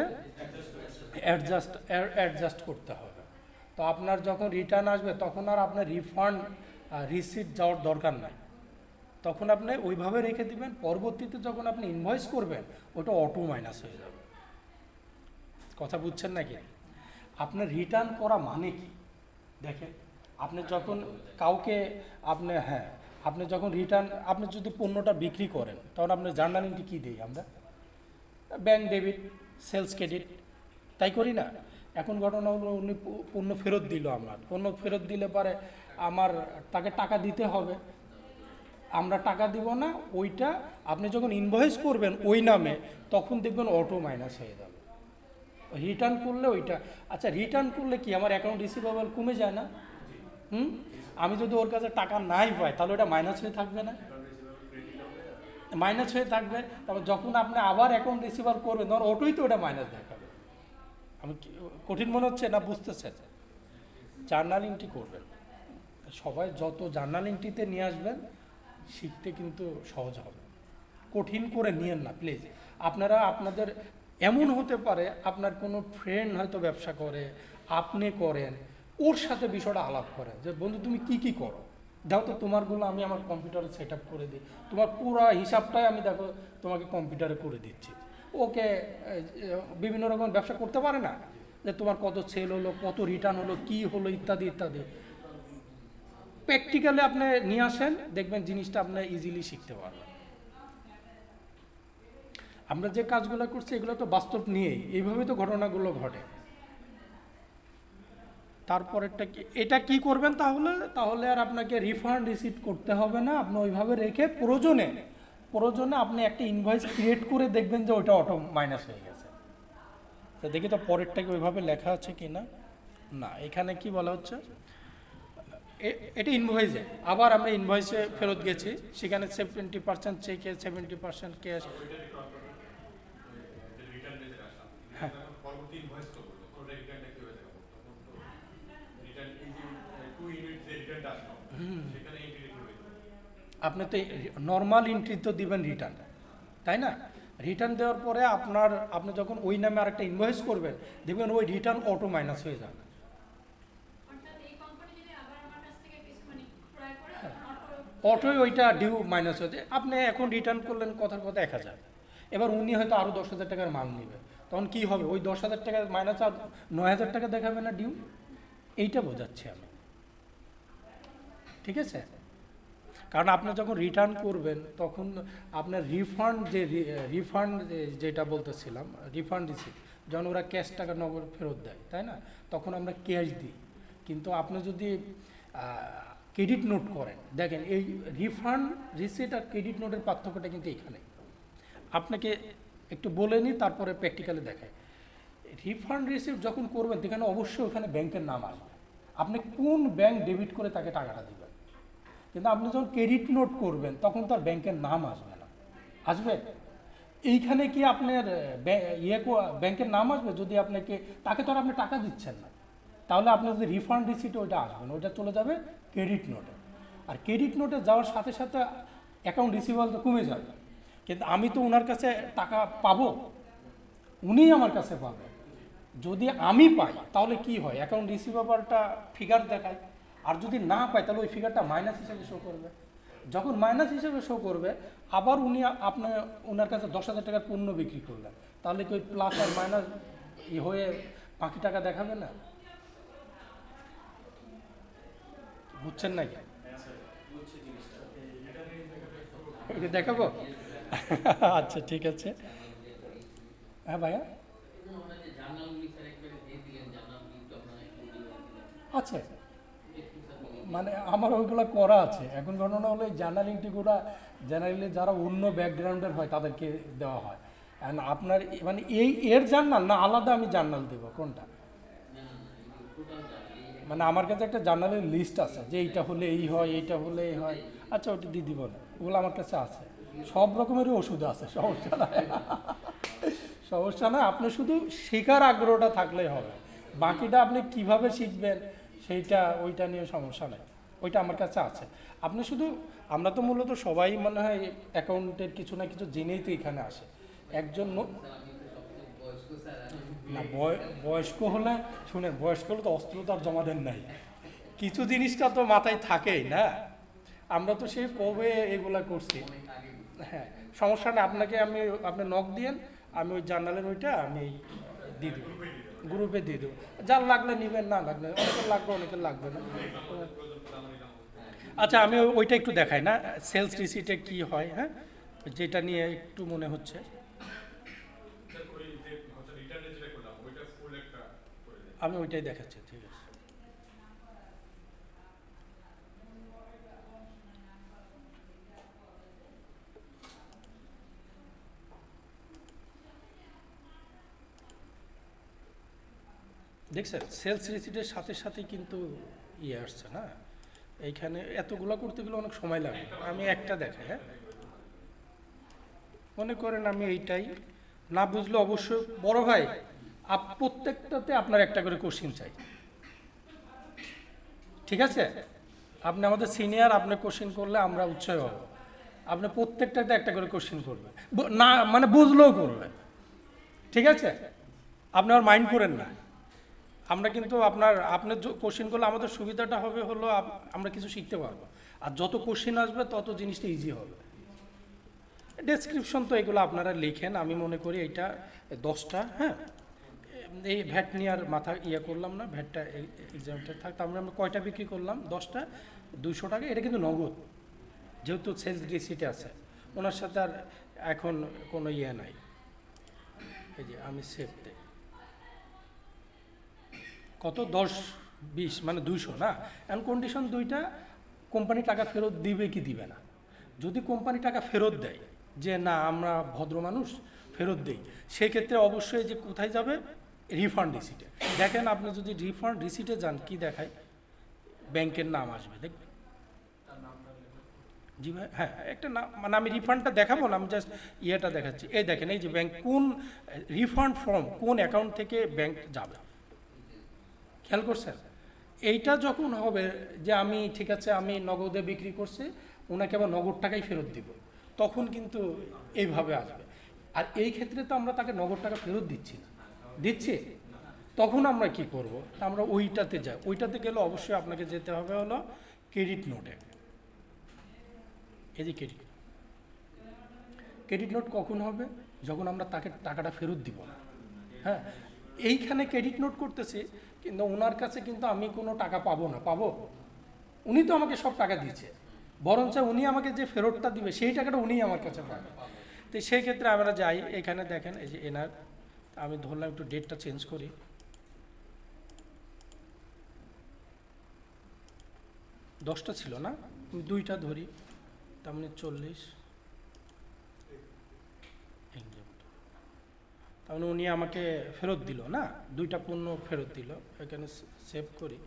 অ্যাডজাস্ট করতে হবে। তো আপনার যখন রিটার্ন আসবে তখন আর আপনার রিফান্ড রিসিট যাওয়ার দরকার নাই, তখন আপনি ওইভাবে রেখে দিবেন। পরবর্তীতে যখন আপনি ইনভয়েস করবেন ওটা অটো মাইনাস হয়ে যাবে। কথা বুঝছেন নাকি? আপনার রিটার্ন করা মানে কি দেখেন, আপনি যখন কাউকে আপনি যখন রিটার্ন, আপনি যদি পণ্যটা বিক্রি করেন তখন আপনি জার্নাল এন্ট্রি কী দিই আমরা, ব্যাংক ডেবিট, সেলস ক্রেডিট, তাই করি না? এখন ঘটনা হলো উনি পণ্য ফেরত দিল, আমার পণ্য ফেরত দিলে পরে আমার তাকে টাকা দিতে হবে, আমরা টাকা দিব না, ওইটা আপনি যখন ইনভয়েস করবেন ওই নামে তখন দেখবেন অটো মাইনাস হয়ে যাবে। রিটার্ন করলে ওইটা, আচ্ছা রিটার্ন করলে কি আমার অ্যাকাউন্ট রিসিভেবল কমে যায় না? হুম, আমি যদি ওর কাছে টাকা নাই পাই তাহলে ওটা মাইনাস হয়ে থাকবে না? মাইনাস হয়ে থাকবে। তারপর যখন আপনি আবার অ্যাকাউন্ট রিসিভার করবেন তখন অটোই তো ওটা মাইনাস দেখাবে। আমি কঠিন মনে হচ্ছে না? বুঝতেছেন? জার্নাল এন্ট্রি করবেন, সবাই যত জার্নাল এন্ট্রিতে নিয়ে আসবেন শিখতে কিন্তু সহজ হবে। কঠিন করে নিয়েন না প্লিজ। আপনারা আপনাদের এমন হতে পারে আপনার কোনো ফ্রেন্ড হয়তো ব্যবসা করে, আপনি করেন, ওর সাথে বিষয়টা আলাপ করেন যে বন্ধু তুমি কি কি করো, দাও তো তোমারগুলো আমি আমার কম্পিউটারে সেট আপ করে দিই, তোমার পুরো হিসাবটাই আমি দেখো তোমাকে কম্পিউটারে করে দিচ্ছি। ওকে বিভিন্ন রকম ব্যবসা করতে পারে না, যে তোমার কত সেল হলো, কত রিটার্ন হলো, কি হলো, ইত্যাদি ইত্যাদি। প্র্যাকটিক্যালি আপনি নিয়ে আসেন, দেখবেন জিনিসটা আপনি ইজিলি শিখতে পারবেন। আমরা যে কাজগুলো করছি এগুলো তো বাস্তব নিয়েই, এইভাবেই তো ঘটনাগুলো ঘটে। তারপরেরটা কি, এটা কি করবেন তাহলে? তাহলে আর আপনাকে রিফান্ড রিসিভ করতে হবে না। আপনি ওইভাবে রেখে প্রয়োজনে আপনি একটা ইনভয়েস ক্রিয়েট করে দেখবেন যে ওইটা অটো মাইনাস হয়ে গেছে। তো দেখি তো পরেরটাকে ওইভাবে লেখা আছে কি না। না, এখানে কি বলা হচ্ছে, এটা ইনভয়েসে, আবার আমরা ইনভয়েসে ফেরত গেছি, সেখানে 70% চেকে 70% ক্যাশ। হ্যাঁ, পরবর্তী ইনভয়েস করবো তখন রিটার্নটা কি হয়ে যাবে, তখন তো রিটার্ন এই যে 2 ইউনিট যে রিটার্নটা আসলো সেখানে এন্ট্রি রেখে হয়ে যাবে। আপনি তো নর্মাল এন্ট্রি তো দিবেন রিটার্ন, তাই না? রিটার্ন দেওয়ার পরে আপনি যখন ওই নামে আরেকটা ইনভয়েস করবেন দেখবেন ওই রিটার্ন অটো মাইনাস হয়ে যাবে। অর্থাৎ এই কোম্পানি যদি আবার আমার কাছ থেকে কিছু মানে ক্রয় করে অটোই ওইটা ডিউ মাইনাস হয়েছে। আপনি এখন রিটার্ন করলেন কথার কথা 1000, এবার উনি হয়তো আরও 10,000 টাকার মাল নেবে, তখন কি হবে? ওই 10,000 টাকা মাইনাস আর 9,000 টাকা দেখাবে না ডিউ। এইটা বোঝাচ্ছি আমি, ঠিক আছে? কারণ আপনি যখন রিটার্ন করবেন তখন আপনার রিফান্ড যেটা বলতেছিলাম, রিফান্ড রিসিপ্ট যখন ওরা ক্যাশ টাকা নগদ ফেরত দেয়, তাই না? তখন আমরা ক্যাশ দিই। কিন্তু আপনি যদি ক্রেডিট নোট করেন, দেখেন এই রিফান্ড রিসিপ্ট আর ক্রেডিট নোটের পার্থক্যটা কিন্তু এখানে। আপনাকে একটু বলে নিই, তারপরে প্র্যাকটিক্যালি দেখায়। রিফান্ড রিসিপ্ট যখন করবেন সেখানে অবশ্যই ওখানে ব্যাংকের নাম আসবে, আপনি কোন ব্যাংক ডেবিট করে তাকে টাকাটা দেবেন। কিন্তু আপনি যখন ক্রেডিট নোট করবেন তখন তার ব্যাংকের নাম আসবে না। আসবে? এইখানে কি আপনার ব্যাংকের নাম আসবে? যদি আপনাকে, তাকে তো আর আপনি টাকা দিচ্ছেন না, তাহলে আপনি যদি রিফান্ড রিসিট ওইটা আসবেন, ওইটা চলে যাবে ক্রেডিট নোটে। আর ক্রেডিট নোটে যাওয়ার সাথে সাথে অ্যাকাউন্ট রিসিভেবল তো কমে যাবে, কিন্তু আমি তো ওনার কাছে টাকা পাবো, উনিই আমার কাছে পাবে। যদি আমি পাই তাহলে কি হয়, অ্যাকাউন্ট রিসিভেবলটা ফিগার দেখায়, আর যদি না পাই তাহলে ওই ফিগারটা মাইনাস হিসেবে শো করবে। যখন মাইনাস হিসেবে শো করবে, আবার আপনি ওনার কাছে 10,000 টাকার পণ্য বিক্রি করলেন, তাহলে কি ওই প্লাস আর মাইনাস হয়ে বাকি টাকা দেখাবে না? বুঝছেন নাকি? এটা দেখাবো? আচ্ছা ঠিক আছে। হ্যাঁ ভাইয়া, আচ্ছা, মানে আমার ওইগুলো করা আছে। এখন ঘটনা হলো জার্নাল এন্ট্রিগুলো জেনারেলি যারা অন্য ব্যাকগ্রাউন্ডের হয় তাদেরকে দেওয়া হয়। অ্যান্ড আপনার মানে এর জার্নাল না আলাদা আমি জার্নাল দেবো কোনটা? মানে আমার কাছে একটা জার্নালের লিস্ট আছে যে এইটা হলে এই হয়, এইটা হলে এই হয়। আচ্ছা ওটা দিয়ে দিব না, ওগুলো আমার কাছে আছে, সব রকমেরই ওষুধ আছে, সমস্যা নাই। সমস্যা নয়, আপনি শুধু শেখার আগ্রহটা থাকলেই হবে, বাকিটা আপনি কিভাবে শিখবেন ওইটা নিয়ে সমস্যা নেই, ওইটা আমার কাছে আছে। আপনি শুধু, আমরা তো মূলত সবাই মনে হয় অ্যাকাউন্টের কিছু না কিছু জেনেই তো এখানে আসে। একজন না বয়স্ক হলে, শুনেন, বয়স্ক হলে তো অস্ত্র তো আর জমা দেন নাই, কিছু জিনিসটা তো মাথায় থাকেই না। আমরা তো সে কবে এগুলা করছি। হ্যাঁ সমস্যা নেই, আপনি নক দিয়েন, আমি ওই জার্নালের ওইটা আমি দিয়ে দেবো, গ্রুপে দিয়ে দেবো। যার লাগলে নেবেন, না লাগলে অনেকের লাগবে, অনেকের লাগবে না। আচ্ছা আমি ওইটা একটু দেখাই না, সেলস রিসিটে কি হয়, হ্যাঁ যেটা নিয়ে একটু মনে হচ্ছে। আমি ওইটাই দেখাচ্ছি, ঠিক আছে। দেখছেন সেলস রিসিটের সাথে সাথে কিন্তু ইয়ে আসছে না, এইখানে এতগুলো করতে গেলে অনেক সময় লাগে। আমি একটা দেখাই, হ্যাঁ, মনে করেন আমি এইটাই না বুঝলে অবশ্যই বড় ভাই প্রত্যেকটাতে আপনার একটা করে কোশ্চিন চাই, ঠিক আছে? আপনি আমাদের সিনিয়র, আপনি কোশ্চিন করলে আমরা উৎসাহ হব। আপনি প্রত্যেকটাতে একটা করে কোশ্চিন করবেন, না মানে বুঝলেও করবেন, ঠিক আছে? আপনি আর মাইন্ড করেন না। আমরা কিন্তু আপনি কোশ্চিন করলে আমাদের সুবিধাটা হবে হলো আমরা কিছু শিখতে পারবো, আর যত কোশ্চিন আসবে তত জিনিসটা ইজি হবে। ডেসক্রিপশন তো এগুলো আপনারা লিখেন, আমি মনে করি এইটা 10টা, হ্যাঁ, এই ভ্যাট নিয়ে আর মাথা ইয়ে করলাম না, ভ্যাটটা এক্সামটা থাক। তারপরে আমরা কয়টা বিক্রি করলাম? 10টা, 200 টাকা। এটা কিন্তু নগদ, যেহেতু সেলস রিসিটে আছে, ওনার সাথে আর এখন কোনো ইয়ে নাই। এই যে আমি সেভ দেই, কত 10-20 মানে 200 না। এখন কন্ডিশন দুইটা, কোম্পানি টাকা ফেরত দিবে কি দিবে না। যদি কোম্পানি টাকা ফেরত দেয়, যে না আমরা ভদ্র মানুষ ফেরত দেই, সেক্ষেত্রে অবশ্যই যে কোথায় যাবে, রিফান্ড রিসিটে। দেখেন আপনি যদি রিফান্ড রিসিটে যান, কি দেখায়, ব্যাংকের নাম আসবে, দেখবেন। জি ভাই, হ্যাঁ, একটা নাম, মানে আমি রিফান্ডটা দেখাবো না, আমি জাস্ট ইয়েটা দেখাচ্ছি। এই দেখেন, এই যে ব্যাংক, কোন রিফান্ড ফর্ম কোন অ্যাকাউন্ট থেকে ব্যাংক যাবে, খেয়াল করছেন? এইটা যখন হবে যে আমি ঠিক আছে আমি নগদে বিক্রি করছি, ওনাকে আবার নগদ টাকাই ফেরত দিব, তখন কিন্তু এইভাবে আসবে। আর এই ক্ষেত্রে তো আমরা তাকে নগদ টাকা ফেরত দিচ্ছি না, দিচ্ছি, তখন আমরা কি করব? আমরা ওইটাতে যাই। ওইটাতে গেলে অবশ্যই আপনাকে যেতে হবে হলো ক্রেডিট নোটে। এই যে ক্রেডিট নোট কখন হবে? যখন আমরা তাকে টাকাটা ফেরত দিব না, হ্যাঁ। এইখানে ক্রেডিট নোট করতেছি, কিন্তু ওনার কাছে কিন্তু আমি কোনো টাকা পাবো না। পাবো? উনি তো আমাকে সব টাকা দিয়েছে, বরঞ্চ উনি আমাকে যে ফেরতটা দিবে সেই টাকাটা উনিই আমার কাছে পাবে। তো সেই ক্ষেত্রে আমরা যাই, এখানে দেখেন এই যে এনার, আমি ধরলাম একটু ডেটটা চেঞ্জ করি, 10টা ছিল না, 2টা ধরি, তার মানে 40। তার মানে উনি আমাকে ফেরত দিল না, 2টা পণ্য ফেরত দিল। এখানে সেভ করি,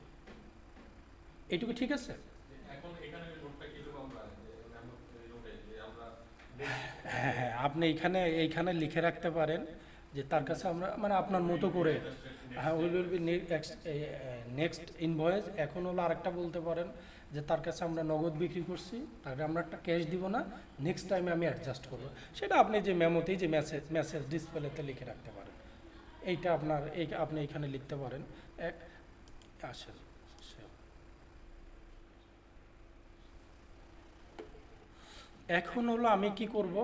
এইটুকু ঠিক আছে? এখন এখানে নোটটা কি দেবো আমরা, নোটে যে আমরা হ্যাঁ হ্যাঁ, আপনি এইখানে লিখে রাখতে পারেন যে তার কাছে আমরা, মানে আপনার মতো করে, হ্যাঁ, উইল বি নেক্সট ইনভয়েস। এখন হলো আরেকটা বলতে পারেন যে তার কাছে আমরা নগদ বিক্রি করছি, তাকে আমরা একটা ক্যাশ দিব না, নেক্সট টাইমে আমি অ্যাডজাস্ট করবো। সেটা আপনি যে মেমোতেই যে মেসেজ ডিসপ্লেতে লিখে রাখতে পারেন। এইটা আপনি এইখানে লিখতে পারেন। আসেন, এখন হলো আমি কি করব,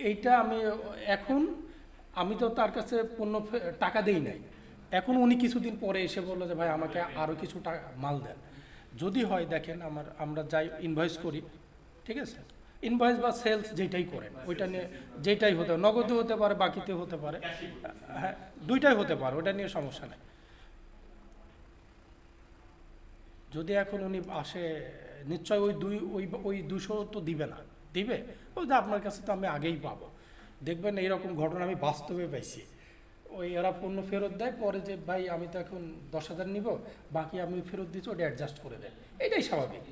এইটা আমি তো তার কাছে টাকা দেই নাই। এখন উনি কিছুদিন পরে এসে বললো যে ভাই আমাকে আরও কিছু টাকা মাল দেন। যদি হয় দেখেন আমরা যাই ইনভয়েস করি, ঠিক আছে, ইনভয়েস বা সেলস যেটাই করেন ওইটা নিয়ে, যেটাই হতে পারে, নগদে হতে পারে, বাকিতে হতে পারে, হ্যাঁ, দুইটাই হতে পারে, ওটা নিয়ে সমস্যা নেই। যদি এখন উনি আসে, নিশ্চয় ওই 200 তো দিবে না, দিবে ওই যে আপনার কাছে তো আমি আগেই পাবো। দেখবেন এইরকম ঘটনা আমি বাস্তবে পাইছি। ওই এরা পণ্য ফেরত দেয়, পরে যে ভাই আমি তো এখন 10,000 নিব, বাকি আমি ফেরত দিচ্ছি, ওটা অ্যাডজাস্ট করে দেয়। এটাই স্বাভাবিক।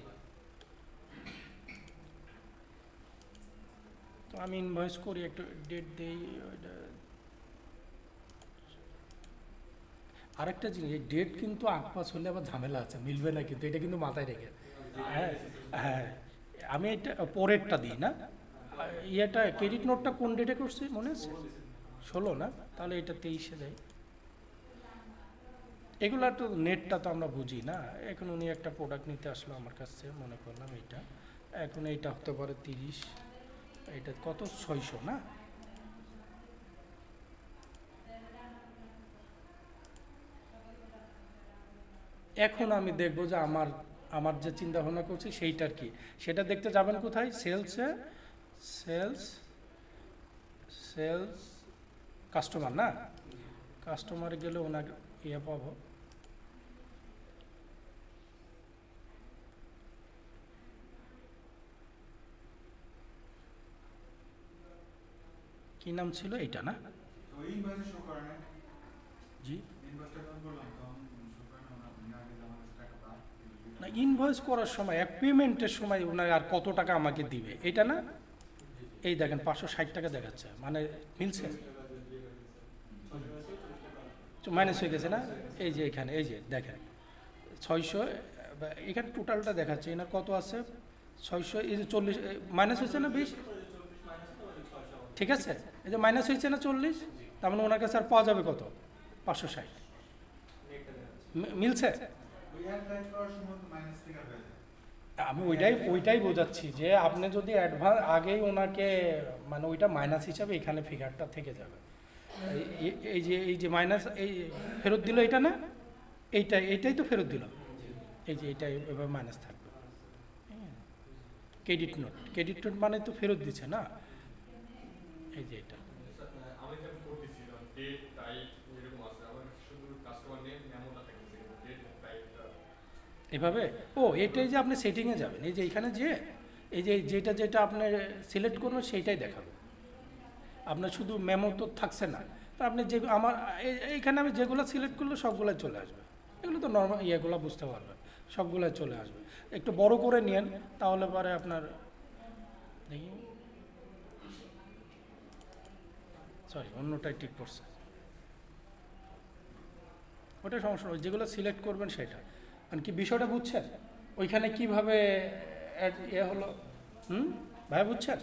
তো আমি ইনভয়েস করি, একটু ডেট দেই। আরেকটা জিনিস, এই ডেট কিন্তু আগ-পাশ হলে আবার ঝামেলা আছে, মিলবে না কিন্তু, এটা কিন্তু মাথায় রেখে। হ্যাঁ হ্যাঁ, আমি এটা পরেরটা দিই না, ইয়েটা ক্রেডিট নোটটা কোন ডেটে করছি মনে আছে? 16 না, তাহলে এটা 23-এ দেয়। এগুলা তো নেটটা তো আমরা বুঝি না। এখন উনি একটা প্রোডাক্ট নিতে আসলো আমার কাছে, মনে করলাম এইটা, এখন এইটা হতে পারে 30, এটা কত 600 না। এখন আমি দেখবো যে আমার যে চিন্তা ভাবনা করছি সেইটার কি, সেটা দেখতে যাবেন কোথায়? সেলস কাস্টমার না, কাস্টমারে গেলে ওনার ইয়ে পাবো। কি নাম ছিল এইটা না? ইনভয়েস শো করে না, জি ইনভয়েসটা যখন করলাম তখন শো করে না, উনি আগে যে আমার কাছে টাকা পায় না, ইনভয়েস করার সময় এক পেমেন্টের সময় ওনার আর কত টাকা আমাকে দিবে এটা না, এই দেখেন 560 টাকা দেখাচ্ছে, মানে মিলছে, মাইনাস হয়ে গেছে না, এই যে এখানে এই যে দেখেন 600, এখানে টোটালটা দেখাচ্ছে এনার কত আছে 600, এই যে 40 মাইনাস হয়েছে না 20, ঠিক আছে, এই যে মাইনাস হয়েছে না 40, তার মানে ওনার কাছে আর পাওয়া যাবে কত 560, মিলছে। ওই অ্যাড রাইট করার সময় তো মাইনাস ফিগার হয়ে যায়। আমি ওইটাই বোঝাচ্ছি যে আপনি যদি অ্যাডভান্স আগেই ওনাকে মানে ওইটা মাইনাস হিসাবে এখানে ফিগারটা থেকে যাবে, এই যে মাইনাস এই ফেরত দিল এটা না, এইটাই তো ফেরত দিল, এই যে এইটাই এভাবে মাইনাস থাকবে, ক্রেডিট নোট মানে তো ফেরত দিচ্ছে না, এই যে এটা আমি যেমন করতেছি ডেট টাইপ এরকম আছে, আমার শুধু কাস্টমার নেম মেমোটা থাকতেছে, ডেট টাইপটা এভাবে। ও এটাই যে আপনি সেটিংয়ে যাবেন, এই যে এখানে যে এই যে যেটা আপনি সিলেক্ট করবেন সেইটাই দেখাবে, আপনার শুধু মেমো তো থাকছে না, তো আপনি যে আমার এইখানে আমি যেগুলো সিলেক্ট করলে সবগুলাই চলে আসবে, এগুলো তো নর্মাল ইয়েগুলো বুঝতে পারবেন, সবগুলাই চলে আসবে, একটু বড় করে নিয়েন তাহলে পরে আপনার দেখি, সরি অন্যটাই ঠিক করছে, ওটা সমস্যা নয়, যেগুলো সিলেক্ট করবেন সেটা, মানে কি বিষয়টা বুঝছেন, ওইখানে কিভাবে ইয়ে হলো, ভাই বুঝছেন?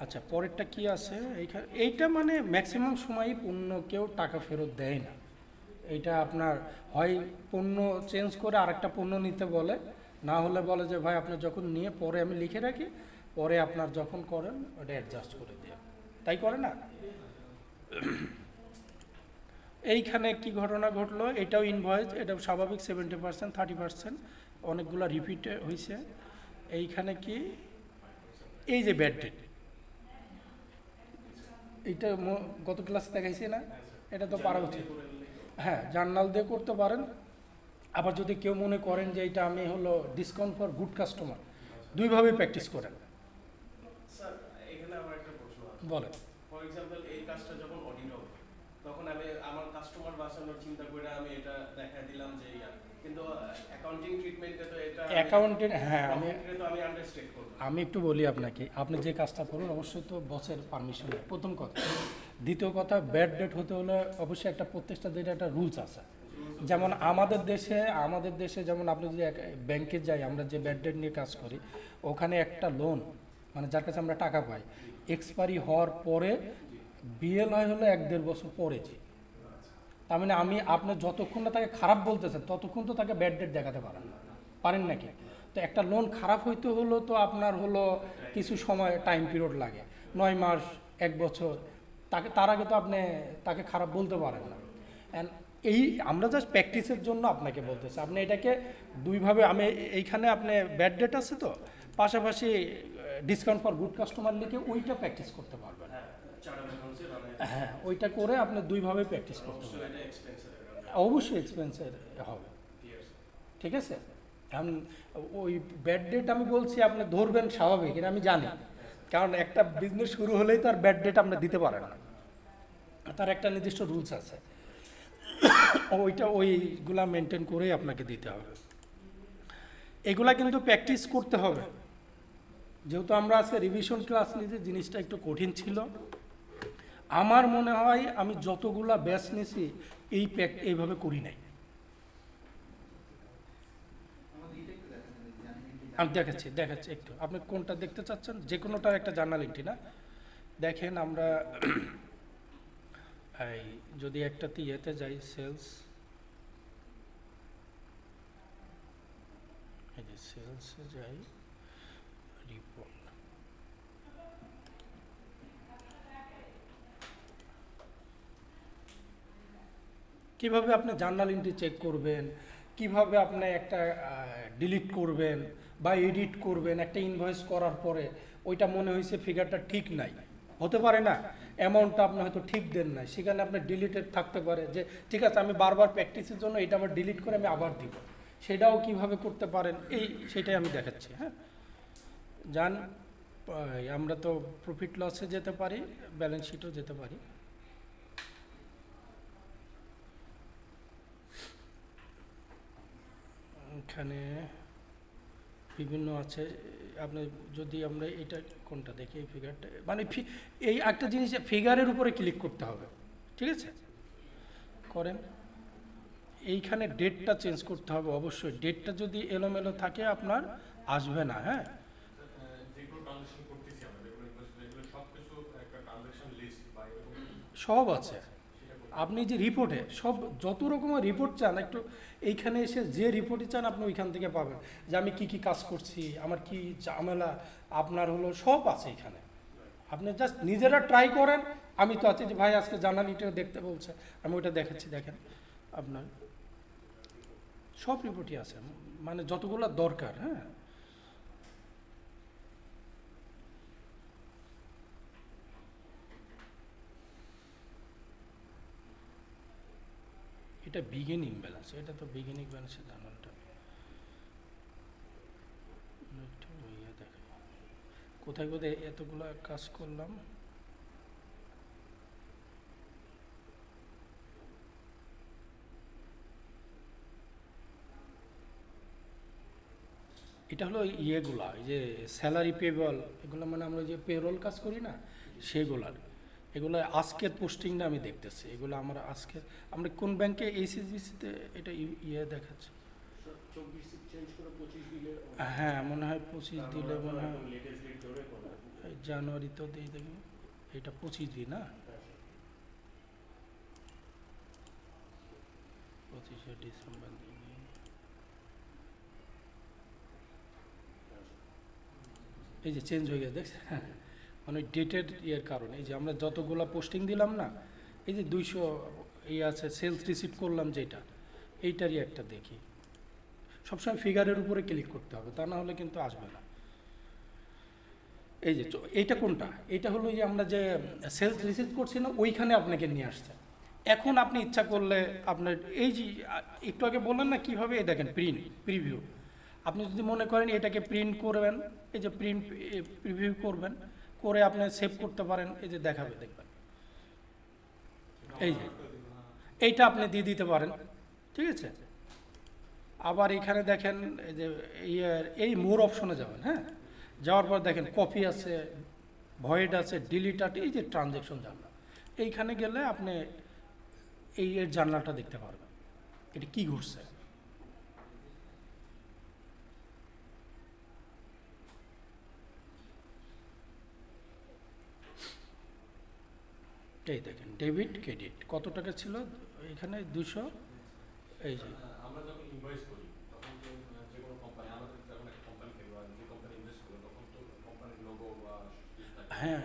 আচ্ছা পরেরটা কি আছে এইখানে, এইটা মানে ম্যাক্সিমাম সময়ই পণ্য কেউ টাকা ফেরত দেয় না, এইটা আপনার হয় পণ্য চেঞ্জ করে আরেকটা পণ্য নিতে বলে, না হলে বলে যে ভাই আপনি যখন নিয়ে পরে আমি লিখে রাখি, পরে আপনার যখন করেন ওটা অ্যাডজাস্ট করে দিয়ে, তাই করে না। এইখানে কি ঘটনা ঘটলো, এটাও ইনভয়েস, এটাও স্বাভাবিক 70%, 30% অনেকগুলো রিপিট হয়েছে, এইখানে কি এই যে ব্যাড ডেট, এইটা গত ক্লাসে দেখাইছি না, এটা তো পারা উচিত, হ্যাঁ জার্নাল দিয়ে করতে পারেন, আবার যদি কেউ মনে করেন যে এটা আমি হলো ডিসকাউন্ট ফর গুড কাস্টমার, দুইভাবেই প্র্যাকটিস করেন। স্যার এখানে আমার একটা প্রশ্ন আছে, বলেন। ফর এক্সাম্পল এই কাজটা যখন অডিট হবে তখন আমি আমার কাস্টমার বাঁচানোর চিন্তা করে আমি এটা দেখাই দিলাম যে কিন্তু অ্যাকাউন্টিং ট্রিটমেন্টে তো এটা অ্যাকাউন্টিং, হ্যাঁ আমি আন্ডারস্ট্যান্ড করব। আমি একটু বলি আপনাকে, আপনি যে কাজটা করুন অবশ্যই তো বসের পারমিশন, প্রথম কথা। দ্বিতীয় কথা, ব্যাড ডেট হতে হলে অবশ্যই একটা প্রত্যেকটা যেটা একটা রুলস আছে, যেমন আমাদের দেশে যেমন আপনি যদি ব্যাংকে যাই, আমরা যে ব্যাড ডেট নিয়ে কাজ করি, ওখানে একটা লোন মানে যার কাছে আমরা টাকা পাই, এক্সপায়ারি হওয়ার পরে বিএল হয় হলো 1-1.5 বছর পরে, যে তার মানে আপনি যতক্ষণ না তাকে খারাপ বলতেছেন ততক্ষণ তো তাকে ব্যাড ডেট দেখাতে পারেন নাকি? তো একটা লোন খারাপ হইতে হলো তো আপনার হলো কিছু সময় টাইম পিরিয়ড লাগে, 9 মাস 1 বছর, তার আগে তো আপনি তাকে খারাপ বলতে পারেন না। অ্যান্ড আমরা জাস্ট প্র্যাকটিসের জন্য আপনাকে বলতেছি, আপনি এটাকে দুইভাবে, আমি এইখানে আপনি ব্যাড ডেট আছে তো পাশাপাশি ডিসকাউন্ট ফর গুড কাস্টমার লিখে ওইটা প্র্যাকটিস করতে পারবেন, হ্যাঁ ওইটা করে আপনি দুইভাবে প্র্যাকটিস করতে পারবেন, অবশ্যই এক্সপেন্সের হবে, ঠিক আছে। এখন ওই ব্যাড ডেট আমি বলছি আপনি ধরবেন স্বাভাবিক, এটা আমি জানি, কারণ একটা বিজনেস শুরু হলেই তো আর ব্যাড ডেট আপনি দিতে পারেন না, তার একটা নির্দিষ্ট রুলস আছে, ওইগুলা মেনটেন করেই আপনাকে দিতে হবে। এগুলা কিন্তু প্র্যাকটিস করতে হবে, যেহেতু আমরা আজকে রিভিশন ক্লাস নিয়েছি, জিনিসটা একটু কঠিন ছিল। আমার মনে হয় আমি যতগুলা ব্যাচ নিয়েছি এইভাবে করি নাই। আমি দেখাচ্ছি একটু, আপনি কোনটা দেখতে চাচ্ছেন, যে কোনোটার একটা জার্নাল এন্ট্রি না, দেখেন আমরা এই যদি একটাতে ইয়েতে যাই, সেলস, এই যে সেলসে যাই, রিপোর্ট, কিভাবে আপনি জার্নাল এন্ট্রি চেক করবেন, কিভাবে আপনি একটা ডিলিট করবেন বা এডিট করবেন, একটা ইনভয়েস করার পরে ওইটা মনে হয়েছে ফিগারটা ঠিক নাই, হতে পারে না অ্যামাউন্টটা আপনি হয়তো ঠিক দেন না, সেখানে আপনার ডিলিটেড থাকতে পারে, যে ঠিক আছে আমি বারবার প্র্যাকটিসের জন্য এটা আমার ডিলিট করে আমি আবার দিব, সেটাও কিভাবে করতে পারেন সেটাই আমি দেখাচ্ছি। হ্যাঁ যান আমরা তো প্রফিট লসে যেতে পারি, ব্যালেন্স শিটও যেতে পারি। এখানে বিভিন্ন আছে, আপনি যদি আমরা এটা কোনটা দেখি, এই ফিগারটা মানে এই একটা জিনিস ফিগারের উপরে ক্লিক করতে হবে, ঠিক আছে? করেন। এইখানে ডেটটা চেঞ্জ করতে হবে অবশ্যই, ডেটটা যদি এলোমেলো থাকে আপনার আসবে না। হ্যাঁ, যেগুলো ট্রানজাকশন করতেছি আমরা, যেগুলো সব কিছু একটা ট্রানজাকশন লিস্ট বা এরকম সব আছে। আপনি যে রিপোর্টে সব যত রকমের রিপোর্ট চান, একটু এইখানে এসে যে রিপোর্টই চান আপনি ওইখান থেকে পাবেন, যে আমি কি কি কাজ করছি, আমার কি ঝামেলা, আপনার হলো সব আছে এখানে। আপনি জাস্ট নিজেরা ট্রাই করেন। আমি তো আছি যে ভাই আজকে জার্নালিটা দেখতে বলছে, আমি ওইটা দেখাচ্ছি, দেখেন আপনার সব রিপোর্টই আছে, মানে যতগুলো দরকার। হ্যাঁ, এটা বিগিনিং ব্যালেন্স, এটা তো বিগিনিং ব্যালেন্সের জার্নালটা। কোথায় কোথায় এতগুলো কাজ করলাম, এটা হলো ইয়েগুলা, এই যে স্যালারি পেবল, এগুলো মানে আমরা যে পেরোল কাজ করি না সেগুলার, এগুলো আজকের পোস্টিংটা আমি দেখতেছি। এগুলো আমরা আজকে, আমরা কোন ব্যাংকে, এইচএসবিসিতে এটা ইয়ে দেখাচ্ছে। 24 চেঞ্জ করে 25 দিলে হ্যাঁ, মনে হয় 25 দিলে মনে হয় লেটেস্ট ডেট ধরে করা। এই জানুয়ারি তো দিয়ে দেখি, এটা 25 দিন না, 25শে ডিসেম্বর দিয়ে দিই। এই যে চেঞ্জ হয়ে গেছে, দেখছেন? হ্যাঁ, মানে ডেটের ইয়ের কারণে, এই যে আমরা যতগুলো পোস্টিং দিলাম না, এই যে 200 ইয়ে আছে, সেলস রিসিভ করলাম যেটা, এইটারই একটা দেখি। সবসময় ফিগারের উপরে ক্লিক করতে হবে, তা না হলে কিন্তু আসবে না। এই যে এইটা কোনটা, এইটা হলো যে আমরা যে সেলস রিসিভ করছি না, ওইখানে আপনাকে নিয়ে আসছে। এখন আপনি ইচ্ছা করলে আপনার এই যে একটু আগে বললেন না কীভাবে, এই দেখেন প্রিভিউ, আপনি যদি মনে করেন এটাকে প্রিন্ট করবেন, এই যে প্রিন্ট প্রিভিউ করবেন, করে আপনি সেভ করতে পারেন, এই যে দেখাবে, দেখবেন এই যে এইটা আপনি দিয়ে দিতে পারেন, ঠিক আছে? আবার এখানে দেখেন এই যে এই মোর অপশনে যাবেন। হ্যাঁ, যাওয়ার পর দেখেন কপি আছে, ভয়েড আছে, ডিলিট আছে, এই যে ট্রানজ্যাকশন জার্নাল, এইখানে গেলে আপনি এর জার্নালটা দেখতে পারবেন, এটা কি ঘটছে। এই দেখেন ডেবিট ক্রেডিট কত টাকা ছিল এখানে, 200। এই যে আমরা যখন ইনভয়েস করি তখন তো যে কোনো কোম্পানি, আমাদের যখন একটা কোম্পানি থেকে বা যে কোম্পানি ইনভেস্ট করে তখন তো কোম্পানির লোগো বা হ্যাঁ,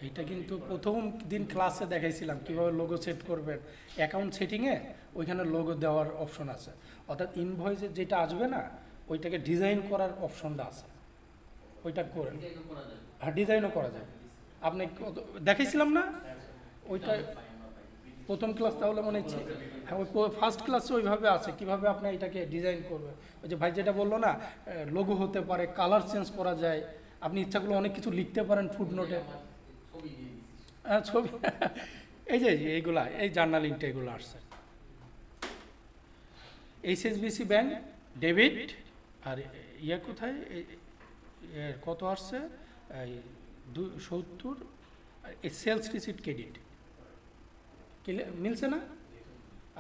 এইটা কিন্তু প্রথম দিন ক্লাসে দেখাইছিলাম কীভাবে লোগো সেট করবেন। অ্যাকাউন্ট সেটিংয়ে ওইখানে লোগো দেওয়ার অপশন আছে, অর্থাৎ ইনভয়েসে যেটা আসবে না ওইটাকে ডিজাইন করার অপশনটা আছে, ওইটা করে। হ্যাঁ, ডিজাইনও করা যায়। আপনি দেখাইছিলাম না ওইটা প্রথম ক্লাস, তাহলে মনে হচ্ছে হ্যাঁ, ওই ফার্স্ট ক্লাসে ওইভাবে আছে কীভাবে আপনি এটাকে ডিজাইন করবেন। ওই যে ভাই যেটা বললো না, লোগো হতে পারে, কালার চেঞ্জ করা যায়, আপনি ইচ্ছা করলে অনেক কিছু লিখতে পারেন ফুড নোটে। হ্যাঁ, ছবি, এই যে এইগুলা, এই জার্নালিংটা এগুলো আসছে। এইচএসবিসি ব্যাংক ডেবিট, আর ইয়ে কোথায় কত আসছে, 70, এই সেলস রিসিট ক্রেডিট মিলছে না?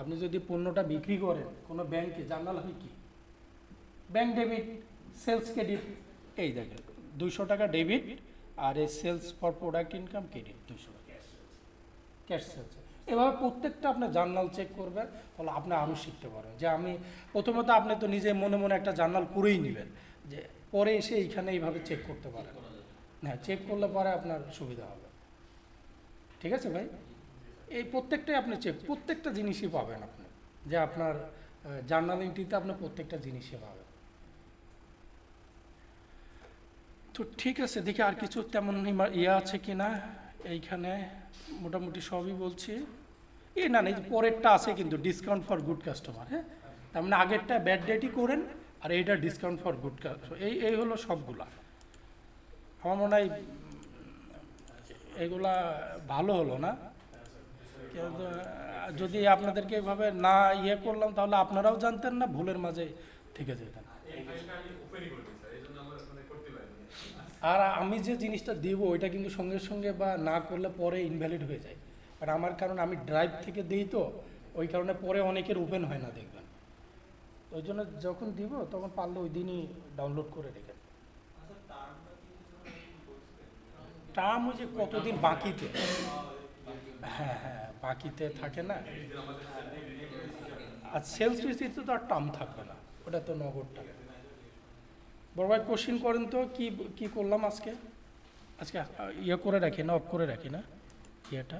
আপনি যদি পণ্যটা বিক্রি করেন কোনো ব্যাংকে, জার্নাল হয় কি, ব্যাংক ডেবিট, সেলস ক্রেডিট, এই দেখেন 200 টাকা ডেবিট, আর এই sales for product income credit 200 cash sales. এভাবে প্রত্যেকটা আপনি জার্নাল চেক করবেন, তাহলে আপনি আরও শিখতে পারেন। যে আমি প্রথমত আপনি তো নিজে মনে মনে একটা জার্নাল করেই নেবেন, যে পরে এসে এইখানে এইভাবে চেক করতে পারেন। হ্যাঁ, চেক করলে পরে আপনার সুবিধা হবে। ঠিক আছে ভাই, এই প্রত্যেকটাই আপনি চেক, প্রত্যেকটা জিনিসই পাবেন আপনি, যে আপনার জার্নালিংটিতে আপনি প্রত্যেকটা জিনিসই পাবেন। তো ঠিক আছে, দেখি আর কিছু তেমন ইয়ে আছে কি না। এইখানে মোটামুটি সবই বলছি। না এই পরেরটা আছে কিন্তু, ডিসকাউন্ট ফর গুড কাস্টমার। হ্যাঁ, তার মানে আগেরটা ব্যাড ডেটই করেন, আর এইটা ডিসকাউন্ট ফর গুড কাস্টমার। এই হলো সবগুলা। আমার মনে হয় এগুলা ভালো হলো না, কিন্তু যদি আপনাদেরকে এভাবে না ইয়ে করলাম তাহলে আপনারাও জানতেন না, ভুলের মাঝে থেকে যেতেন। এই ফাইলটা আমি ওপেনই করিনি স্যার, এই জন্য আমরা মানে করতে পারিনি। আর আমি যে জিনিসটা দেবো ওইটা কিন্তু সঙ্গে সঙ্গে বা না করলে পরে ইনভ্যালিড হয়ে যায়, আর আমার কারণ আমি ড্রাইভ থেকে দিই তো, ওই কারণে পরে অনেকের ওপেন হয় না দেখবেন। ওই জন্য যখন দিব তখন পারলে ওই দিনই ডাউনলোড করে রেখেন। আচ্ছা টার্মটা কি বলছিলেন? টার্ম ওই যে কতদিন বাকিতে, হ্যাঁ হ্যাঁ বাকিতে থাকে না, আর সেলস রিসিপ্টে তো আর টার্ম থাকবে না, ওটা তো নগদ টাকা। বড় ভাই কোশ্চিন করেন তো, কি কি করলাম আজকে? আজকে ইয়ে করে রাখি না, অফ করে রাখি না ইয়েটা।